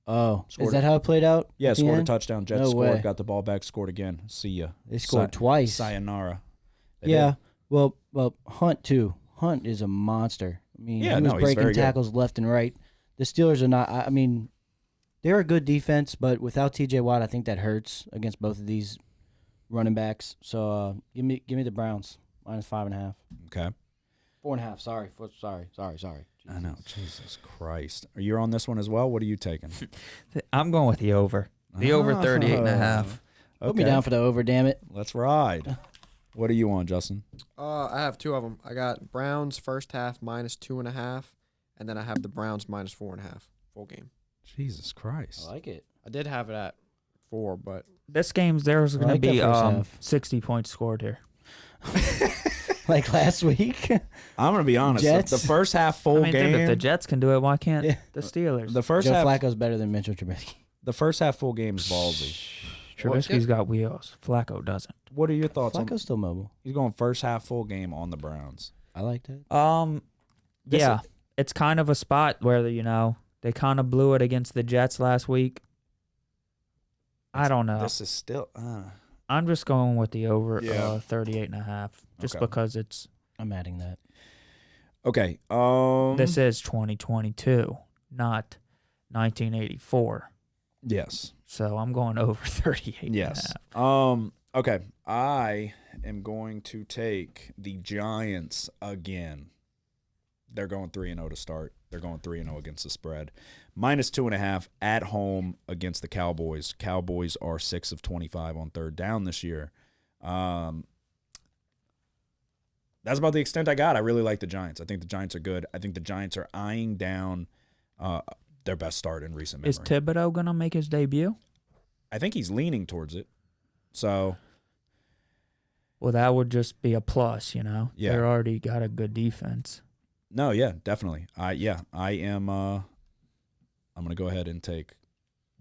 Oh, Scored is that how it played out? Yeah, at the scored a end? touchdown. Jets No scored, way. got the ball back, scored again. See ya. They scored twice. Sayonara. They Yeah. did. Well, Hunt too. Hunt is a monster. I mean, Yeah, he was no, he's breaking very good. tackles left and right. The Steelers are not. I mean, they're a good defense, but without T.J. Watt, I think that hurts against both of these running backs. So give me the Browns minus 5.5, Okay. 4.5. Sorry. I know. Jesus Christ. Are you on this one as well? What are you taking? I'm going with the over. The over 38.5. Put me down for the over, damn it. Let's ride. What are you on, Justin? I have 2 of them. I got Browns first half minus 2.5, and then I have the Browns minus 4.5 full game. Jesus Christ. I like it. I did have it at 4, but This game's there's I going like to that be first half. 60 points scored here. Like last week. I'm going to be honest. Jets? The first half full I mean, game. if the Jets can do it, why can't Yeah. the Steelers? The first Joe half. Flacco's better than Mitchell Trubisky. The first half full game is ballsy. Trubisky's got wheels. Flacco doesn't. What are your thoughts on? Flacco's still mobile. He's going first half full game on the Browns. I like that. This Yeah, is- it's kind of a spot where they kind of blew it against the Jets last week. I don't know. This is still. I'm just going with the over Yeah. 38.5 just Okay. because it's I'm adding that. Okay. this is 2022, not 1984. Yes. So I'm going over 38. Yes. Okay. I am going to take the Giants again. They're going 3-0 to start. They're going 3-0 against the spread. Minus 2.5 at home against the Cowboys. Cowboys are 6 of 25 on third down this year. That's about the extent I got. I really like the Giants. I think the Giants are good. I think the Giants are eyeing down their best start in recent memory. Is Thibodeau going to make his debut? I think he's leaning towards it. So, Well, that would just be a plus, Yeah. They're already got a good defense. no, yeah, definitely. I am I'm going to go ahead and take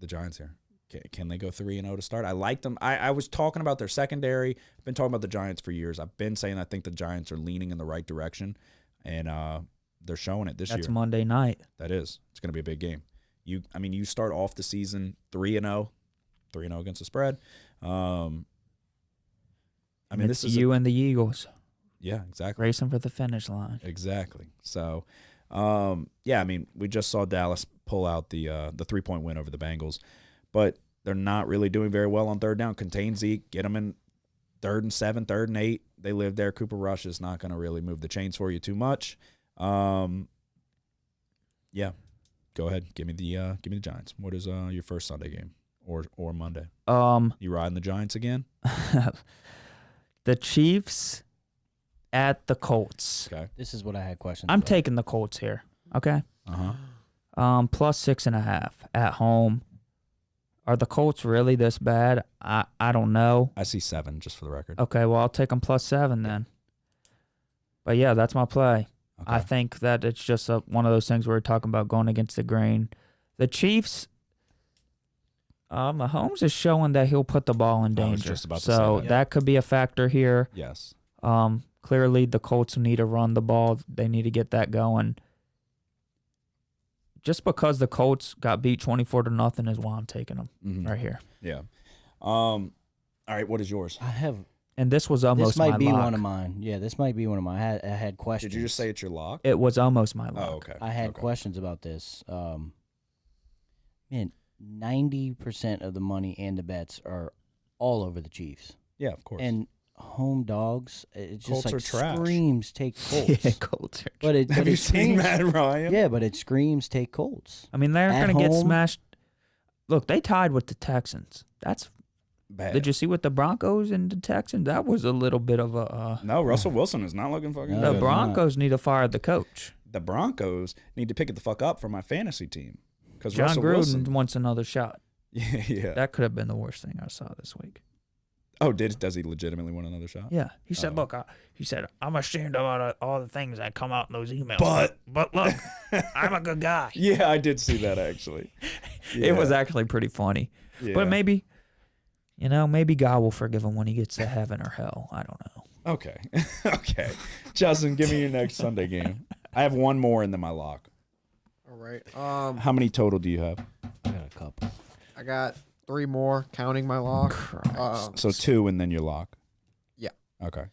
the Giants here. Can they go 3-0 to start? I like them. I was talking about their secondary. I've been talking about the Giants for years. I've been saying I think the Giants are leaning in the right direction, and they're showing it this year. That's Monday night. That is. It's going to be a big game. You start off the season 3-0 against the spread. This is you and the Eagles yeah, exactly. racing for the finish line. Exactly. So, we just saw Dallas pull out the 3-point win over the Bengals, but they're not really doing very well on third down. Contain Zeke, get them in 3rd and 7, 3rd and 8. They live there. Cooper Rush is not going to really move the chains for you too much. Yeah. Go ahead. Give me the Giants. What is your first Sunday game or Monday? You riding the Giants again? The Chiefs at the Colts. Okay. This is what I had questions I'm about. taking the Colts here. Okay. Plus 6.5 at home. Are the Colts really this bad? I don't know. I see 7, just for the record. Okay, well, I'll take them plus 7 then. But yeah, that's my play. Okay. I think that it's just one of those things where we're talking about going against the grain. The Chiefs, Mahomes is showing that he'll put the ball in I was danger. just about to So say that. that could be a factor here. Yes. Clearly, the Colts need to run the ball. They need to get that going. Just because the Colts got beat 24-0 is why I'm taking them right here. Yeah. All right, what is yours? I have. And this was almost This might my be lock. one of mine. Yeah, this might be one of mine. I had questions. Did you just say it's your lock? It was almost my lock. Oh, okay. I had Okay. questions about this. Man, 90% of the money and the bets are all over the Chiefs. Yeah, of course. And home dogs, it just Colts like are trash. screams take Colts. Yeah, Colts are But it, Have but you it seen screams, Matt Ryan? Yeah, but it screams take Colts. I mean, they're At going to get home? smashed. Look, they tied with the Texans. That's. Bad. Did you see what the Broncos and the Texans? That was a little bit of a. No, Russell Wilson is not looking fucking No, The good. Broncos need to fire the coach. The Broncos need to pick it the fuck up for my fantasy team. Because John Russell Gruden Wilson. wants another shot. Yeah. That could have been the worst thing I saw this week. Oh, does he legitimately want another shot? Yeah, he said, Oh. "Look, he said I'm ashamed about all the things that come out in those emails, But- look, I'm a good guy." Yeah, I did see that actually. It was Yeah. actually pretty funny. Yeah. But maybe, maybe God will forgive him when he gets to heaven or hell. I don't know. Okay. Okay. Justin, give me your next Sunday game. I have one more and then my lock. All right. How many total do you have? I got a couple. I got 3 more, counting my lock. So 2 and then your lock. Yeah. Okay.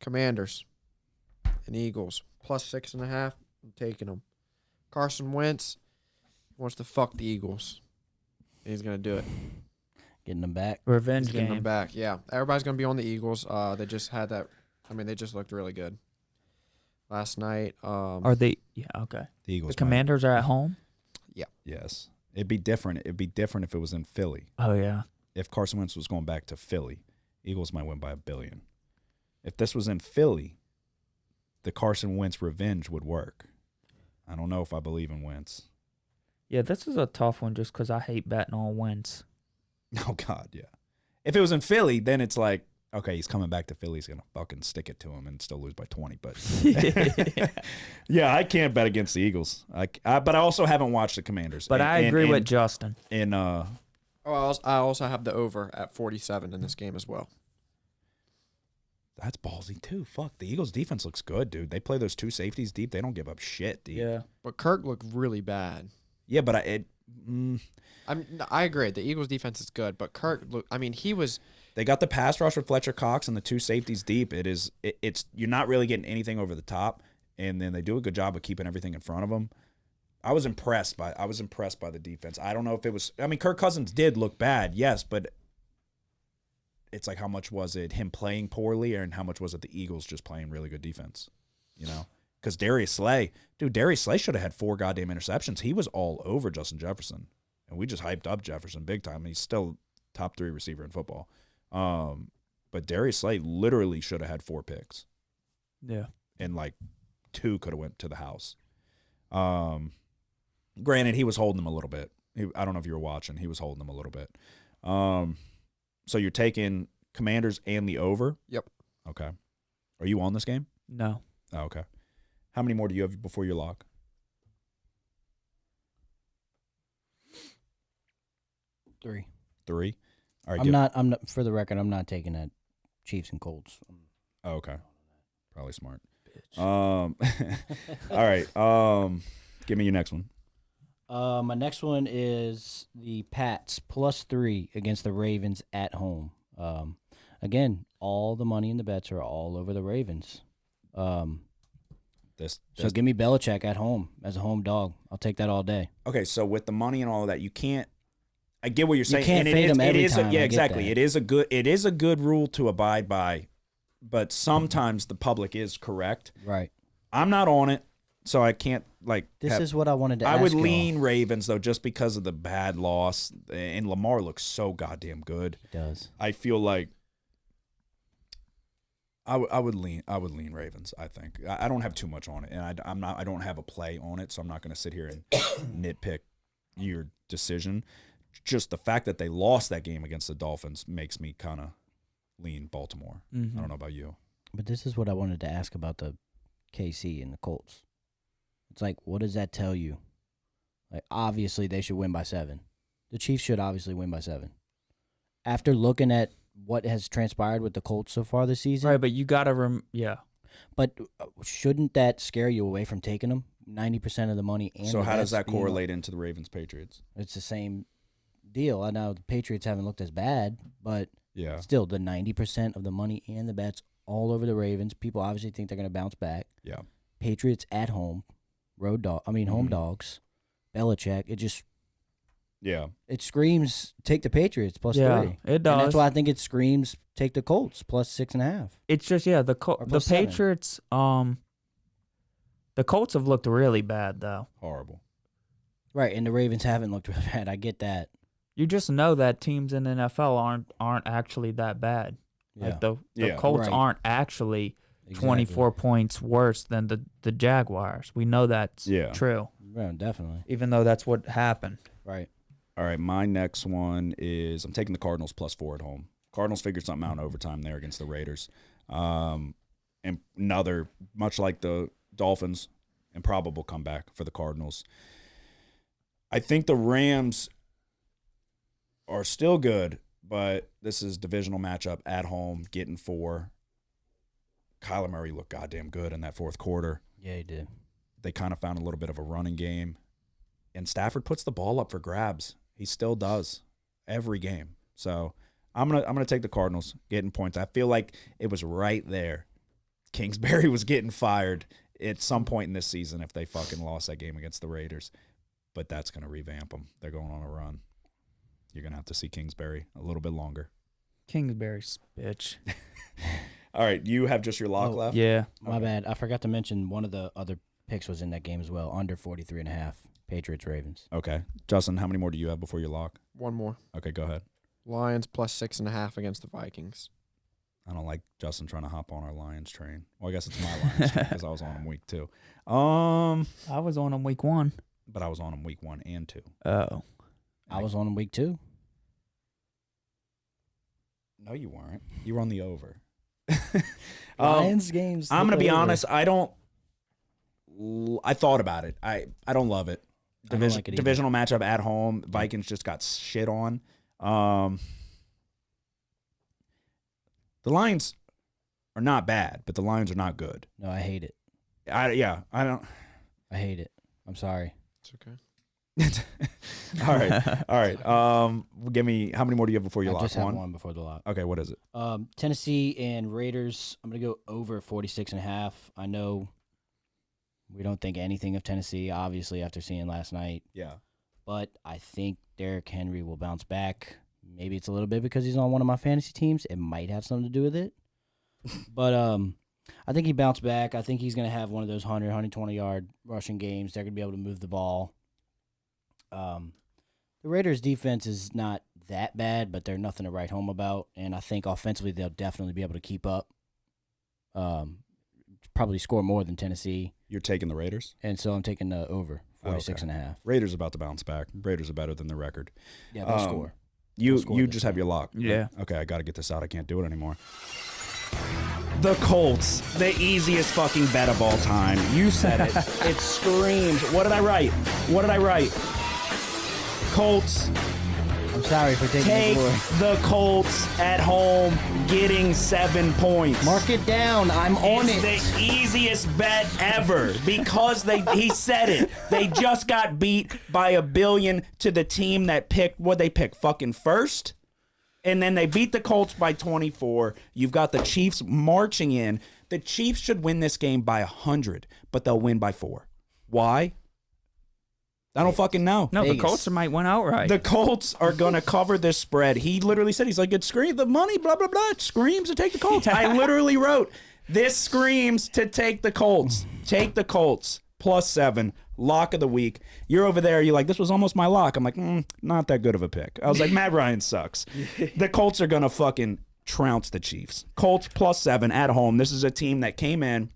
Commanders and Eagles plus 6.5. I'm taking them. Carson Wentz wants to fuck the Eagles. He's gonna do it. Getting them back. Revenge He's getting them game. back. Yeah, everybody's gonna be on the Eagles. They just had that. I mean, they just looked really good last night. Are they? Yeah, okay. The Eagles. The Commanders are at home. Yes. It'd be different. It'd be different if it was in Philly. Oh yeah. If Carson Wentz was going back to Philly, Eagles might win by $1 billion. If this was in Philly, the Carson Wentz revenge would work. I don't know if I believe in Wentz. Yeah, this is a tough one just because I hate betting on wins. Oh, God, yeah. If it was in Philly, then it's like, okay, he's coming back to Philly. He's going to fucking stick it to him and still lose by 20. But yeah, I can't bet against the Eagles. But I also haven't watched the Commanders. But I agree with Justin. I also have the over at 47 in this game as well. That's ballsy, too. Fuck, the Eagles' defense looks good, dude. They play those 2 safeties deep. They don't give up shit, dude. Yeah. But Kirk looked really bad. Yeah, but I agree. The Eagles' defense is good, but Kirk look. I mean, he was. they got the pass rush with Fletcher Cox and the 2 safeties deep. It's you're not really getting anything over the top, and then they do a good job of keeping everything in front of them. I was impressed by the defense. I don't know if it was. I mean, Kirk Cousins did look bad, yes, but it's like how much was it him playing poorly, and how much was it the Eagles just playing really good defense? You know, because Darius Slay should have had 4 goddamn interceptions. He was all over Justin Jefferson, and we just hyped up Jefferson big time. He's still top 3 receiver in football. But Darius Slay literally should have had 4 picks. Yeah. And like 2 could have went to the house. Granted, he was holding them a little bit. I don't know if you were watching. He was holding them a little bit. So you're taking Commanders and the over? Yep. Okay. Are you on this game? No. Oh, okay. How many more do you have before your lock? 3. 3? All right. I'm not. For the record, I'm not taking that Chiefs and Colts. Oh, okay. Probably smart. All right. Give me your next one. My next one is the Pats +3 against the Ravens at home. Again, all the money in the bets are all over the Ravens. So give me Belichick at home as a home dog. I'll take that all day. Okay, so with the money and all of that, you can't. I get what you're saying. can't and fade them every it is time, yeah, I get exactly. that. It is a good rule to abide by, but sometimes the public is correct. Right. I'm not on it, so I can't This is what I wanted to I ask would y'all. lean Ravens though, just because of the bad loss, and Lamar looks so goddamn good. He does. I feel like I would lean Ravens. I think I don't have too much on it, and I don't have a play on it, so I'm not going to sit here and nitpick your decision. Just the fact that they lost that game against the Dolphins makes me kind of lean Baltimore. I don't know about you. But this is what I wanted to ask about the KC and the Colts. It's like, what does that tell you? Like, obviously, they should win by 7. The Chiefs should obviously win by 7. After looking at what has transpired with the Colts so far this season. Right, but you got to But shouldn't that scare you away from taking them? 90% of the money. And So the how does bets that being- correlate into the Ravens Patriots? It's the same deal. I know the Patriots haven't looked as bad, but Yeah. still, the 90% of the money and the bets all over the Ravens. People obviously think they're going to bounce back. Yeah. Patriots at home, home dogs. Belichick. It screams take the Patriots plus 3. it does. And that's why I think it screams take the Colts plus 6.5. It's just the plus 7. Patriots. The Colts have looked really bad though. Horrible. Right, and the Ravens haven't looked really bad. I get that. You just know that teams in the NFL aren't actually that bad. Yeah. Like the Yeah. Colts Right. aren't actually Exactly. 24 points worse than the Jaguars. We know that's true, Yeah, definitely. even though that's what happened. Right. All right, my next one is I'm taking the Cardinals plus 4 at home. Cardinals figured something out in overtime there against the Raiders. And another, much like the Dolphins, improbable comeback for the Cardinals. I think the Rams are still good, but this is divisional matchup at home, getting 4. Kyler Murray looked goddamn good in that fourth quarter. Yeah, he did. They kind of found a little bit of a running game. And Stafford puts the ball up for grabs. He still does every game. So I'm gonna take the Cardinals getting points. I feel like it was right there. Kingsbury was getting fired at some point in this season if they fucking lost that game against the Raiders. But that's gonna revamp them. They're going on a run. You're gonna have to see Kingsbury a little bit longer. Kingsbury's bitch. All right, you have just your lock left? Yeah. My bad. I forgot to mention one of the other picks was in that game as well. Under 43.5. Patriots Ravens. Okay. Justin, how many more do you have before your lock? One more. Okay, go ahead. Lions plus 6.5 against the Vikings. I don't like Justin trying to hop on our Lions train. Well, I guess it's my Lions train because I was on him week 2. I was on him week 1. But I was on him week 1 and 2. Oh. I was on them week 2. No, you weren't. You were on the over. Lions games. I'm gonna look be over. honest. I thought about it. I don't love it. I don't like it either. Divisional matchup at home. Vikings just got shit on. The Lions are not bad, but the Lions are not good. No, I hate it. I don't. I hate it. I'm sorry. It's okay. All right. Give me, how many more do you have before you I lock? just have one before the lock. Okay, what is it? Tennessee and Raiders. I'm going to go over 46.5. I know we don't think anything of Tennessee, obviously, after seeing last night. Yeah. But I think Derrick Henry will bounce back. Maybe it's a little bit because he's on one of my fantasy teams. It might have something to do with it. But I think he bounced back. I think he's going to have one of those 100, 120-yard rushing games. They're going to be able to move the ball. The Raiders' defense is not that bad, but they're nothing to write home about. And I think offensively they'll definitely be able to keep up. Probably score more than Tennessee. You're taking the Raiders? And so I'm taking the over 46.5. Raiders about to bounce back. Raiders are better than the record. Yeah, they'll score. You score this just have game. your lock. Yeah. Okay, I got to get this out. I can't do it anymore. The Colts, the easiest fucking bet of all time. You said it. It screams. What did I write? Colts. I'm sorry for taking Take the glory. the Colts at home, getting 7 points. Mark it down. I'm on It's it. the easiest bet ever because he said it. They just got beat by $1 billion to the team that picked, what they pick, fucking first? And then they beat the Colts by 24. You've got the Chiefs marching in. The Chiefs should win this game by 100, but they'll win by 4. Why? I don't fucking know. No, Vegas. the Colts might win outright. The Colts are going to cover this spread. He literally said, he's like, it screams, the money, blah, blah, blah. It screams to take the Colts. I literally wrote, this screams to take the Colts. Take the Colts. +7. Lock of the week. You're over there. You're like, this was almost my lock. I'm like, not that good of a pick. I was like, Matt Ryan sucks. The Colts are going to fucking trounce the Chiefs. Colts +7 at home. This is a team that came in,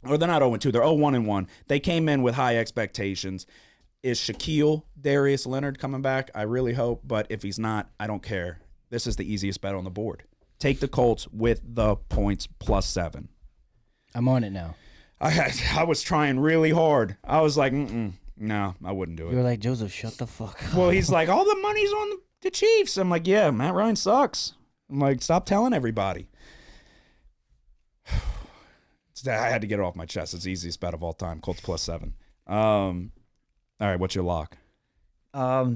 or they're not 0-2. They're 0-1-1. They came in with high expectations. Is Shaquille Darius Leonard coming back? I really hope, but if he's not, I don't care. This is the easiest bet on the board. Take the Colts with the points +7. I'm on it now. I was trying really hard. I was like, no, I wouldn't do You were it. like, Joseph, shut the fuck up. Well, he's like, all the money's on the Chiefs. I'm like, yeah, Matt Ryan sucks. I'm like, stop telling everybody. I had to get it off my chest. It's the easiest bet of all time. Colts +7. All right, what's your lock?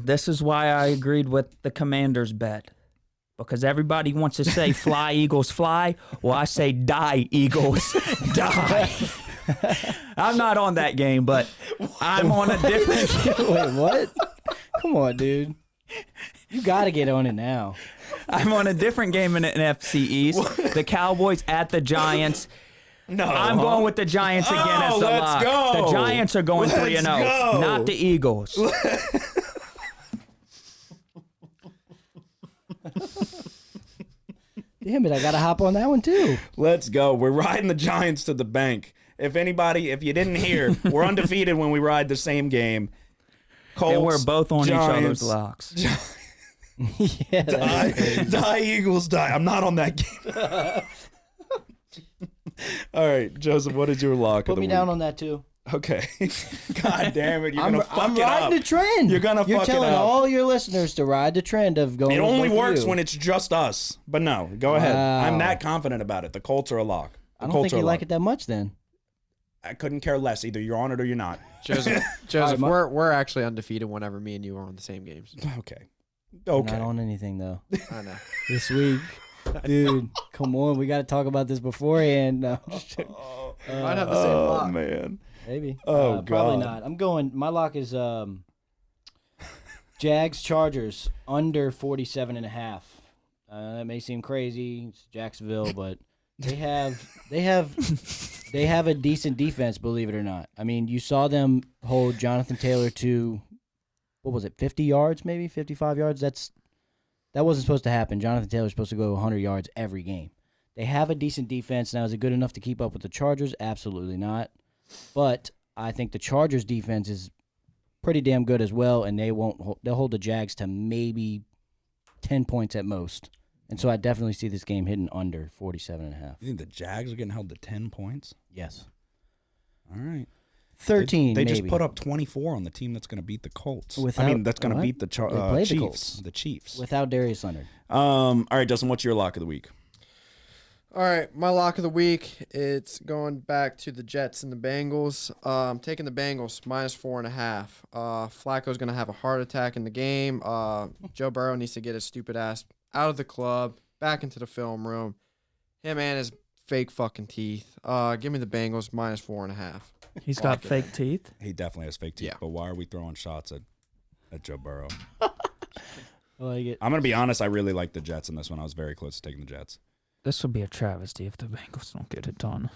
This is why I agreed with the Commanders bet. Because everybody wants to say fly, Eagles, fly. Well, I say die, Eagles, die. I'm not on that game, but I'm on a different. Wait, what? Come on, dude. You got to get on it now. I'm on a different game in the NFC East. The Cowboys at the Giants. No, I'm going with the Giants again as the let's lock. go. The Giants are going Let's 3-0, go. not the Eagles. Damn it, I got to hop on that one too. Let's go. We're riding the Giants to the bank. If you didn't hear, we're undefeated when we ride the same game. Colts, And we're both on Giants, each other's locks. Yeah, die, Eagles, die. I'm not on that game. All right, Joseph, what is your lock of put the me week? down on that too. Okay. God damn it. You're going to fuck I'm it up. riding the trend. You're going to You're fuck it telling up. all your listeners to ride the trend of going. It with only both of works you. when it's just us. But no, go ahead. Wow. I'm that confident about it. The Colts are a lock. I don't think you like it that much then. I couldn't care less. Either you're on it or you're not. Joseph, All right, we're actually undefeated whenever me and you are on the same games. Okay. I'm Okay. not on anything though. I know. This week, dude, come on, we got to talk about this beforehand. No, I'm just joking. Might have the same Oh, lock. man. Maybe. Oh, Probably God. not. I'm going. My lock is Jags Chargers under 47.5. That may seem crazy. It's Jacksonville, but they have a decent defense. Believe it or not. I mean, you saw them hold Jonathan Taylor to what was it, 50 yards, maybe 55 yards. That wasn't supposed to happen. Jonathan Taylor's supposed to go 100 yards every game. They have a decent defense. Now, is it good enough to keep up with the Chargers? Absolutely not. But I think the Chargers defense is pretty damn good as well, and they'll hold the Jags to maybe 10 points at most. And so I definitely see this game hitting under 47.5. You think the Jags are getting held to 10 points? Yes. All right. 13 They maybe. just put up 24 on the team that's going to beat the Colts. Without- that's going to what? beat the They played the Chiefs. Colts. The Chiefs. Without Darius Leonard. All right, Dustin, what's your lock of the week? All right, my lock of the week. It's going back to the Jets and the Bengals. I'm taking the Bengals -4.5. Flacco's gonna have a heart attack in the game. Joe Burrow needs to get his stupid ass out of the club, back into the film room. Him and his fake fucking teeth. Give me the Bengals -4.5. He's got fake teeth. He definitely has fake teeth, Yeah. but why are we throwing shots at Joe Burrow? I like it. I'm going to be honest. I really like the Jets in this one. I was very close to taking the Jets. This would be a travesty if the Bengals don't get it done.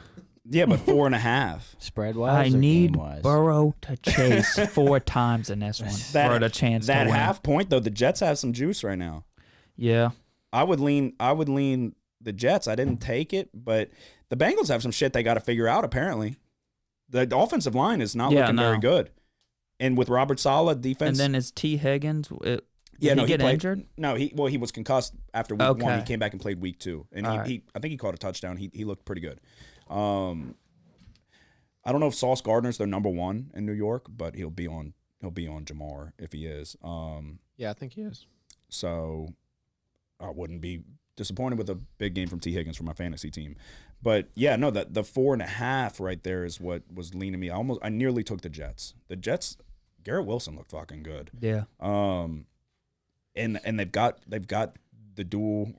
Yeah, but 4.5. Spread I wise. need game-wise? Burrow to chase 4 times in this one for the chance that to win. half point though, the Jets have some juice right now. Yeah. I would lean the Jets. I didn't take it, but the Bengals have some shit they got to figure out apparently. The offensive line is not looking very good. And with Robert Saleh, defense. And then is T. Higgins, did he get played, injured? No, he was concussed after week Okay. 1. He came back and played week 2. And All I think he caught a touchdown. He looked pretty good. I don't know if Sauce Gardner's their number 1 in New York, but he'll be on Jamar if he is. Yeah, I think he is. So I wouldn't be disappointed with a big game from T. Higgins for my fantasy team. But yeah, no, the 4.5 right there is what was leaning me. I nearly took the Jets. The Jets, Garrett Wilson looked fucking good. Yeah. And they've got the dual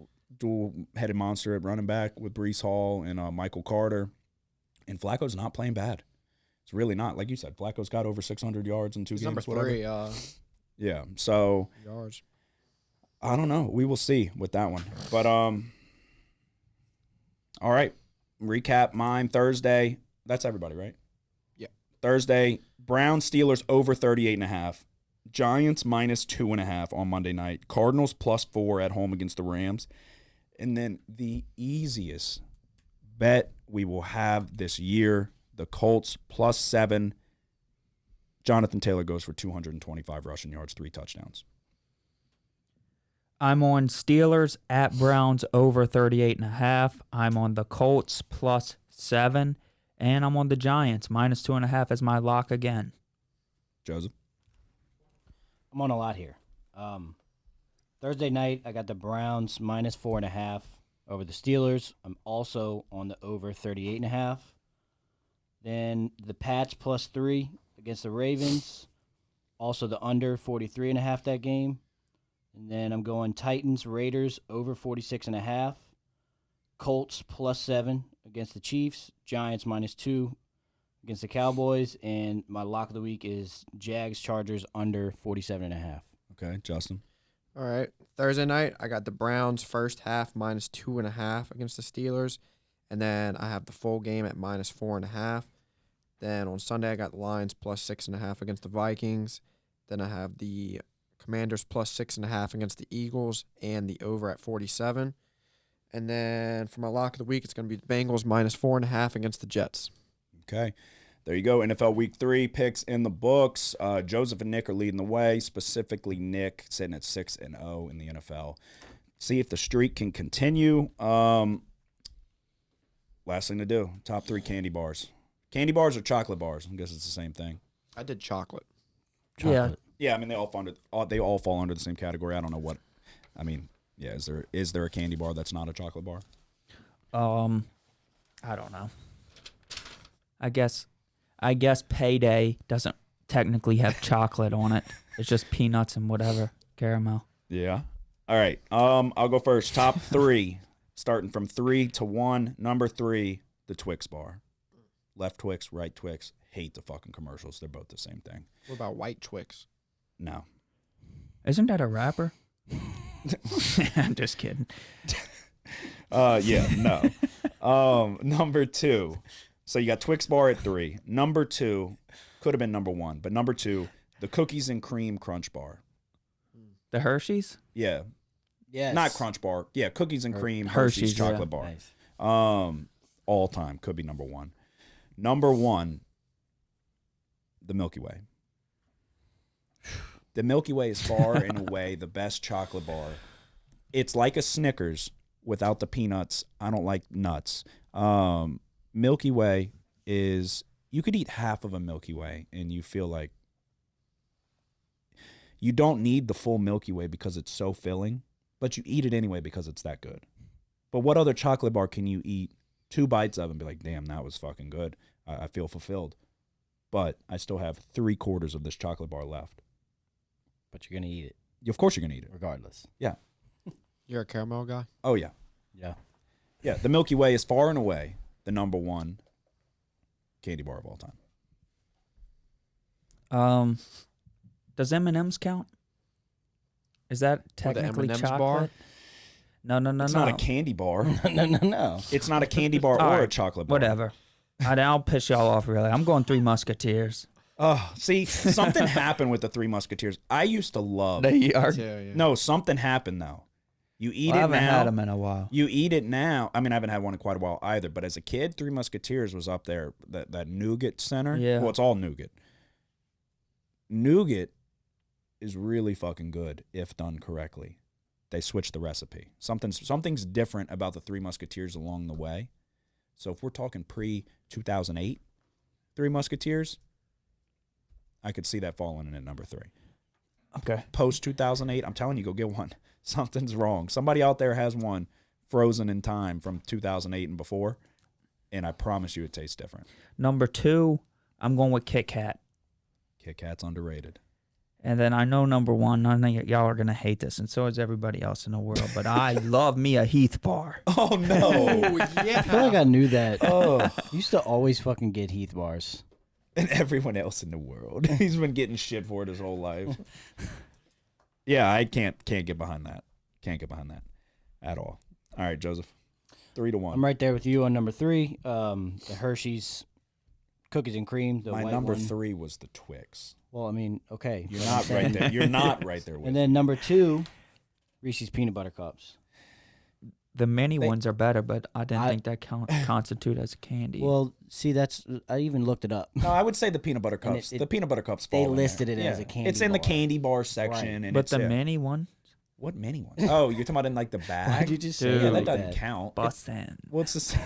headed monster at running back with Breece Hall and Michael Carter. And Flacco's not playing bad. It's really not. Like you said, Flacco's got over 600 yards in 2 He's games. number whatever. 3 Yeah. So yards. I don't know. We will see with that one. But all right. Recap mine Thursday. That's everybody, right? Yeah. Thursday, Browns Steelers over 38.5. Giants minus 2.5 on Monday night. Cardinals plus 4 at home against the Rams. And then the easiest bet we will have this year, the Colts plus 7. Jonathan Taylor goes for 225 rushing yards, 3 touchdowns. I'm on Steelers at Browns over 38.5. I'm on the Colts plus 7. And I'm on the Giants minus 2.5 as my lock again. Joseph? I'm on a lot here. Thursday night, I got the Browns minus 4.5 over the Steelers. I'm also on the over 38.5. Then the Pats plus 3 against the Ravens. Also the under 43.5 that game. And then I'm going Titans, Raiders over 46.5. Colts plus 7 against the Chiefs. Giants minus 2 against the Cowboys. And my lock of the week is Jags, Chargers under 47.5. Okay, Justin? All right. Thursday night, I got the Browns first half minus 2.5 against the Steelers. And then I have the full game at minus 4.5. Then on Sunday, I got the Lions plus 6.5 against the Vikings. Then I have the Commanders plus 6.5 against the Eagles and the over at 47. And then for my lock of the week, it's going to be the Bengals minus 4.5 against the Jets. Okay. There you go. NFL Week 3 picks in the books. Joseph and Nick are leading the way. Specifically, Nick sitting at 6-0 in the NFL. See if the streak can continue. Last thing to do, top 3 candy bars. Candy bars or chocolate bars? I guess it's the same thing. I did chocolate. Yeah. Yeah, I mean they all fall under the same category. I don't know what. I mean, yeah. Is there a candy bar that's not a chocolate bar? I don't know. I guess Payday doesn't technically have chocolate on it. It's just peanuts and whatever caramel. Yeah. All right. I'll go first. Top 3, starting from 3 to 1. Number 3, the Twix bar. Left Twix, right Twix. Hate the fucking commercials. They're both the same thing. What about white Twix? No. Isn't that a rapper? I'm just kidding. Yeah, no. Number 2. So you got Twix bar at 3. Number 2 could have been number 1, but number 2, the cookies and cream crunch bar. The Hershey's? Yeah. Yes. Not crunch bar. Yeah, cookies and cream Hershey's Hershey's, chocolate yeah. bar. Nice. All time could be number 1. Number 1, the Milky Way. The Milky Way is far and away the best chocolate bar. It's like a Snickers without the peanuts. I don't like nuts. Milky Way is, you could eat half of a Milky Way and you feel like you don't need the full Milky Way because it's so filling, but you eat it anyway because it's that good. But what other chocolate bar can you eat 2 bites of and be like, damn, that was fucking good. I feel fulfilled. But I still have 3/4 of this chocolate bar left. But you're going to eat it Of course you're going to eat it. regardless. Yeah. You're a caramel guy? Oh, yeah. Yeah. Yeah, the Milky Way is far and away the number 1 candy bar of all time. Does M&M's count? Is that technically M&M's chocolate? bar? No. It's not a candy bar. No. It's not a candy bar All or a right, chocolate bar. Whatever. I'll piss y'all off, really. I'm going 3 Musketeers. Oh, see, something happened with the 3 Musketeers. I used to love. They are. Yeah. No, something happened though. You eat I it haven't now. had them in a while. You eat it now. I mean, I haven't had one in quite a while either. But as a kid, 3 Musketeers was up there. That nougat center. Yeah. Well, it's all nougat. Nougat is really fucking good if done correctly. They switched the recipe. Something's different about the 3 Musketeers along the way. So if we're talking pre-2008 3 Musketeers, I could see that falling in at number 3. Okay. Post 2008, I'm telling you, go get one. Something's wrong. Somebody out there has one frozen in time from 2008 and before, and I promise you it tastes different. Number 2, I'm going with Kit Kat. Kit Kat's underrated. And then I know number 1, I know y'all are going to hate this, and so is everybody else in the world, but I love me a Heath bar. Oh, no. Yeah. I feel like I knew that. Oh. I used to always fucking get Heath bars. and everyone else in the world. He's been getting shit for it his whole life. Yeah, I can't get behind that. Can't get behind that at all. All right, Joseph. 3-1. I'm right there with you on number 3. The Hershey's cookies and cream. The My white number one. 3 was the Twix. Well, I mean, okay. You're not right there. You're not right there with And then number 2, Reese's peanut butter cups. The mini They- ones are better, but I didn't I- think that constitute as a candy. Well, see, I even looked it up. No, I would say the peanut butter And cups. it- the peanut butter cups. they fall in there. listed it as a candy It's in the bar. candy bar section, and but it's, the mini one, what mini one? Oh, you're talking about in like the bag? Why'd you just say Dude. it Yeah, like that doesn't that? count. bussin'. What's the?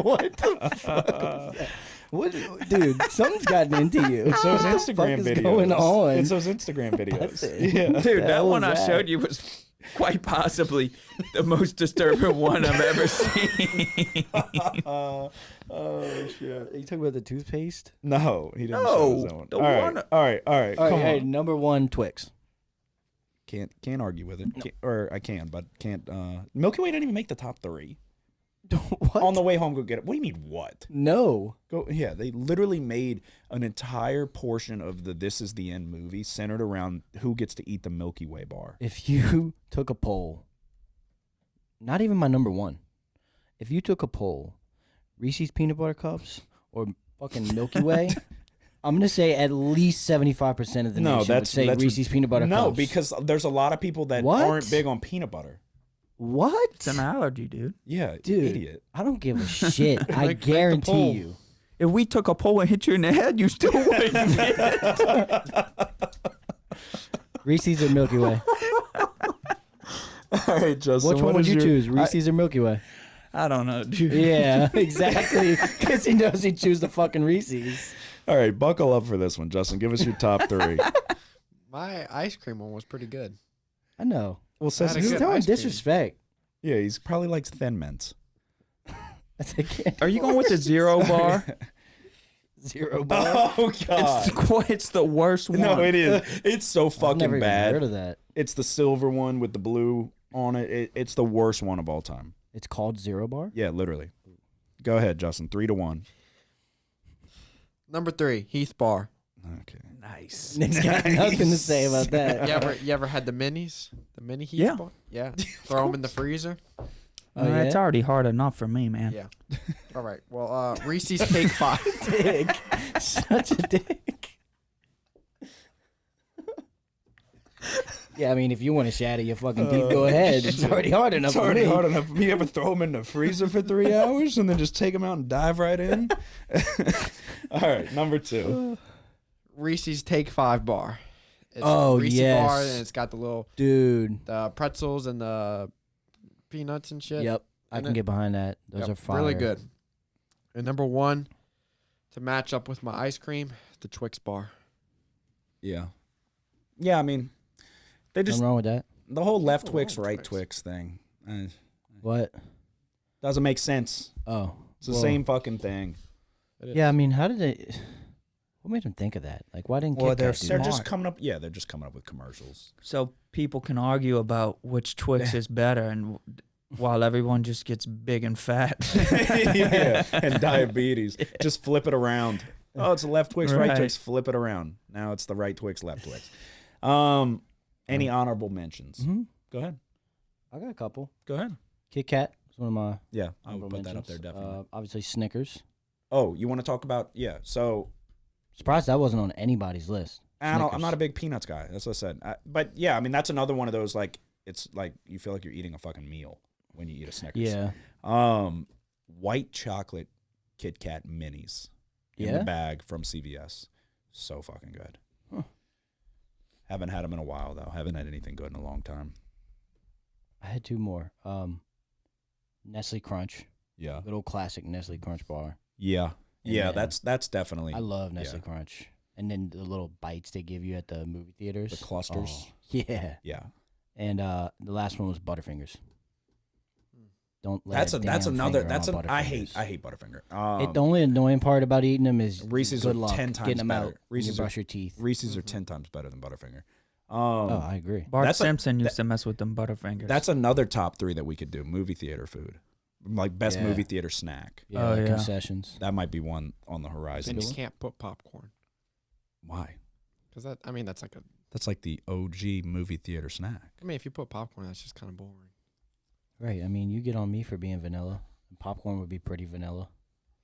What the fuck was that? What, dude? Something's gotten into you. It's those What the fuck Instagram is videos. going on? It's those Instagram videos. Bussin'. Yeah. Dude, The that hell one was I that? showed you was quite possibly the most disturbing one I've ever seen. Oh shit. Are you talking about the toothpaste? No, he didn't No, show us that one. the All right, one- all right. All right, Come hey, on. number 1, Twix. Can't argue with it. Or I can, but can't. Milky Way didn't even make the top 3. What? On the way home, go get it. What do you mean what? No. Go. Yeah, they literally made an entire portion of the "This Is the End" movie centered around who gets to eat the Milky Way bar. If you took a poll, not even my number 1, if you took a poll, Reese's peanut butter cups or fucking Milky Way, I'm gonna say at least 75% of the nation would say Reese's peanut butter cups. No, because there's a lot of people that What? aren't big on peanut butter. What? It's an allergy, dude. Yeah, Dude, idiot. I don't give a shit. I Make the guarantee poll. you. If we took a poll and hit you in the head, you still wouldn't get it. Reese's or Milky Way? All right, Justin. Which one what would is you your- choose, Reese's or Milky Way? I don't know, dude. Yeah, exactly. Because he knows he'd choose the fucking Reese's. All right, buckle up for this one, Justin. Give us your top 3. My ice cream one was pretty good. I know. Well, I had a says He's good throwing ice cream. disrespect. yeah, he's probably likes Thin Mints. That's a kid. Are you going with the zero bar? 0 bar. Oh God. It's the worst one. No, it is. It's so I've fucking never even bad. heard of that. It's the silver one with the blue on it. It's the worst one of all time. It's called 0 bar? Yeah, literally. Go ahead, Justin. 3-1. Number 3, Heath Bar. Okay. Nice. Nick's got nothing to say about that. You ever had the minis? The mini Heath Yeah. Bar? Yeah. Throw them in the freezer. Oh, yeah? It's already hard enough for me, man. Yeah. All right. Well, Reese's Cake 5. Dick. Such a dick. Yeah, I mean, if you want to shatter your fucking teeth, go ahead. It's already hard enough It's for already me. hard enough. You ever throw them in the freezer for 3 hours and then just take them out and dive right in? All right, number 2. Reese's Take 5 Bar. It's Oh, Reese's yes. Bar, and it's got the little Dude. the pretzels and the peanuts and shit. Yep. I And can it- get behind that. Those Yep, are fire. really good. And number 1, to match up with my ice cream, the Twix Bar. Yeah. Yeah, I mean, they just Nothing wrong with that. the whole left Nothing Twix, wrong with right Twix. Twix thing What? doesn't make sense. Oh. It's the well, same fucking thing. It is. Yeah, I mean, how did they... What made them think of that? Like, why didn't Well, Kit they're Kat do they're that? just coming up. Yeah, they're just coming up with commercials. So people can argue about which Twix is better, and while everyone just gets big and fat. Yeah, and diabetes. Just flip it around. Oh, it's a left Twix, right Right. Twix. Flip it around. Now it's the right Twix, left Twix. Any honorable mentions? Mhm. Go ahead. I got a couple. Go ahead. Kit Kat is one of my Yeah, I would honorable put that up there mentions. definitely. Obviously, Snickers. Oh, you want to talk about? Yeah. So Surprised that wasn't on anybody's list. I'm Snickers. not a big peanuts guy. That's what I said. But yeah, I mean that's another one of those like it's like you feel like you're eating a fucking meal when you eat a Snickers. Yeah. White chocolate Kit Kat minis in Yeah? the bag from CVS. So fucking good. Huh. Haven't had them in a while though. Haven't had anything good in a long time. I had 2 more. Nestle Crunch. Yeah. Good old classic Nestle Crunch bar. Yeah. Yeah, Yeah. that's definitely I love Nestle yeah. Crunch. And then the little bites they give you at the movie theaters. The clusters. Oh, yeah. Yeah. And the last one was Butterfingers. Don't let That's a damn another finger that's on an I Butterfingers. hate Butterfinger. The only annoying part about eating them is Reese's good are luck 10 times getting them better. out Reese's when you are- brush your teeth. Reese's are 10 times better than Butterfinger. Oh, I agree. Bart That's a- Simpson used to mess with them Butterfingers. That's another top 3 that we could do. Movie theater food. like best Yeah. movie theater snack. Yeah, Oh, like yeah. concessions. That might be one on the Then horizon. you can't put popcorn Why? because that's like a. That's like the OG movie theater snack. I mean, if you put popcorn, that's just kind of boring. Right. I mean, you get on me for being vanilla. Popcorn would be pretty vanilla.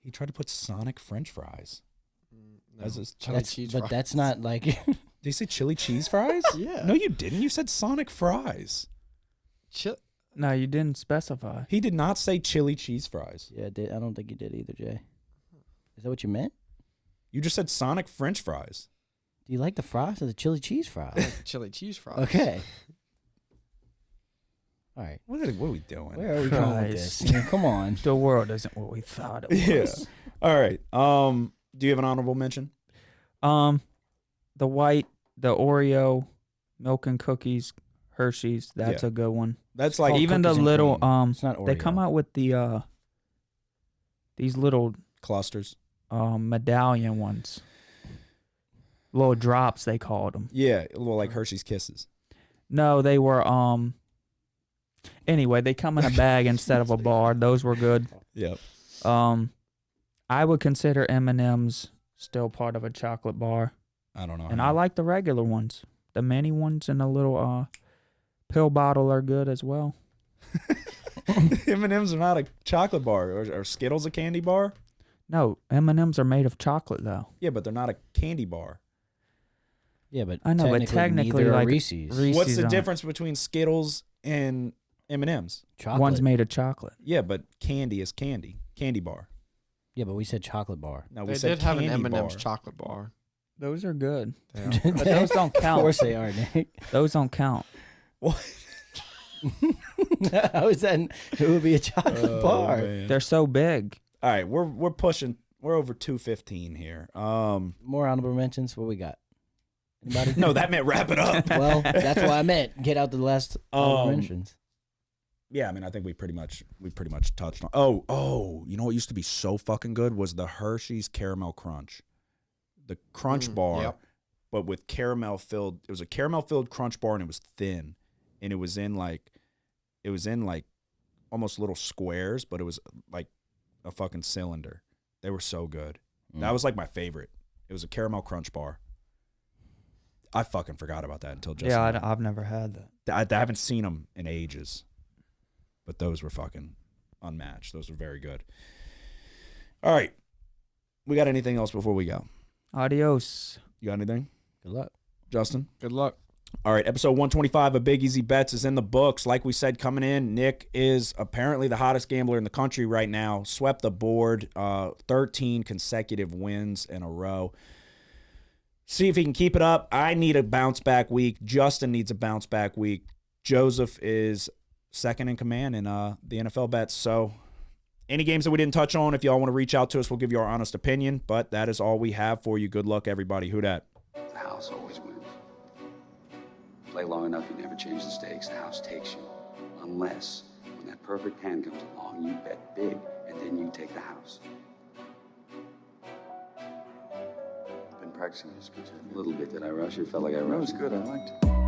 He tried to put Sonic French fries. No. As his Chili cheese But fries. that's not like. Did you say chili cheese fries? Yeah. No, you didn't. You said Sonic fries. No, you didn't specify. He did not say chili cheese fries. Yeah, I don't think you did either, Jay. Is that what you meant? You just said Sonic French fries. Do you like the fries or the chili cheese fries? Chili cheese fries. Okay. All right. What are we doing? Where are we going with Christ. this? I mean, come on. The world isn't what we thought it was. Yeah. All right. Do you have an honorable mention? The Oreo, milk and cookies, Hershey's. That's Yeah. a good one. That's like Even the cookies and little cream. It's not they Oreo. come out with the these little clusters. medallion ones. Little drops they called them. Yeah, a little like Hershey's Kisses. No, they were anyway, they come in a bag instead of a bar. Those were good. Yep. I would consider M&M's still part of a chocolate bar. I don't know. And I like the regular ones. The mini ones in a little pill bottle are good as well. M&M's are not a chocolate bar. Or Skittles a candy bar? No, M&M's are made of chocolate though. Yeah, but they're not a candy bar. Yeah, but I know, but technically, neither are like, Reese's. What's the aren't. difference between Skittles and M&M's? Chocolate. One's made of chocolate. Yeah, but candy is candy. Candy bar. Yeah, but we said chocolate bar. No, we They said did have an candy M&M's bar. chocolate bar. Those are good. Yeah. But those don't Of count. course they are, Nick. Those don't count. How is that? It would be a chocolate bar. Man. They're so big. All right, we're pushing. We're over 2:15 here. More honorable mentions. What we got? Anybody? No, that meant wrap it up. Well, that's what I meant. Get out the last honorable Um, mentions. Yeah, I mean, I think we pretty much touched on. Oh, you know what used to be so fucking good was the Hershey's Caramel Crunch, the Crunch bar, yep. but with caramel filled. It was a caramel filled Crunch bar, and it was thin, and it was in like almost little squares, but it was like a fucking cylinder. They were so good. That was like my favorite. It was a caramel Crunch bar. I fucking forgot about that until just Yeah, now. I've never had that. I haven't seen them in ages, but those were fucking unmatched. Those were very good. All right. We got anything else before we go? Adios. You got anything? Good luck. Justin? Good luck. All right. Episode 125 of Big Easy Bets is in the books. Like we said, coming in, Nick is apparently the hottest gambler in the country right now. Swept the board, 13 consecutive wins in a row. See if he can keep it up. I need a bounce back week. Justin needs a bounce back week. Joseph is second in command in the NFL bets. So any games that we didn't touch on, if y'all want to reach out to us, we'll give you our honest opinion. But that is all we have for you. Good luck, everybody. Who dat? The house always wins. Play long enough, you never change the stakes. The house takes you. Unless, when that perfect hand comes along, you bet big, and then you take the house. Been practicing this, a little bit. Did I rush it? Felt like I rushed. It was good. I liked it.